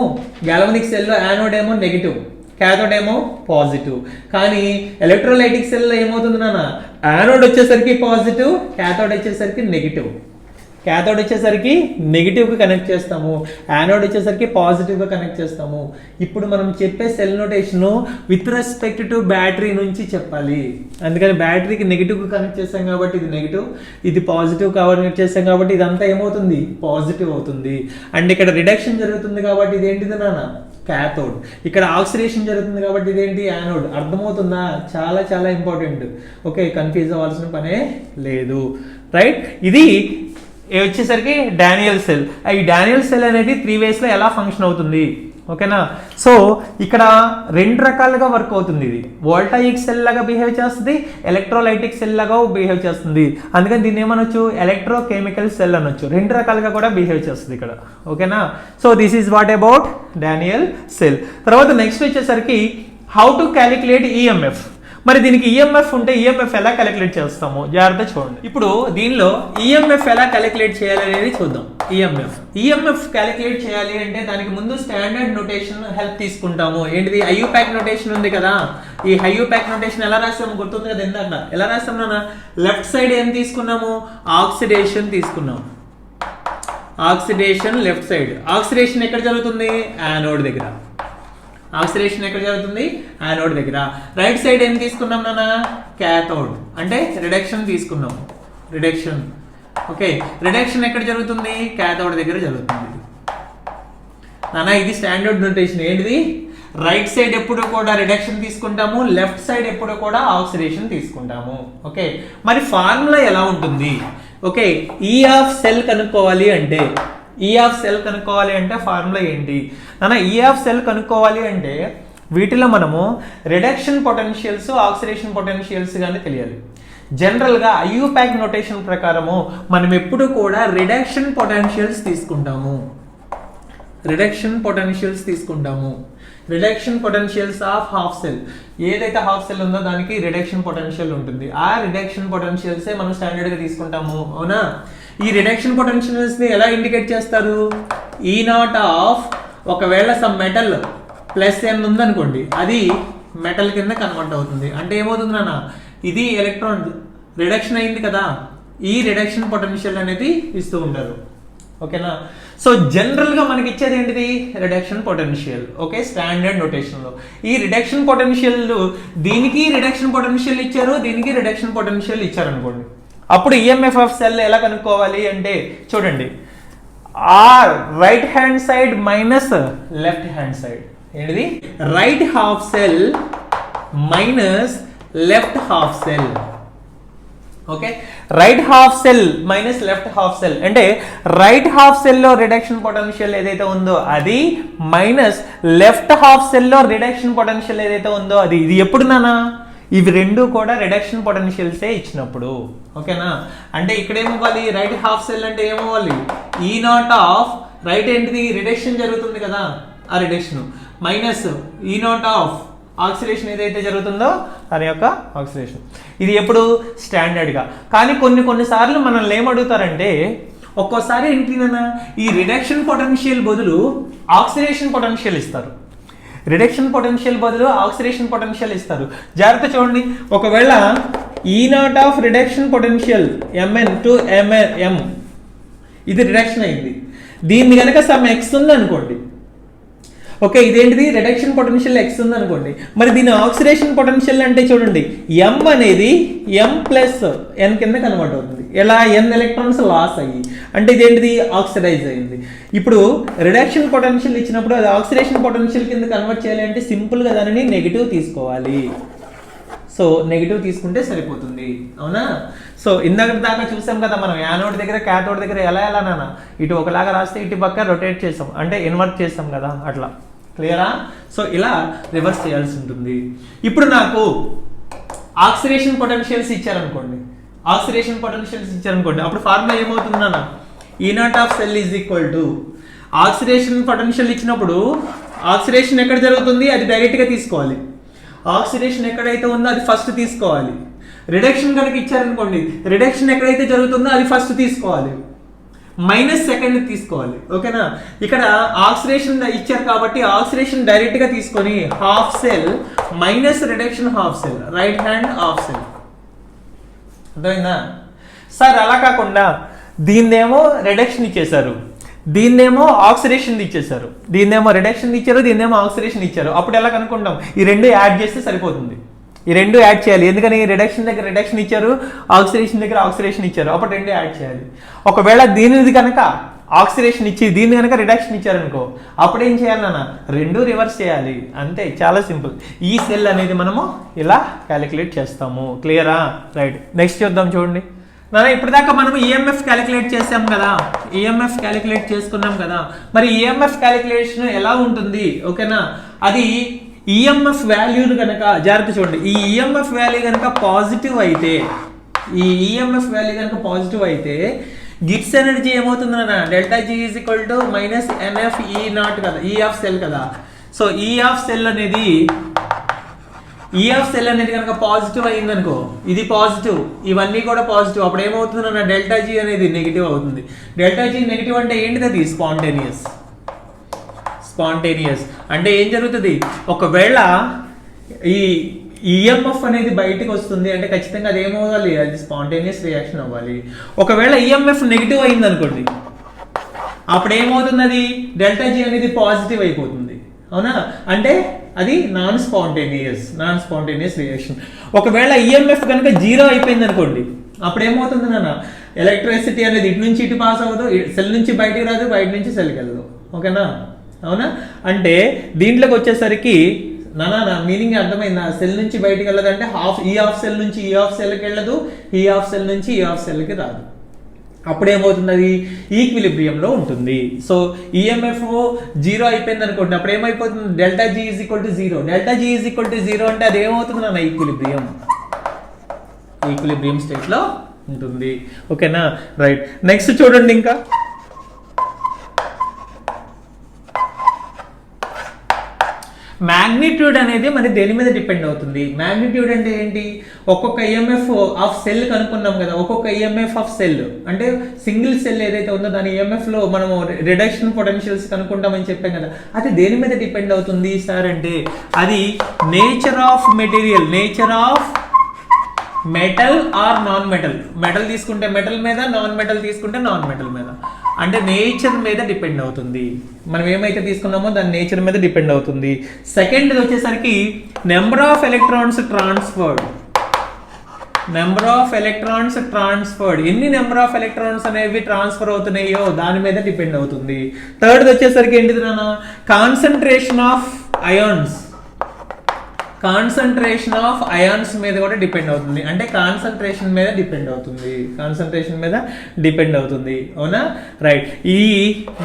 Speaker 1: గాల్వానిక్ సెల్లో యానోడ్ ఏమో నెగిటివ్, క్యాథోడ్ ఏమో పాజిటివ్. కానీ ఎలక్ట్రోలైటిక్ సెల్లో ఏమవుతుంది నాన్న, యానోడ్ వచ్చేసరికి పాజిటివ్, క్యాథోడ్ వచ్చేసరికి నెగిటివ్కి కనెక్ట్ చేస్తాము, యానోడ్ వచ్చేసరికి పాజిటివ్గా కనెక్ట్ చేస్తాము. ఇప్పుడు మనం చెప్పే cell notation with respect to battery నుంచి చెప్పాలి. అందుకని బ్యాటరీకి నెగిటివ్కి కనెక్ట్ చేస్తాం కాబట్టి ఇది నెగిటివ్, ఇది పాజిటివ్ కనెక్ట్ చేస్తాం కాబట్టి ఇదంతా ఏమవుతుంది, పాజిటివ్ అవుతుంది. అండ్ ఇక్కడ రిడక్షన్ జరుగుతుంది కాబట్టి ఇది ఏంటిది నాన్న, క్యాథోడ్. ఇక్కడ ఆక్సిడేషన్ జరుగుతుంది కాబట్టి ఇదేంటి యానోడ్. అర్థమవుతుందా? చాలా చాలా ఇంపార్టెంట్. ఓకే, కన్ఫ్యూజ్ అవ్వాల్సిన పనే లేదు. రైట్, ఇది వచ్చేసరికి డానియల్ సెల్. ఈ డానియల్ సెల్ అనేది 3 ways లో ఎలా ఫంక్షన్ అవుతుంది, ఓకేనా. సో ఇక్కడ 2 రకాలుగా వర్క్ అవుతుంది. ఇది వోల్టాయిక్ సెల్ లాగా బిహేవ్ చేస్తుంది, ఎలక్ట్రోలైటిక్ సెల్ లాగా బిహేవ్ చేస్తుంది. అందుకని దీన్ని ఏమనొచ్చు, ఎలక్ట్రోకెమికల్ సెల్ అనొచ్చు. 2 రకాలుగా కూడా బిహేవ్ చేస్తుంది ఇక్కడ, ఓకేనా. So this is what about Daniel cell. తర్వాత నెక్స్ట్ వచ్చేసరికి హౌ టు క్యాలిక్యులేట్ ఈఎంఎఫ్. మరి దీనికి ఈఎంఎఫ్ ఉంటే ఈఎంఎఫ్ ఎలా క్యాలిక్యులేట్ చేస్తామో జాగ్రత్త చూడండి. ఇప్పుడు దీనిలో ఈఎంఎఫ్ ఎలా క్యాలిక్యులేట్ చేయాలి అనేది చూద్దాం. ఈఎంఎఫ్ క్యాలిక్యులేట్ చేయాలి అంటే దానికి ముందు స్టాండర్డ్ నోటేషన్ హెల్ప్ తీసుకుంటాము. ఏంటిది, ఐయుపాక్ నోటేషన్ ఉంది కదా. ఈ ఐయుపాక్ నోటేషన్ ఎలా రాస్తాము గుర్తుంది కదా ఇందాక. ఎలా రాస్తాం నాన్న, లెఫ్ట్ సైడ్ ఏం తీసుకున్నాము, ఆక్సిడేషన్ తీసుకున్నాము. Oxidation left side. ఆక్సిడేషన్ ఎక్కడ జరుగుతుంది, యానోడ్ దగ్గర. ఆక్సిడేషన్ ఎక్కడ జరుగుతుంది, యానోడ్ దగ్గర. రైట్ సైడ్ ఏం తీసుకున్నాం నాన్న, క్యాథోడ్ అంటే రిడక్షన్ తీసుకున్నాం. Reduction, okay. రిడక్షన్ ఎక్కడ జరుగుతుంది, క్యాథోడ్ దగ్గర జరుగుతుంది నాన్న. ఇది స్టాండర్డ్ నోటేషన్. ఏంటిది, రైట్ సైడ్ ఎప్పుడు కూడా రిడక్షన్ తీసుకుంటాము, లెఫ్ట్ సైడ్ ఎప్పుడు కూడా ఆక్సిడేషన్ తీసుకుంటాము. ఓకే, మరి ఫార్ములా ఎలా ఉంటుంది, ఓకే. ఈ ఆఫ్ సెల్ కనుక్కోవాలి అంటే, ఈ ఆఫ్ సెల్ కనుక్కోవాలి అంటే ఫార్ములా ఏంటి నాన్న. ఈ ఆఫ్ సెల్ కనుక్కోవాలి అంటే వీటిలో మనము రిడక్షన్ పొటెన్షియల్స్, ఆక్సిడేషన్ పొటెన్షియల్స్ కానీ తెలియాలి. జనరల్గా ఐయుపాక్ నోటేషన్ ప్రకారము మనం ఎప్పుడు కూడా రిడక్షన్ పొటెన్షియల్స్ తీసుకుంటాము. రిడక్షన్ పొటెన్షియల్స్ తీసుకుంటాము. Reduction potentials of half cell. ఏదైతే హాఫ్ సెల్ ఉందో దానికి రిడక్షన్ పొటెన్షియల్ ఉంటుంది. ఆ రిడక్షన్ పొటెన్షియల్సే మనం స్టాండర్డ్గా తీసుకుంటాము, అవునా. ఈ రిడక్షన్ పొటెన్షియల్స్ ని ఎలా ఇండికేట్ చేస్తారు, ఈ నాట్ ఆఫ్, ఒకవేళ సమ్ మెటల్ ప్లస్ ఎన్ ఉందనుకోండి, అది మెటల్ కింద కన్వర్ట్ అవుతుంది. అంటే ఏమవుతుంది నాన్న, ఇది ఎలక్ట్రాన్ రిడక్షన్ అయింది కదా, ఈ రిడక్షన్ పొటెన్షియల్ అనేది ఇస్తూ ఉంటారు, ఓకేనా. సో జనరల్ గా మనకి ఇచ్చేది ఏంటిది, reduction potential. Okay, standard notation లో ఈ రిడక్షన్ పొటెన్షియల్, దీనికి రిడక్షన్ పొటెన్షియల్ ఇచ్చారు, దీనికి రిడక్షన్ పొటెన్షియల్ ఇచ్చారు అనుకోండి. అప్పుడు ఈఎంఎఫ్ ఆఫ్ సెల్ ఎలా కనుక్కోవాలి అంటే చూడండి, or right hand side minus left hand side. ఏంటిది, right half cell minus left half cell. Okay, right half cell minus left half cell అంటే రైట్ హాఫ్ సెల్ లో రిడక్షన్ పొటెన్షియల్ ఏదైతే ఉందో అది మైనస్ లెఫ్ట్ హాఫ్ సెల్ లో reduction potential ఏదైతే ఉందో అది. ఇది ఎప్పుడు నానా, ఇవి రెండు కూడా రిడక్షన్ పొటెన్షియల్సే ఇచ్చినప్పుడు, ఓకేనా. అంటే ఇక్కడ ఏమవ్వాలి, రైట్ హాఫ్ సెల్ అంటే ఏమవ్వాలి, ఈ నాట్ ఆఫ్ రైట్ ఏంటిది రిడక్షన్ జరుగుతుంది కదా, ఆ రిడక్షన్ మైనస్ ఈ నాట్ ఆఫ్ ఆక్సిడేషన్ ఏదైతే జరుగుతుందో దాని యొక్క ఆక్సిడేషన్. ఇది ఎప్పుడు స్టాండర్డ్ గా. కానీ కొన్నిసార్లు మనల్ని ఏమడుగుతారంటే, ఒక్కోసారి ఏంటినా ఈ రిడక్షన్ పొటెన్షియల్ బదులు ఆక్సిడేషన్ పొటెన్షియల్ ఇస్తారు. రిడక్షన్ పొటెన్షియల్ బదులు ఆక్సిడేషన్ పొటెన్షియల్ ఇస్తారు. జాగ్రత్త చూడండి, ఒకవేళ ఈ naught of reduction potential mn to m ఇది రిడక్షన్ అయింది, దీన్ని కనుక సమ్ x ఉంది అనుకోండి, ఓకే, ఇదేంటిది రిడక్షన్ పొటెన్షియల్ x ఉంది అనుకోండి, మరి దీని ఆక్సిడేషన్ పొటెన్షియల్ అంటే చూడండి m అనేది m ప్లస్ n కింద కన్వర్ట్ అవుతుంది. ఎలా, n ఎలక్ట్రాన్స్ లాస్ అయ్యి, అంటే ఇదేంటిది ఆక్సిడైజ్ అయింది. ఇప్పుడు రిడక్షన్ పొటెన్షియల్ ఇచ్చినప్పుడు అది ఆక్సిడేషన్ పొటెన్షియల్ కింద కన్వర్ట్ చేయాలి అంటే సింపుల్ గా దానిని నెగిటివ్ తీసుకోవాలి. సో నెగిటివ్ తీసుకుంటే సరిపోతుంది, అవునా. సో ఇందాక దాకా చూసాం కదా మనం, యానోడ్ దగ్గర క్యాథోడ్ దగ్గర ఎలా నాన్న, ఇటు ఒకలాగా రాస్తే ఇటు పక్క రొటేట్ చేసాం, అంటే ఇన్వర్ట్ చేసాం కదా, అట్లా. క్లియరా. సో ఇలా రివర్స్ చేయాల్సి ఉంటుంది. ఇప్పుడు నాకు ఆక్సిడేషన్ పొటెన్షియల్స్ ఇచ్చారనుకోండి, అప్పుడు ఫార్ములా ఏమవుతుంది నాన్న, ఈ naught of cell is equal to oxidation potential ఇచ్చినప్పుడు ఆక్సిడేషన్ ఎక్కడ జరుగుతుంది అది డైరెక్ట్ గా తీసుకోవాలి. ఆక్సిడేషన్ ఎక్కడైతే ఉందో అది ఫస్ట్ తీసుకోవాలి. రిడక్షన్ కనుక ఇచ్చారనుకోండి, రిడక్షన్ ఎక్కడైతే జరుగుతుందో అది ఫస్ట్ తీసుకోవాలి, మైనస్ సెకండ్ తీసుకోవాలి, ఓకేనా. ఇక్కడ ఆక్సిడేషన్ ఇచ్చారు కాబట్టి ఆక్సిడేషన్ డైరెక్ట్ గా తీసుకొని half cell minus reduction half cell, right hand half cell. అర్థమైందా సార్? అలా కాకుండా దీన్నేమో రిడక్షన్ ఇచ్చేసారు, దీన్నేమో ఆక్సిడేషన్ ఇచ్చేసారు, దీన్నేమో రిడక్షన్ ఇచ్చారు, దీన్నేమో ఆక్సిడేషన్ ఇచ్చారు. అప్పుడు ఎలా కనుక్కుంటాం, ఈ రెండు యాడ్ చేస్తే సరిపోతుంది. ఈ రెండు యాడ్ చేయాలి, ఎందుకని రిడక్షన్ దగ్గర రిడక్షన్ ఇచ్చారు, ఆక్సిడేషన్ దగ్గర ఆక్సిడేషన్ ఇచ్చారు, అప్పుడు రెండు యాడ్ చేయాలి. ఒకవేళ దీనిది కనుక ఆక్సిడేషన్ ఇచ్చి దీన్ని కనుక రిడక్షన్ ఇచ్చారనుకో అప్పుడు ఏం చేయాలి నాన్న, రెండు రివర్స్ చేయాలి, అంతే, చాలా సింపుల్. ఈ సెల్ అనేది మనము ఇలా క్యాలిక్యులేట్ చేస్తాము. క్లియరా? రైట్. నెక్స్ట్ చూద్దాం. చూడండి నాన్న, ఇప్పటిదాకా మనం ఈఎంఎఫ్ క్యాలిక్యులేట్ చేసాం కదా, ఈఎంఎఫ్ క్యాలిక్యులేట్ చేసుకున్నాం కదా. మరి ఈఎంఎఫ్ క్యాలిక్యులేషన్ ఎలా ఉంటుంది? ఓకేనా, అది ఈఎంఎఫ్ వాల్యూను కనుక జాగ్రత్త చూడండి, ఈ ఈఎంఎఫ్ వాల్యూ కనుక పాజిటివ్ అయితే, ఈ ఈఎంఎఫ్ వాల్యూ కనుక పాజిటివ్ అయితే గిబ్స్ ఎనర్జీ ఏమవుతుంది అన్న, delta G is equal to minus NF E naught కదా, ఈ ఆఫ్ సెల్ కదా. సో ఈ ఆఫ్ సెల్ అనేది కనుక పాజిటివ్ అయింది అనుకో, ఇది పాజిటివ్, ఇవన్నీ కూడా పాజిటివ్, అప్పుడు ఏమవుతుంది అన్న, డెల్టా జీ అనేది నెగిటివ్ అవుతుంది. డెల్టా జీ నెగిటివ్ అంటే ఏంటిది? అది స్పాంటేనియస్. అంటే ఏం జరుగుతుంది, ఒకవేళ ఈ ఈఎంఎఫ్ అనేది బయటకు వస్తుంది అంటే ఖచ్చితంగా అది ఏమవ్వాలి, అది స్పాంటేనియస్ రియాక్షన్ అవ్వాలి. ఒకవేళ ఈఎంఎఫ్ నెగిటివ్ అయింది అనుకోండి, అప్పుడు ఏమవుతుంది, అది డెల్టా జీ అనేది పాజిటివ్ అయిపోతుంది. అవునా, అంటే అది నాన్ స్పాంటేనియస్ రియాక్షన్. ఒకవేళ ఈఎంఎఫ్ కనుక 0 అయిపోయింది అనుకోండి, అప్పుడు ఏమవుతుంది నాన్న, ఎలక్ట్రిసిటీ అనేది ఇటు నుంచి ఇటు పాస్ అవ్వదు, సెల్ నుంచి బయటికి రాదు, బయట నుంచి సెల్కి వెళ్ళదు. ఓకేనా? అవునా, అంటే దీంట్లోకి వచ్చేసరికి నా మీనింగ్ అర్థమైందా? సెల్ నుంచి బయటికి వెళ్ళదు అంటే ఈ ఆఫ్ సెల్ నుంచి ఈ ఆఫ్ సెల్కి వెళ్ళదు, ఈ ఆఫ్ సెల్ నుంచి ఈ ఆఫ్ సెల్కి రాదు. అప్పుడేమవుతుంది, అది ఈక్విలిబ్రియంలో ఉంటుంది. సో ఈఎంఎఫ్ 0 అయిపోయింది అనుకోండి, అప్పుడు ఏమైపోతుంది, delta G is equal to 0. Delta G is equal to 0 అంటే అది ఏమవుతుంది నాన్న, ఈక్విలిబ్రియం స్టేట్లో ఉంటుంది. ఓకేనా? రైట్. నెక్స్ట్ చూడండి, ఇంకా మ్యాగ్నిట్యూడ్ అనేది మరి దేని మీద డిపెండ్ అవుతుంది? మ్యాగ్నిట్యూడ్ అంటే ఏంటి? ఒక్కొక్క ఈఎంఎఫ్ ఆఫ్ సెల్ కనుక్కున్నాం కదా, ఒక్కొక్క ఈఎంఎఫ్ ఆఫ్ సెల్ అంటే సింగిల్ సెల్ ఏదైతే ఉందో దాని ఈఎంఎఫ్ లో మనము రిడక్షన్ పొటెన్షియల్స్ కనుక్కుంటామని చెప్పాం కదా, అది దేని మీద డిపెండ్ అవుతుంది సార్ అంటే అది nature of material, nature of metal are non metal. Metal తీసుకుంటే మెటల్ మీద, నాన్ మెటల్ తీసుకుంటే నాన్ మెటల్ మీద, అంటే నేచర్ మీద డిపెండ్ అవుతుంది. మనం ఏమైతే తీసుకున్నామో దాని నేచర్ మీద డిపెండ్ అవుతుంది. సెకండ్ వచ్చేసరికి నెంబర్ ఆఫ్ ఎలక్ట్రాన్స్ ట్రాన్స్ఫర్డ్. ఎన్ని నెంబర్ ఆఫ్ ఎలక్ట్రాన్స్ అనేవి ట్రాన్స్ఫర్ అవుతున్నాయో దాని మీద డిపెండ్ అవుతుంది. థర్డ్ వచ్చేసరికి ఏంటిది నాన్న, కాన్సన్ట్రేషన్ ఆఫ్ అయాన్స్ మీద కూడా డిపెండ్ అవుతుంది. అంటే కాన్సన్ట్రేషన్ మీద డిపెండ్ అవుతుంది. అవునా? రైట్. ఈ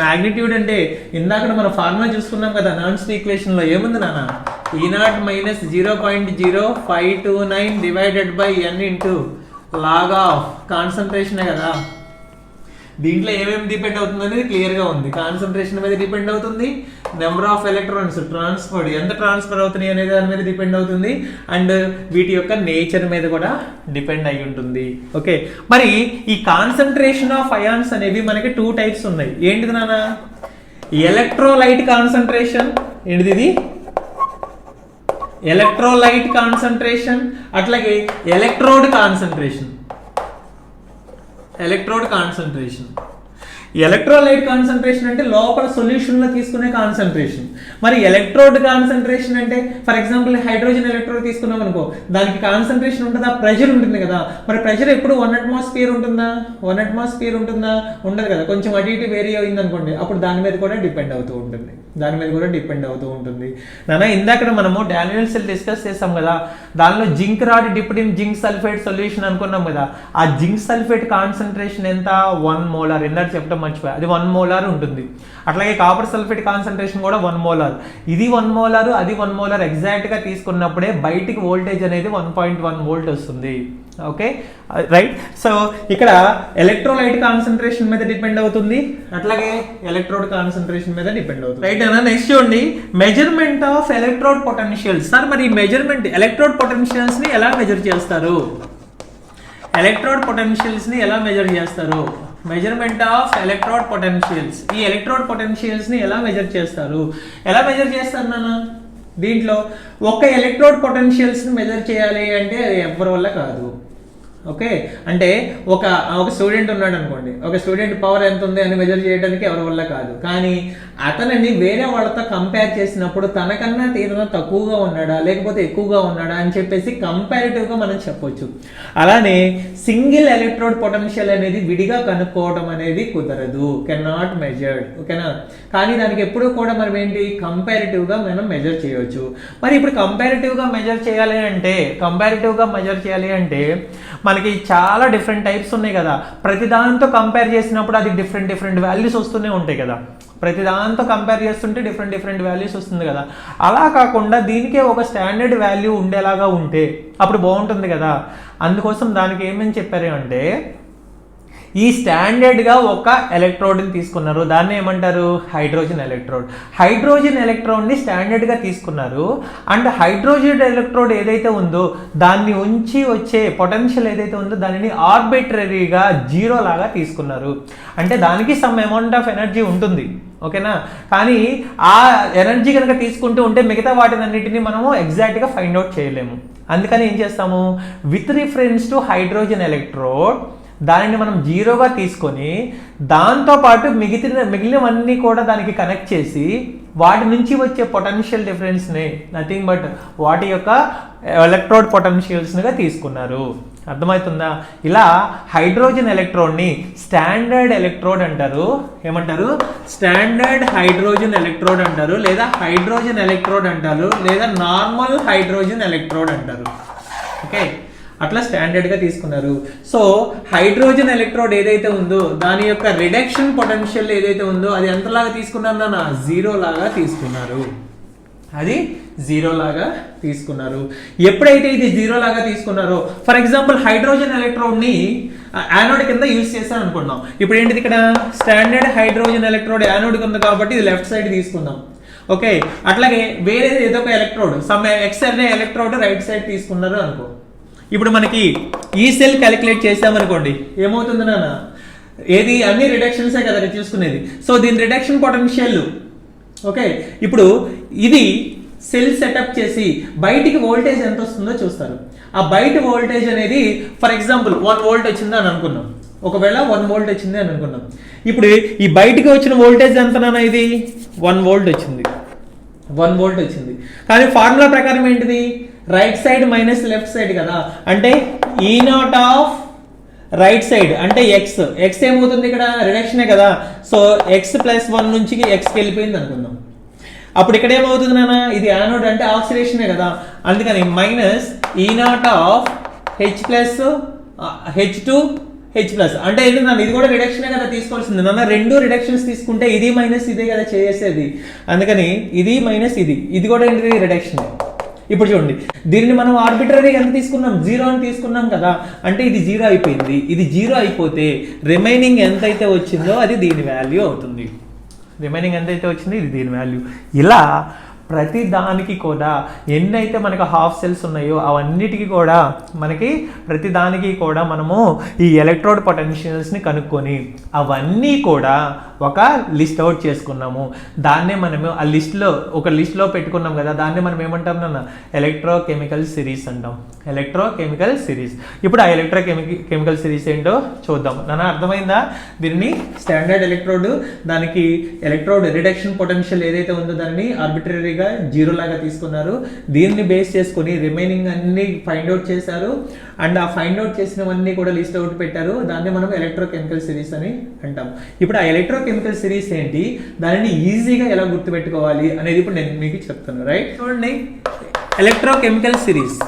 Speaker 1: మ్యాగ్నిట్యూడ్ అంటే ఇందాక మనం ఫార్ములా చూసుకున్నాం కదా, నాన్స్టీ ఈక్వేషన్ లో ఏముంది నాన్న, E0 minus 0.0529 divided by n into log of కాన్సన్ట్రేషనే కదా. దీంట్లో ఏమేమి డిపెండ్ అవుతుంది అనేది క్లియర్ గా ఉంది. కాన్సన్ట్రేషన్ మీద డిపెండ్ అవుతుంది, నెంబర్ ఆఫ్ ఎలక్ట్రాన్స్ ట్రాన్స్ఫర్డ్ ఎంత ట్రాన్స్ఫర్ అవుతున్నాయి అనేది దాని మీద డిపెండ్ అవుతుంది, అండ్ వీటి యొక్క నేచర్ మీద కూడా డిపెండ్ అయి ఉంటుంది. ఓకే, మరి ఈ కాన్సన్ట్రేషన్ ఆఫ్ అయాన్స్ అనేవి మనకి 2 టైప్స్ ఉన్నాయి. ఏంటిది నాన్న? ఎలక్ట్రోలైట్ కాన్సన్ట్రేషన్, ఏంటిది ఇది? ఎలక్ట్రోలైట్ కాన్సన్ట్రేషన్, అట్లాగే ఎలక్ట్రోడ్ కాన్సన్ట్రేషన్. ఎలక్ట్రోలైట్ కాన్సన్ట్రేషన్ అంటే లోపల సొల్యూషన్ లో తీసుకునే కాన్సన్ట్రేషన్. మరి ఎలక్ట్రోడ్ కాన్సన్ట్రేషన్ అంటే ఫర్ ఎగ్జాంపుల్ హైడ్రోజన్ ఎలక్ట్రోడ్ తీసుకున్నాం అనుకో, దానికి కాన్సన్ట్రేషన్ ఉంటుందా, ప్రెషర్ ఉంటుంది కదా. మరి ప్రెషర్ ఎప్పుడు 1 atmosphere ఉంటుందా? ఉండదు కదా. కొంచెం అటు ఇటు వేరీ అయింది అనుకోండి, అప్పుడు దాని మీద కూడా డిపెండ్ అవుతూ ఉంటుంది. నాన్న ఇందాక మనము డానియల్ సెల్ డిస్కస్ చేసాం కదా, దానిలో zinc rod dipped in zinc sulphate solution అనుకున్నాం కదా. ఆ జింక్ సల్ఫేట్ కాన్సన్ట్రేషన్ ఎంత? 1 మోలార్. ఇందాక చెప్పడం మర్చిపోయా, అది 1 మోలార్ ఉంటుంది. అట్లాగే కాపర్ సల్ఫేట్ కాన్సన్ట్రేషన్ కూడా 1 మోలార్. ఇది 1 మోలార్, అది 1 మోలార్ ఎగ్జాక్ట్ గా తీసుకున్నప్పుడే బయటికి వోల్టేజ్ అనేది 1.1 వోల్ట్ వస్తుంది. Okay, right. సో ఇక్కడ ఎలక్ట్రోలైట్ కాన్సన్ట్రేషన్ మీద డిపెండ్ అవుతుంది, అట్లాగే ఎలక్ట్రోడ్ కాన్సన్ట్రేషన్ మీద డిపెండ్ అవుతుంది. రైట్ అన్న. నెక్స్ట్ చూడండి, measurement of electrode potentials. Sir మరి మెజర్మెంట్ ఎలక్ట్రోడ్ పొటెన్షియల్స్ ని ఎలా మెజర్ చేస్తారు? Measurement of electrode potentials. ఈ ఎలక్ట్రోడ్ పొటెన్షియల్స్ ని ఎలా మెజర్ చేస్తారు నాన్న? దీంట్లో ఒక ఎలక్ట్రోడ్ పొటెన్షియల్స్ ని మెజర్ చేయాలి అంటే అది ఎవరి వల్ల కాదు. ఓకే, అంటే ఒక స్టూడెంట్ ఉన్నాడు అనుకోండి, ఒక స్టూడెంట్ పవర్ ఎంత ఉంది అని మెజర్ చేయడానికి ఎవరి వల్ల కాదు. కానీ అతనిని వేరే వాళ్ళతో కంపేర్ చేసినప్పుడు తనకన్నా తీవ్రత తక్కువగా ఉన్నాడా లేకపోతే ఎక్కువగా ఉన్నాడా అని చెప్పేసి కంపారిటివ్గా మనం చెప్పొచ్చు. అలానే సింగిల్ ఎలక్ట్రోడ్ పొటెన్షియల్ అనేది విడిగా కనుక్కోవడం అనేది కుదరదు, కెన్ నాట్ మెజర్డ్. ఓకేనా, కానీ దానికి ఎప్పుడు కూడా మనం ఏంటి కంపారిటివ్గా మనం మెజర్ చేయవచ్చు. మరి ఇప్పుడు కంపారిటివ్గా మెజర్ చేయాలి అంటే మనకి చాలా డిఫరెంట్ టైప్స్ ఉన్నాయి కదా. ప్రతి దాంతో కంపేర్ చేసినప్పుడు అది డిఫరెంట్ వాల్యూస్ వస్తూనే ఉంటాయి కదా. ప్రతి దాంతో కంపేర్ చేస్తుంటే డిఫరెంట్ వాల్యూస్ వస్తుంది కదా. అలా కాకుండా దీనికే ఒక స్టాండర్డ్ వాల్యూ ఉండేలాగా ఉంటే అప్పుడు బాగుంటుంది కదా. అందుకోసం దానికి ఏమని చెప్పారు అంటే ఈ స్టాండర్డ్గా ఒక ఎలక్ట్రోడ్ని తీసుకున్నారు, దాన్ని ఏమంటారు హైడ్రోజన్ ఎలక్ట్రోడ్ని స్టాండర్డ్గా తీసుకున్నారు. అండ్ హైడ్రోజన్ ఎలక్ట్రోడ్ ఏదైతే ఉందో దాన్ని ఉంచి వచ్చే పొటెన్షియల్ ఏదైతే ఉందో దానిని ఆర్బిట్రరీగా 0 లాగా తీసుకున్నారు. అంటే దానికి సమ్ అమౌంట్ ఆఫ్ ఎనర్జీ ఉంటుంది, ఓకేనా. కానీ ఆ ఎనర్జీ కనుక తీసుకుంటూ ఉంటే మిగతా వాటినన్నిటిని మనము ఎగ్జాక్ట్గా ఫైండ్ అవుట్ చేయలేము. అందుకని ఏం చేస్తాము, with reference to hydrogen electrode దానిని మనం 0గా తీసుకొని దాంతోపాటు మిగిలినవన్నీ కూడా దానికి కనెక్ట్ చేసి వాటి నుంచి వచ్చే పొటెన్షియల్ డిఫరెన్స్ని నథింగ్ బట్ వాటి యొక్క ఎలక్ట్రోడ్ పొటెన్షియల్స్గా తీసుకున్నారు. అర్థమవుతుందా? ఇలా హైడ్రోజన్ ఎలక్ట్రోడ్ని స్టాండర్డ్ ఎలక్ట్రోడ్ అంటారు. ఏమంటారు? స్టాండర్డ్ హైడ్రోజన్ ఎలక్ట్రోడ్ అంటారు, లేదా హైడ్రోజన్ ఎలక్ట్రోడ్ అంటారు, లేదా నార్మల్ హైడ్రోజన్ ఎలక్ట్రోడ్ అంటారు. ఓకే, అట్లా స్టాండర్డ్గా తీసుకున్నారు. సో హైడ్రోజన్ ఎలక్ట్రోడ్ ఏదైతే ఉందో దాని యొక్క రిడక్షన్ పొటెన్షియల్ ఏదైతే ఉందో అది ఎంతలాగా తీసుకున్నారు నాన్న? 0 లాగా తీసుకున్నారు. అది 0 లాగా తీసుకున్నారు. ఎప్పుడైతే ఇది 0 లాగా తీసుకున్నారో, ఫర్ ఎగ్జాంపుల్ హైడ్రోజన్ ఎలక్ట్రోడ్ని యానోడ్ కింద యూజ్ చేస్తాను అనుకుందాం. ఇప్పుడు ఏంటిది ఇక్కడ స్టాండర్డ్ హైడ్రోజన్ ఎలక్ట్రోడ్ యానోడ్ కింద కాబట్టి ఇది లెఫ్ట్ సైడ్ తీసుకుందాం. ఓకే, అట్లాగే వేరే ఏదో ఒక ఎలక్ట్రోడ్ సమ్ ఎక్స్ అనే ఎలక్ట్రోడ్ రైట్ సైడ్ తీసుకున్నారు అనుకో. ఇప్పుడు మనకి ఈ సెల్ క్యాలిక్యులేట్ చేసామనుకోండి, ఏమవుతుంది నాన్న? ఏది అన్ని రిడక్షన్సే కదా చూసుకునేది. సో దీని రిడక్షన్ పొటెన్షియల్. ఓకే, ఇప్పుడు ఇది సెల్ సెటప్ చేసి బయటికి వోల్టేజ్ ఎంత వస్తుందో చూస్తారు. ఆ బయట వోల్టేజ్ అనేది ఫర్ ఎగ్జాంపుల్ 1 వోల్ట్ వచ్చింది అని అనుకున్నాం. ఒకవేళ 1 వోల్ట్ వచ్చింది అని అనుకున్నాం. ఇప్పుడు ఈ బయటికి వచ్చిన వోల్టేజ్ ఎంత నాన్న? ఇది 1 వోల్ట్ వచ్చింది. 1 వోల్ట్ వచ్చింది. కానీ ఫార్ములా ప్రకారం ఏంటిది? Right side minus left side కదా. అంటే E0 ఆఫ్ రైట్ సైడ్ అంటే ఎక్స్ ఏమవుతుంది ఇక్కడ? రిడక్షనే కదా. సో x+1 నుంచి xకి వెళ్ళిపోయింది అనుకుందాం. అప్పుడు ఇక్కడ ఏమవుతుంది నాన్న? ఇది యానోడ్ అంటే ఆక్సిడేషనే కదా. అందుకని మైనస్ E0 ఆఫ్ H2H+. అంటే ఏంటి నాన్న? ఇది కూడా రిడక్షనే కదా తీసుకోవాల్సింది నాన్న. 2 రిడక్షన్స్ తీసుకుంటే ఇది మైనస్ ఇదే కదా చేసేది. అందుకని ఇది మైనస్ ఇది కూడా ఏంటి? రిడక్షన్. ఇప్పుడు చూడండి, దీన్ని మనం ఆర్బిటరీగా ఎంత తీసుకున్నాం? 0 అని తీసుకున్నాం కదా. అంటే ఇది 0 అయిపోయింది. ఇది 0 అయిపోతే రిమైనింగ్ ఎంతైతే వచ్చిందో అది దీని వాల్యూ అవుతుంది. రిమైనింగ్ ఎంతైతే వచ్చిందో ఇది దీని వాల్యూ. ఇలా ప్రతి దానికి కూడా ఎన్నైతే మనకు హాఫ్ సెల్స్ ఉన్నాయో అవన్నిటికీ కూడా ప్రతి దానికి కూడా మనము ఈ ఎలక్ట్రోడ్ పొటెన్షియల్స్ని కనుక్కొని అవన్నీ కూడా ఒక లిస్ట్ అవుట్ చేసుకున్నాము. దాన్నే మనము ఆ ఒక లిస్ట్లో పెట్టుకున్నాం కదా, దాన్ని మనం ఏమంటాం నాన్న? ఎలక్ట్రోకెమికల్ సిరీస్ అంటాం. Electrochemical series. ఇప్పుడు ఆ ఎలక్ట్రోకెమికల్ సిరీస్ ఏంటో చూద్దాం నాన్న. అర్థమైందా? దీన్ని స్టాండర్డ్ ఎలక్ట్రోడ్, దానికి ఎలక్ట్రోడ్ రిడక్షన్ పొటెన్షియల్ ఏదైతే ఉందో దాన్ని ఆర్బిటరీగా 0 లాగా తీసుకున్నారు. దీన్ని బేస్ చేసుకుని రిమైనింగ్ అన్ని ఫైండ్ అవుట్ చేశారు. అండ్ ఆ ఫైండ్ అవుట్ చేసినవన్నీ కూడా లిస్ట్ అవుట్ పెట్టారు. దాన్ని మనం ఎలక్ట్రోకెమికల్ సిరీస్ అని అంటాం. ఇప్పుడు ఆ ఎలక్ట్రోకెమికల్ సిరీస్ ఏంటి, దానిని ఈజీగా ఎలా గుర్తుపెట్టుకోవాలి అనేది ఇప్పుడు నేను మీకు చెప్తాను. రైట్, చూడండి. ఎలక్ట్రోకెమికల్ సిరీస్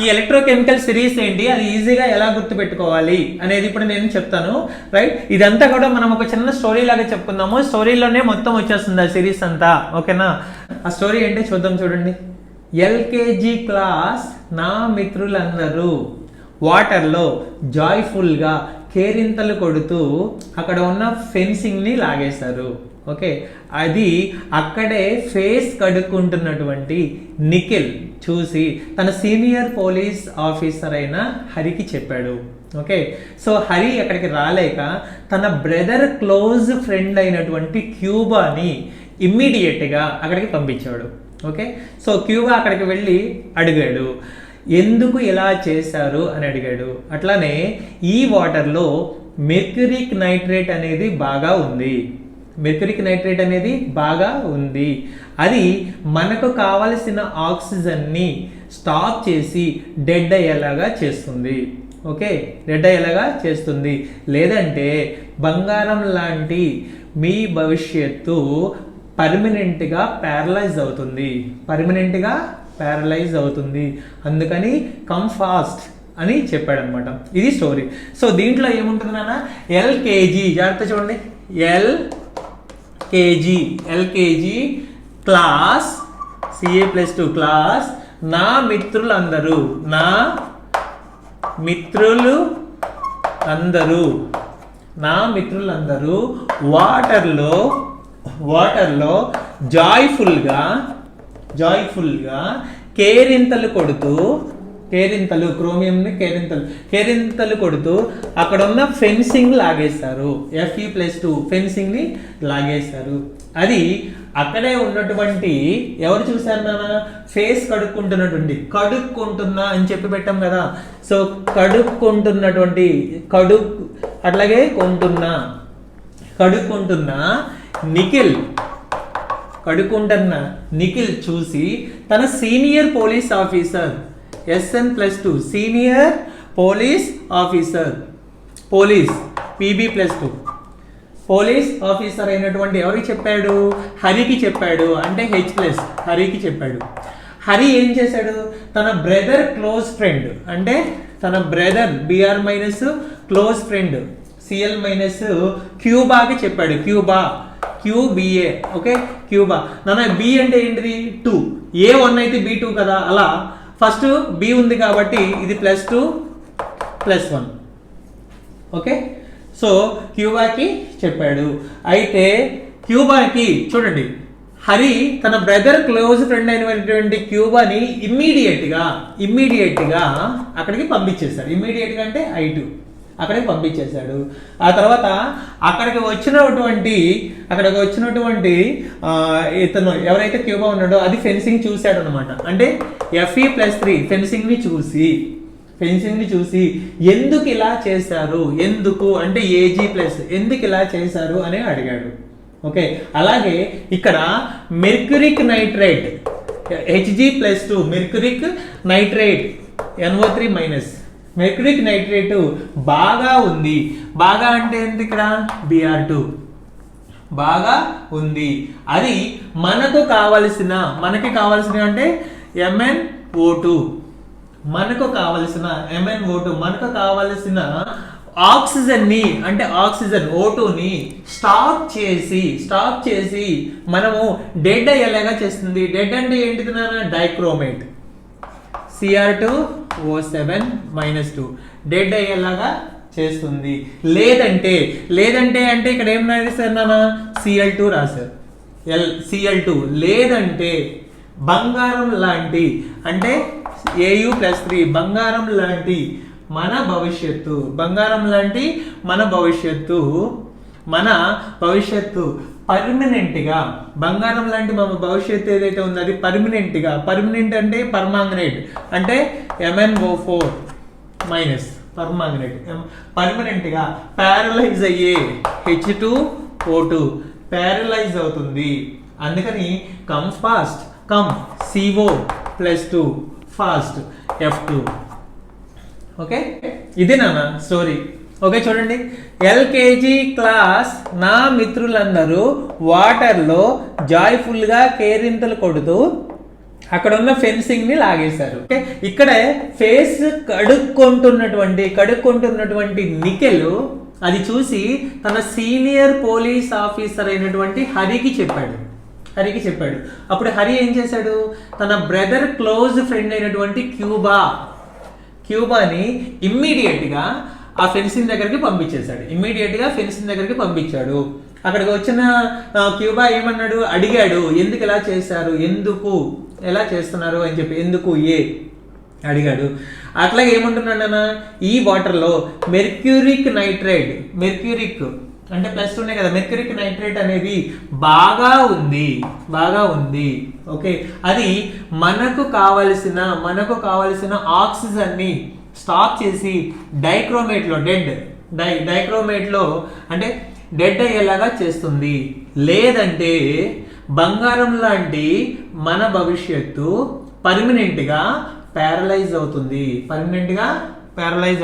Speaker 1: ఈ ఎలక్ట్రోకెమికల్ సిరీస్ ఏంటి, అది ఈజీగా ఎలా గుర్తుపెట్టుకోవాలి అనేది ఇప్పుడు నేను చెప్తాను. రైట్, ఇదంతా కూడా మనం ఒక చిన్న స్టోరీ లాగా చెప్పుకుందాము. స్టోరీలోనే మొత్తం వచ్చేస్తుంది ఆ సిరీస్ అంతా. ఓకేనా? ఆ స్టోరీ ఏంటో చూద్దాం. చూడండి. ఎల్కేజీ క్లాస్ నా మిత్రులందరూ వాటర్లో జాయ్ఫుల్గా కేరింతలు కొడుతూ అక్కడ ఉన్న ఫెన్సింగ్ని లాగేశారు. ఓకే, అది అక్కడే ఫేస్ కడుక్కుంటున్నటువంటి నిఖిల్ చూసి తన సీనియర్ పోలీస్ ఆఫీసర్ అయిన హరికి చెప్పాడు. ఓకే, సో హరి అక్కడికి రాలేక తన బ్రదర్ క్లోజ్ ఫ్రెండ్ అయినటువంటి క్యూబాని ఇమ్మీడియట్గా అక్కడికి పంపించాడు. ఓకే, సో క్యూబా అక్కడికి వెళ్ళి అడిగాడు ఎందుకు ఇలా చేశారు అని అడిగాడు. అట్లానే ఈ వాటర్లో మెర్క్యూరిక్ నైట్రేట్ అనేది బాగా ఉంది, మెర్క్యూరిక్ నైట్రేట్ అనేది బాగా ఉంది, అది మనకు కావలసిన ఆక్సిజన్ని స్టాప్ చేసి డెడ్ అయ్యేలాగా చేస్తుంది. ఓకే, డెడ్ అయ్యేలాగా చేస్తుంది. లేదంటే బంగారం లాంటి మీ భవిష్యత్తు పర్మనెంట్గా ప్యారలైజ్ అవుతుంది, పర్మనెంట్గా ప్యారలైజ్ అవుతుంది. అందుకని కమ్ ఫాస్ట్ అని చెప్పాడు అనమాట. ఇది స్టోరీ. సో దీంట్లో ఏముంటుంది నాన్న, ఎల్కేజీ, జాగ్రత్త చూడండి, ఎల్కేజీ క్లాస్ CA+2 క్లాస్ నా మిత్రులందరూ వాటర్లో జాయ్ఫుల్గా కేరింతలు కొడుతూ, క్రోమియంని కేరింతలు కొడుతూ అక్కడ ఉన్న ఫెన్సింగ్ లాగేస్తారు. Fe+2 ఫెన్సింగ్ ని లాగేస్తారు. అది అక్కడే ఉన్నటువంటి ఎవరు చూసారు నాన్న, ఫేస్ కడుక్కుంటున్నా అని చెప్పి పెట్టాం కదా. సో కడుక్కుంటున్నటువంటి అట్లాగే కడుక్కుంటున్న నిఖిల్ చూసి తన senior police officer SN+2 senior police officer, PB+2 police officer అయినటువంటి ఎవరికి చెప్పాడు, హరికి చెప్పాడు. అంటే H+ హరికి చెప్పాడు. హరి ఏం చేశాడు, తన బ్రదర్ క్లోజ్ ఫ్రెండ్, అంటే తన brother BR- close friend CL- క్యూబాకి చెప్పాడు. QBA. Okay, Cuba. నాన్న B అంటే ఏంటిది, 2, A1 అయితే B2 కదా. అలా ఫస్ట్ B ఉంది కాబట్టి ఇది +2 +1. ఓకే, సో క్యూబాకి చెప్పాడు. అయితే క్యూబాకి చూడండి, హరి తన బ్రదర్ క్లోజ్ ఫ్రెండ్ అయినటువంటి క్యూబాని ఇమ్మీడియట్గా అక్కడికి పంపించేశాడు. ఇమ్మీడియట్గా అంటే I2 అక్కడికి పంపించేశాడు. ఆ తర్వాత అక్కడికి వచ్చినటువంటి ఇతను ఎవరైతే క్యూబా ఉన్నాడో అది ఫెన్సింగ్ చూశాడు అనమాట. అంటే Fe+3 ఫెన్సింగ్ ని చూసి ఎందుకు ఇలా చేశారు, ఎందుకు అంటే AG+ ఎందుకు ఇలా చేశారు అని అడిగాడు. ఓకే, అలాగే ఇక్కడ mercuric nitrate Hg+2 mercuric nitrate NO3- mercuric nitrate బాగా ఉంది. బాగా అంటే ఏంటి, ఇక్కడ Br2 బాగా ఉంది. అది మనకి కావలసిన అంటే MnO2 మనకు కావలసిన ఆక్సిజన్ ని అంటే ఆక్సిజన్ O2ని స్టాప్ చేసి మనము డెడ్ అయ్యేలాగా చేస్తుంది. డెడ్ అంటే ఏంటిది నాన్న, డైక్రోమేట్ Cr2O7-2 డెడ్ అయ్యేలాగా చేస్తుంది. లేదంటే అంటే ఇక్కడ ఏం రాశారు నాన్న, Cl2 రాశారు, Cl2. లేదంటే బంగారం లాంటి అంటే Au+3 బంగారం లాంటి మన భవిష్యత్తు పర్మనెంట్గా, బంగారం లాంటి మన భవిష్యత్తు ఏదైతే ఉందో అది పర్మనెంట్ అంటే పర్మాంగనేట్ అంటే MnO4- పర్మనెంట్గా ప్యారలైజ్ అయ్యే H2O2 ప్యారలైజ్ అవుతుంది. అందుకని come CO+2 fast F2. Okay, ఇది నాన్న స్టోరీ. ఓకే, చూడండి, ఎల్కేజీ క్లాస్ నా మిత్రులందరూ వాటర్లో జాయ్ఫుల్గా కేరింతలు కొడుతూ అక్కడ ఉన్న ఫెన్సింగ్ ని లాగేశారు. ఓకే, ఇక్కడ ఫేస్ కడుక్కుంటున్నటువంటి నిఖిల్ అది చూసి తన సీనియర్ పోలీస్ ఆఫీసర్ అయినటువంటి హరికి చెప్పాడు. అప్పుడు హరి ఏం చేశాడు, తన బ్రదర్ క్లోజ్ ఫ్రెండ్ అయినటువంటి క్యూబాని ఇమ్మీడియట్గా ఆ ఫెన్సింగ్ దగ్గరికి పంపించాడు. అక్కడికి వచ్చిన క్యూబా ఏమన్నాడు, అడిగాడు ఎందుకు ఇలా చేశారు, ఎందుకు ఎలా చేస్తున్నారు అని చెప్పి, ఎందుకు అడిగాడు. అట్లాగే ఏమంటున్నాడు అన్న, ఈ వాటర్లో మెర్క్యూరిక్ అంటే +2నే కదా, మెర్క్యూరిక్ నైట్రేట్ అనేది బాగా ఉంది. ఓకే, అది మనకు కావలసిన ఆక్సిజన్ని స్టాప్ చేసి డైక్రోమేట్లో డైక్రోమేట్లో అంటే డెడ్ అయ్యేలాగా చేస్తుంది. లేదంటే బంగారం లాంటి మన భవిష్యత్తు పర్మనెంట్గా ప్యారలైజ్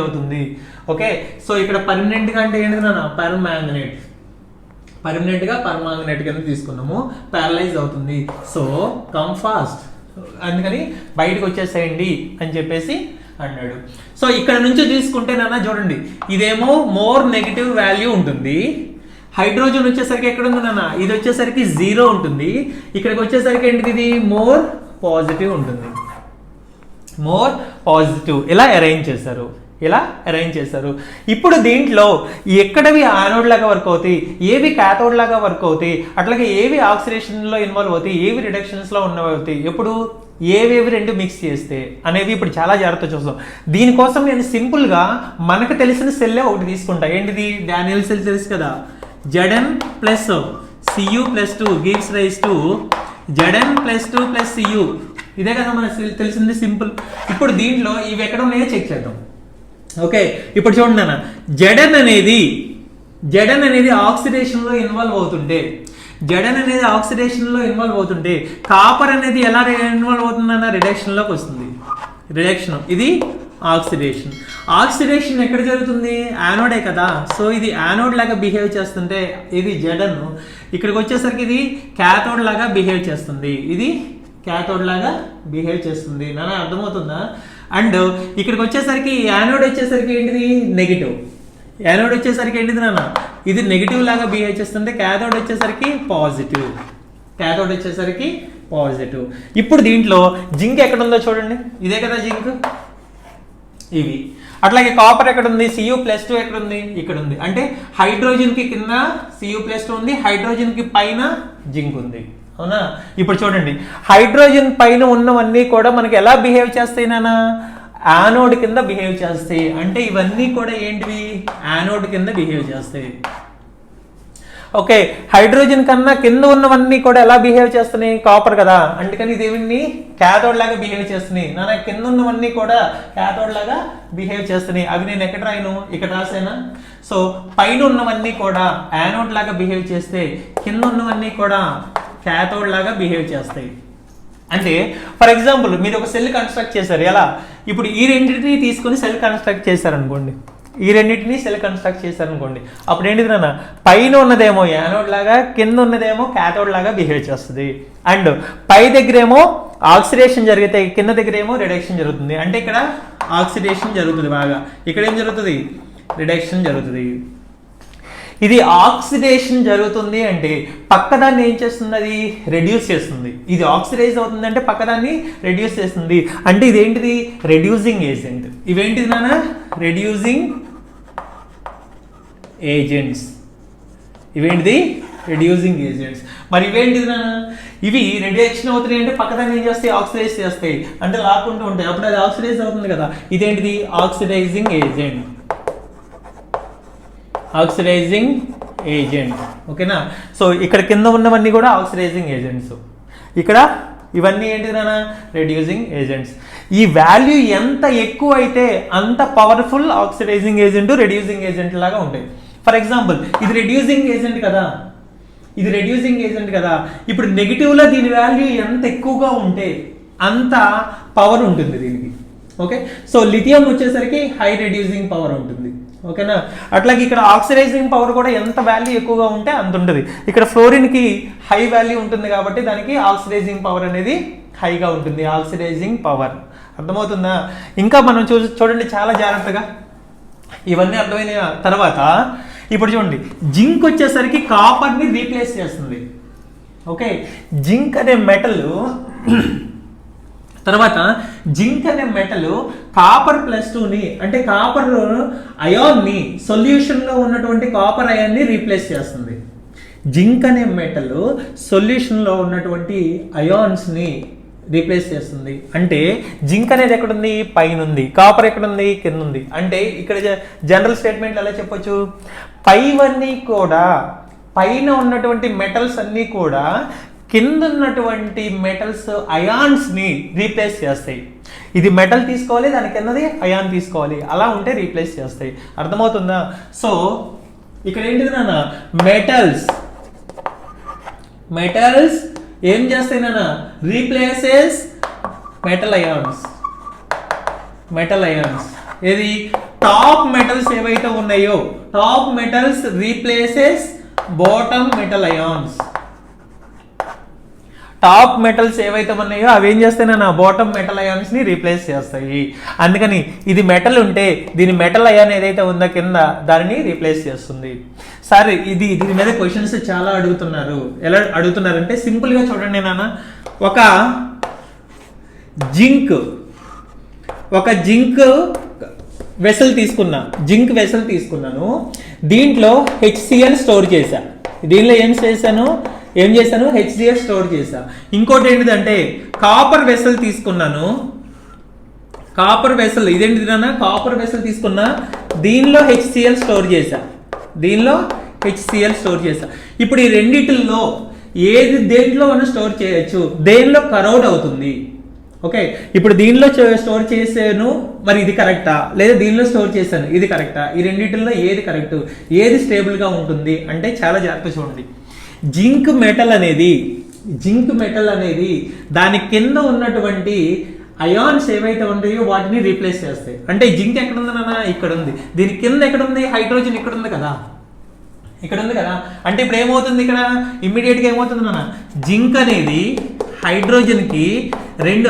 Speaker 1: అవుతుంది. ఓకే, సో ఇక్కడ పర్మనెంట్గా అంటే ఏంటి నాన్న, పర్మనెంట్గా పర్మాంగనేట్ కింద తీసుకున్నాము, ప్యారలైజ్ అవుతుంది. సో కమ్ ఫాస్ట్, అందుకని బయటకు వచ్చేసేయండి అని చెప్పేసి అన్నాడు. సో ఇక్కడ నుంచి తీసుకుంటే నాన్న చూడండి, ఇదేమో మోర్ నెగిటివ్ వాల్యూ ఉంటుంది. హైడ్రోజన్ వచ్చేసరికి ఎక్కడ ఉంది నాన్న, ఇది వచ్చేసరికి 0 ఉంటుంది. ఇక్కడికి వచ్చేసరికి ఏంటిది, ఇది మోర్ పాజిటివ్ ఉంటుంది. ఇలా అరేంజ్ చేశారు. ఇప్పుడు దీంట్లో ఎక్కడవి యానోడ్ లాగా వర్క్ అవుతాయి, ఏవి క్యాథోడ్ లాగా వర్క్ అవుతాయి, అట్లాగే ఏవి ఆక్సిడేషన్లో ఇన్వాల్వ్ అవుతాయి, ఏవి రిడక్షన్స్లో అవుతాయి, ఎప్పుడు ఏవేవి రెండు మిక్స్ చేస్తే అనేవి ఇప్పుడు చాలా జాగ్రత్త చూస్తాం. దీనికోసం నేను సింపుల్గా మనకు తెలిసిన సెల్లే ఒకటి తీసుకుంటా. ఏంటిది, డానియల్ సెల్ తెలుసు కదా, Zn+Cu+2 gives rise to Zn+2+Cu. ఇదే కదా మనకు తెలిసింది, సింపుల్. ఇప్పుడు దీంట్లో ఇవి ఎక్కడ ఉన్నాయో చెక్ చేద్దాం. ఓకే, ఇప్పుడు చూడండి అన్న, జడన్ అనేది ఆక్సిడేషన్లో ఇన్వాల్వ్ అవుతుంటే కాపర్ అనేది ఎలా ఇన్వాల్వ్ అవుతుందన్న రిడక్షన్లోకి వస్తుంది. ఇది ఆక్సిడేషన్ ఎక్కడ జరుగుతుంది, యానోడే కదా. సో ఇది యానోడ్ లాగా బిహేవ్ చేస్తుంటే ఇది జడన్, ఇక్కడికి వచ్చేసరికి ఇది క్యాథోడ్ లాగా బిహేవ్ చేస్తుంది. నాన్న అర్థమవుతుందా? అండ్ ఇక్కడికి వచ్చేసరికి యానోడ్ వచ్చేసరికి ఏంటిది, నెగిటివ్. నాన్న ఇది నెగిటివ్ లాగా బిహేవ్ చేస్తుంది. క్యాథోడ్ వచ్చేసరికి పాజిటివ్. ఇప్పుడు దీంట్లో జింక్ ఎక్కడ ఉందో చూడండి, ఇదే కదా జింక్, ఇవి. అట్లాగే కాపర్ ఎక్కడ ఉంది, Cu+2 ఎక్కడ ఉంది, ఇక్కడ ఉంది. అంటే హైడ్రోజన్ కి కింద Cu+2 ఉంది, హైడ్రోజన్ కి పైన జింక్ ఉంది. అవునా? ఇప్పుడు చూడండి, హైడ్రోజన్ పైన ఉన్నవన్నీ కూడా మనకి ఎలా బిహేవ్ చేస్తాయి నాన్న, యానోడ్ కింద బిహేవ్ చేస్తాయి. అంటే ఇవన్నీ కూడా ఏంటివి, యానోడ్ కింద బిహేవ్ చేస్తాయి. ఓకే, హైడ్రోజన్ కన్నా కింద ఉన్నవన్నీ కూడా ఎలా బిహేవ్ చేస్తున్నాయి, కాపర్ కదా, అందుకని ఇదేమి క్యాథోడ్ లాగా బిహేవ్ చేస్తున్నాయి. నాన్న కింద ఉన్నవన్నీ కూడా క్యాథోడ్ లాగా బిహేవ్ చేస్తున్నాయి. అవి నేను ఎక్కడ రాయను, ఇక్కడ రాసానా. సో పైన ఉన్నవన్నీ కూడా యానోడ్ లాగా బిహేవ్ చేస్తే కింద ఉన్నవన్నీ కూడా క్యాథోడ్ లాగా బిహేవ్ చేస్తాయి. అంటే ఫర్ ఎగ్జాంపుల్ మీరు ఒక సెల్ కన్స్ట్రక్ట్ చేశారు, ఎలా, ఇప్పుడు ఈ రెండింటిని తీసుకొని సెల్ కన్స్ట్రక్ట్ చేశారనుకోండి, అప్పుడు ఏంటిది నాన్న, పైన ఉన్నదేమో యానోడ్ లాగా, కింద ఉన్నదేమో క్యాథోడ్ లాగా బిహేవ్ చేస్తుంది. అండ్ పై దగ్గరేమో ఆక్సిడేషన్ జరిగితే కింద దగ్గరేమో రిడక్షన్ జరుగుతుంది. అంటే ఇక్కడ ఆక్సిడేషన్ జరుగుతుంది బాగా, ఇక్కడ ఏం జరుగుతుంది, రిడక్షన్ జరుగుతుంది. ఇది ఆక్సిడేషన్ జరుగుతుంది అంటే పక్కదాన్ని ఏం చేస్తుంది, అది రెడ్యూస్ చేస్తుంది. ఇది ఆక్సిడైజ్ అవుతుంది అంటే పక్కదాన్ని రెడ్యూస్ చేస్తుంది. అంటే ఇదేంటిది, రెడ్యూసింగ్ ఏజెంట్. ఇవేంటిది నాన్న, రెడ్యూసింగ్ ఏజెంట్స్. మరి ఇవేంటిది నాన్న, ఇవి రిడక్షన్ అవుతున్నాయి అంటే పక్కదాన్ని ఏం చేస్తాయి, ఆక్సిడైజ్ చేస్తాయి, అంటే లాక్కుంటూ ఉంటాయి, అప్పుడు అది ఆక్సిడైజ్ అవుతుంది కదా. ఇదేంటిది, ఆక్సిడైజింగ్ ఏజెంట్. ఓకేనా? సో ఇక్కడ కింద ఉన్నవన్నీ కూడా ఆక్సిడైజింగ్ ఏజెంట్స్, ఇక్కడ ఇవన్నీ ఏంటి నాన్న, రెడ్యూసింగ్ ఏజెంట్స్. ఈ వాల్యూ ఎంత ఎక్కువ అయితే అంత powerful oxidising agent, reducing agent లాగా ఉంటాయి. ఫర్ ఎగ్జాంపుల్ ఇది రెడ్యూసింగ్ ఏజెంట్ కదా, ఇప్పుడు నెగిటివ్లో దీని వాల్యూ ఎంత ఎక్కువగా ఉంటే అంత పవర్ ఉంటుంది దీనికి. ఓకే, సో లిథియం వచ్చేసరికి హై రెడ్యూసింగ్ పవర్ ఉంటుంది. ఓకేనా? అట్లాగే ఇక్కడ ఆక్సిడైజింగ్ పవర్ కూడా ఎంత వాల్యూ ఎక్కువగా ఉంటే అంత ఉంటుంది. ఇక్కడ ఫ్లోరిన్కి హై వాల్యూ ఉంటుంది కాబట్టి దానికి ఆక్సిడైజింగ్ పవర్ అనేది హైగా ఉంటుంది, ఆక్సిడైజింగ్ పవర్. అర్థమవుతుందా? ఇంకా మనం చూడండి చాలా జాగ్రత్తగా, ఇవన్నీ అర్థమైన తర్వాత ఇప్పుడు చూడండి, జింక్ వచ్చేసరికి కాపర్ని రీప్లేస్ చేస్తుంది. ఓకే, జింక్ అనే మెటల్ తర్వాత కాపర్ +2ని అంటే కాపర్ అయాన్ని, సొల్యూషన్లో ఉన్నటువంటి కాపర్ అయాన్ని రీప్లేస్ చేస్తుంది. జింక్ అనే మెటల్ సొల్యూషన్లో ఉన్నటువంటి అయాన్స్ని రీప్లేస్ చేస్తుంది. అంటే జింక్ అనేది ఎక్కడుంది, పైన ఉంది. కాపర్ ఎక్కడుంది, కింద ఉంది. అంటే ఇక్కడ జనరల్ స్టేట్మెంట్ ఎలా చెప్పొచ్చు, పైవన్నీ కూడా, పైన ఉన్నటువంటి మెటల్స్ అన్నీ కూడా కింద ఉన్నటువంటి మెటల్స్ అయాన్స్ని రీప్లేస్ చేస్తాయి. ఇది మెటల్ తీసుకోవాలి, దాని కిందది అయాన్ తీసుకోవాలి, అలా ఉంటే రీప్లేస్ చేస్తాయి. అర్థమవుతుందా? సో ఇక్కడ ఏంటిది నాన్న, మెటల్స్ ఏం చేస్తాయి నాన్న, రీప్లేసెస్ మెటల్ అయాన్స్. ఏది, టాప్ మెటల్స్ ఏవైతే ఉన్నాయో, top metals replaces bottom metal ions. Top metals ఏవైతే ఉన్నాయో అవి ఏం చేస్తాయి నా బాటమ్ మెటల్ అయాన్స్ ని రీప్లేస్ చేస్తాయి. అందుకని ఇది మెటల్ ఉంటే దీని మెటల్ అయాన్ ఏదైతే ఉందో కింద దానిని రీప్లేస్ చేస్తుంది. సరే, దీని మీద క్వశ్చన్స్ చాలా అడుగుతున్నారు. ఎలా అడుగుతున్నారంటే సింపుల్ గా చూడండి నాన్న, ఒక జింక్ వెసల్ తీసుకున్నాను. దీంట్లో HCl స్టోర్ చేశా. దీనిలో ఏం చేశాను, HCl స్టోర్ చేశా. ఇంకోటి ఏంటిదంటే కాపర్ వెసల్ తీసుకున్నాను. ఇదేంటిది నాన్న, కాపర్ వెసల్ తీసుకున్నా, దీనిలో HCl స్టోర్ చేశా. ఇప్పుడు ఈ రెండిటిల్లో దేంట్లో మనం స్టోర్ చేయొచ్చు, దేనిలో కరోడ్ అవుతుంది. ఓకే, ఇప్పుడు దీనిలో స్టోర్ చేసాను, మరి ఇది కరెక్టా, లేదా దీనిలో స్టోర్ చేశాను, ఇది కరెక్టా? ఈ రెండిటిల్లో ఏది కరెక్ట్, ఏది స్టేబుల్ గా ఉంటుంది అంటే చాలా జాగ్రత్త చూడండి. జింక్ మెటల్ అనేది దాని కింద ఉన్నటువంటి అయాన్స్ ఏవైతే ఉంటాయో వాటిని రీప్లేస్ చేస్తాయి. అంటే జింక్ ఎక్కడ ఉంది నాన్న, ఇక్కడ ఉంది. దీని కింద ఎక్కడ ఉంది, హైడ్రోజన్ ఇక్కడ ఉంది కదా. అంటే ఇప్పుడు ఏమవుతుంది, ఇక్కడ ఇమ్మీడియట్ గా ఏమవుతుంది నాన్న, జింక్ అనేది హైడ్రోజన్కి రెండు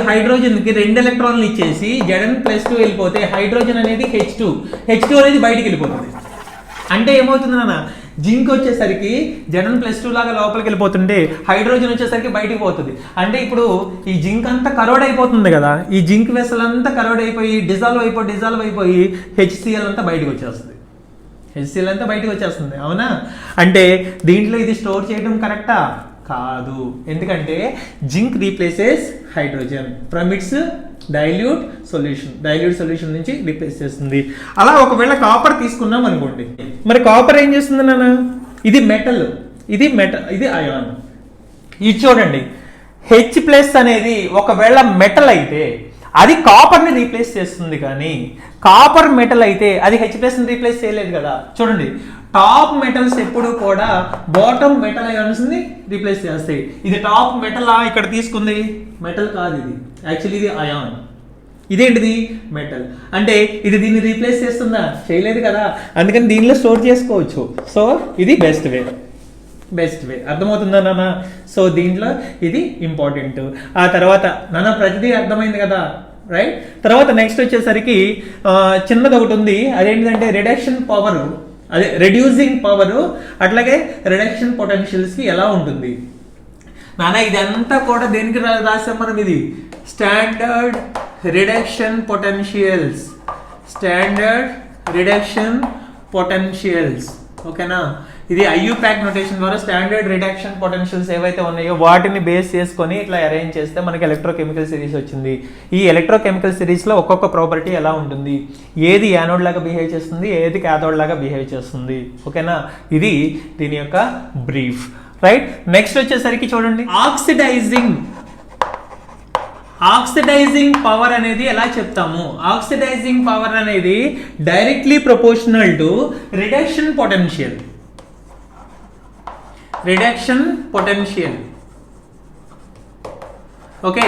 Speaker 1: ఎలక్ట్రాన్లు ఇచ్చేసి Zn+2 వెళ్ళిపోతే హైడ్రోజన్ అనేది H2 అనేది బయటికి వెళ్ళిపోతుంది. అంటే ఏమవుతుంది నాన్న, జింక్ వచ్చేసరికి Zn+2 లాగా లోపలికి వెళ్ళిపోతుంటే హైడ్రోజన్ వచ్చేసరికి బయటికి పోతుంది. అంటే ఇప్పుడు ఈ జింక్ అంతా కరోడ్ అయిపోతుంది కదా, ఈ జింక్ వెసల్ అంతా కరోడ్ అయిపోయి డిజాల్వ్ అయిపోయి HCl అంతా బయటకు వచ్చేస్తుంది. అవునా? అంటే దీంట్లో ఇది స్టోర్ చేయడం కరెక్టా? కాదు. ఎందుకంటే zinc replaces hydrogen from it's dilute solution నుంచి రీప్లేస్ చేస్తుంది. అలా ఒకవేళ కాపర్ తీసుకున్నాం అనుకోండి, మరి కాపర్ ఏం చేస్తుంది నాన్న, ఇది మెటల్, ఇది అయాన్. ఇది చూడండి, H+ అనేది ఒకవేళ మెటల్ అయితే అది కాపర్ని రీప్లేస్ చేస్తుంది, కానీ కాపర్ మెటల్ అయితే అది H+ ని రీప్లేస్ చేయలేదు కదా. చూడండి, టాప్ మెటల్స్ ఎప్పుడు కూడా బాటమ్ మెటల్ అయాన్స్ ని రీప్లేస్ చేస్తాయి. ఇది టాప్ మెటల్ ఇక్కడ తీసుకుంది, మెటల్ కాదు ఇది, యాక్చువల్లీ ఇది అయాన్. ఇదేంటిది, మెటల్. అంటే ఇది దీన్ని రీప్లేస్ చేస్తుందా, చేయలేదు కదా. అందుకని దీనిలో స్టోర్ చేసుకోవచ్చు. సో ఇది బెస్ట్ వే. అర్థమవుతుందా నాన్న? సో దీంట్లో ఇది ఇంపార్టెంట్. ఆ తర్వాత నాన్న ప్రతిదీ అర్థమైంది కదా, రైట్? తర్వాత నెక్స్ట్ వచ్చేసరికి చిన్నది ఒకటి ఉంది, అదేంటంటే రెడ్యూసింగ్ పవర్, అట్లాగే రిడక్షన్ పొటెన్షియల్స్ కి ఎలా ఉంటుంది నాన్న. ఇదంతా కూడా దేనికి రాసాం మనం, ఇది స్టాండర్డ్ రిడక్షన్ పొటెన్షియల్స్. ఓకేనా? ఇది IUPAC నోటేషన్ ద్వారా స్టాండర్డ్ రిడక్షన్ పొటెన్షియల్స్ ఏవైతే ఉన్నాయో వాటిని బేస్ చేసుకొని ఇట్లా అరేంజ్ చేస్తే మనకి ఎలక్ట్రోకెమికల్ సిరీస్ వచ్చింది. ఈ ఎలక్ట్రోకెమికల్ సిరీస్లో ఒక్కొక్క ప్రాపర్టీ ఎలా ఉంటుంది, ఏది యానోడ్ లాగా బిహేవ్ చేస్తుంది, ఏది క్యాథోడ్ లాగా బిహేవ్ చేస్తుంది. ఓకేనా? ఇది దీని యొక్క బ్రీఫ్, రైట్? నెక్స్ట్ వచ్చేసరికి చూడండి, ఆక్సిడైజింగ్ పవర్ అనేది ఎలా చెప్తాము. ఆక్సిడైజింగ్ పవర్ అనేది directly proportional to reduction potential. Okay,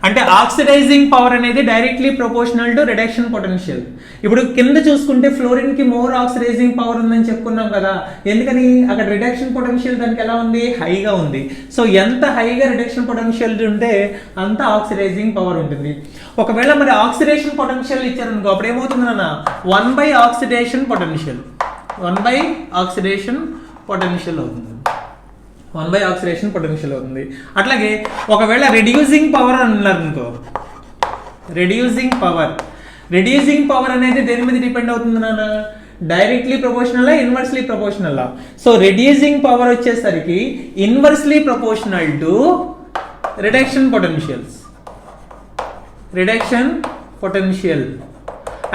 Speaker 1: అంటే ఆక్సిడైజింగ్ పవర్ అనేది directly proportional to reduction potential. ఇప్పుడు కింద చూసుకుంటే ఫ్లోరిన్ కి మోర్ ఆక్సిడైజింగ్ పవర్ ఉందని చెప్పుకున్నాం కదా. ఎందుకని, అక్కడ రిడక్షన్ పొటెన్షియల్ దానికి ఎలా ఉంది, హైగా ఉంది. సో ఎంత హైగా రిడక్షన్ పొటెన్షియల్ ఉంటే అంత ఆక్సిడైజింగ్ పవర్ ఉంటుంది. ఒకవేళ మరి ఆక్సిడేషన్ పొటెన్షియల్ ఇచ్చారనుకో, అప్పుడు ఏమవుతుంది అన్న, 1/ఆక్సిడేషన్ పొటెన్షియల్ అవుతుంది. 1/ఆక్సిడేషన్ పొటెన్షియల్ అవుతుంది. అట్లాగే ఒకవేళ రెడ్యూసింగ్ పవర్ అన్నారు అనుకో, రెడ్యూసింగ్ పవర్ అనేది దేని మీద డిపెండ్ అవుతుంది నాన్న, directly proportional, inversely proportional. So reducing power వచ్చేసరికి inversely proportional to reduction potentials. Reduction potential.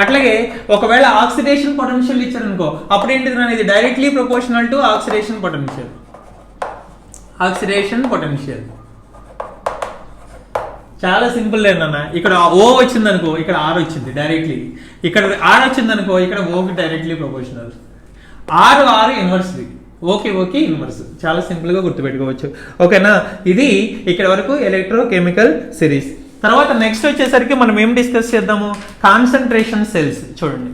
Speaker 1: అట్లాగే ఒకవేళ ఆక్సిడేషన్ పొటెన్షియల్ ఇచ్చారనుకో అప్పుడు ఏంటిది నాన్న, ఇది directly proportional to oxidation potential. Oxidation potential చాలా సింపుల్ లేదన్న. ఇక్కడ ఓ వచ్చింది అనుకో ఇక్కడ ఆర్ వచ్చింది డైరెక్ట్లీ, ఇక్కడ ఆర్ వచ్చింది అనుకో ఇక్కడ ఓకి directly proportional. Or inversely, okay inverse. చాలా సింపుల్ గా గుర్తుపెట్టుకోవచ్చు. ఓకేనా, ఇది ఇక్కడ వరకు ఎలక్ట్రోకెమికల్ సిరీస్. తర్వాత నెక్స్ట్ వచ్చేసరికి మనం ఏం డిస్కస్ చేద్దాము, కాన్సన్ట్రేషన్ సెల్స్. చూడండి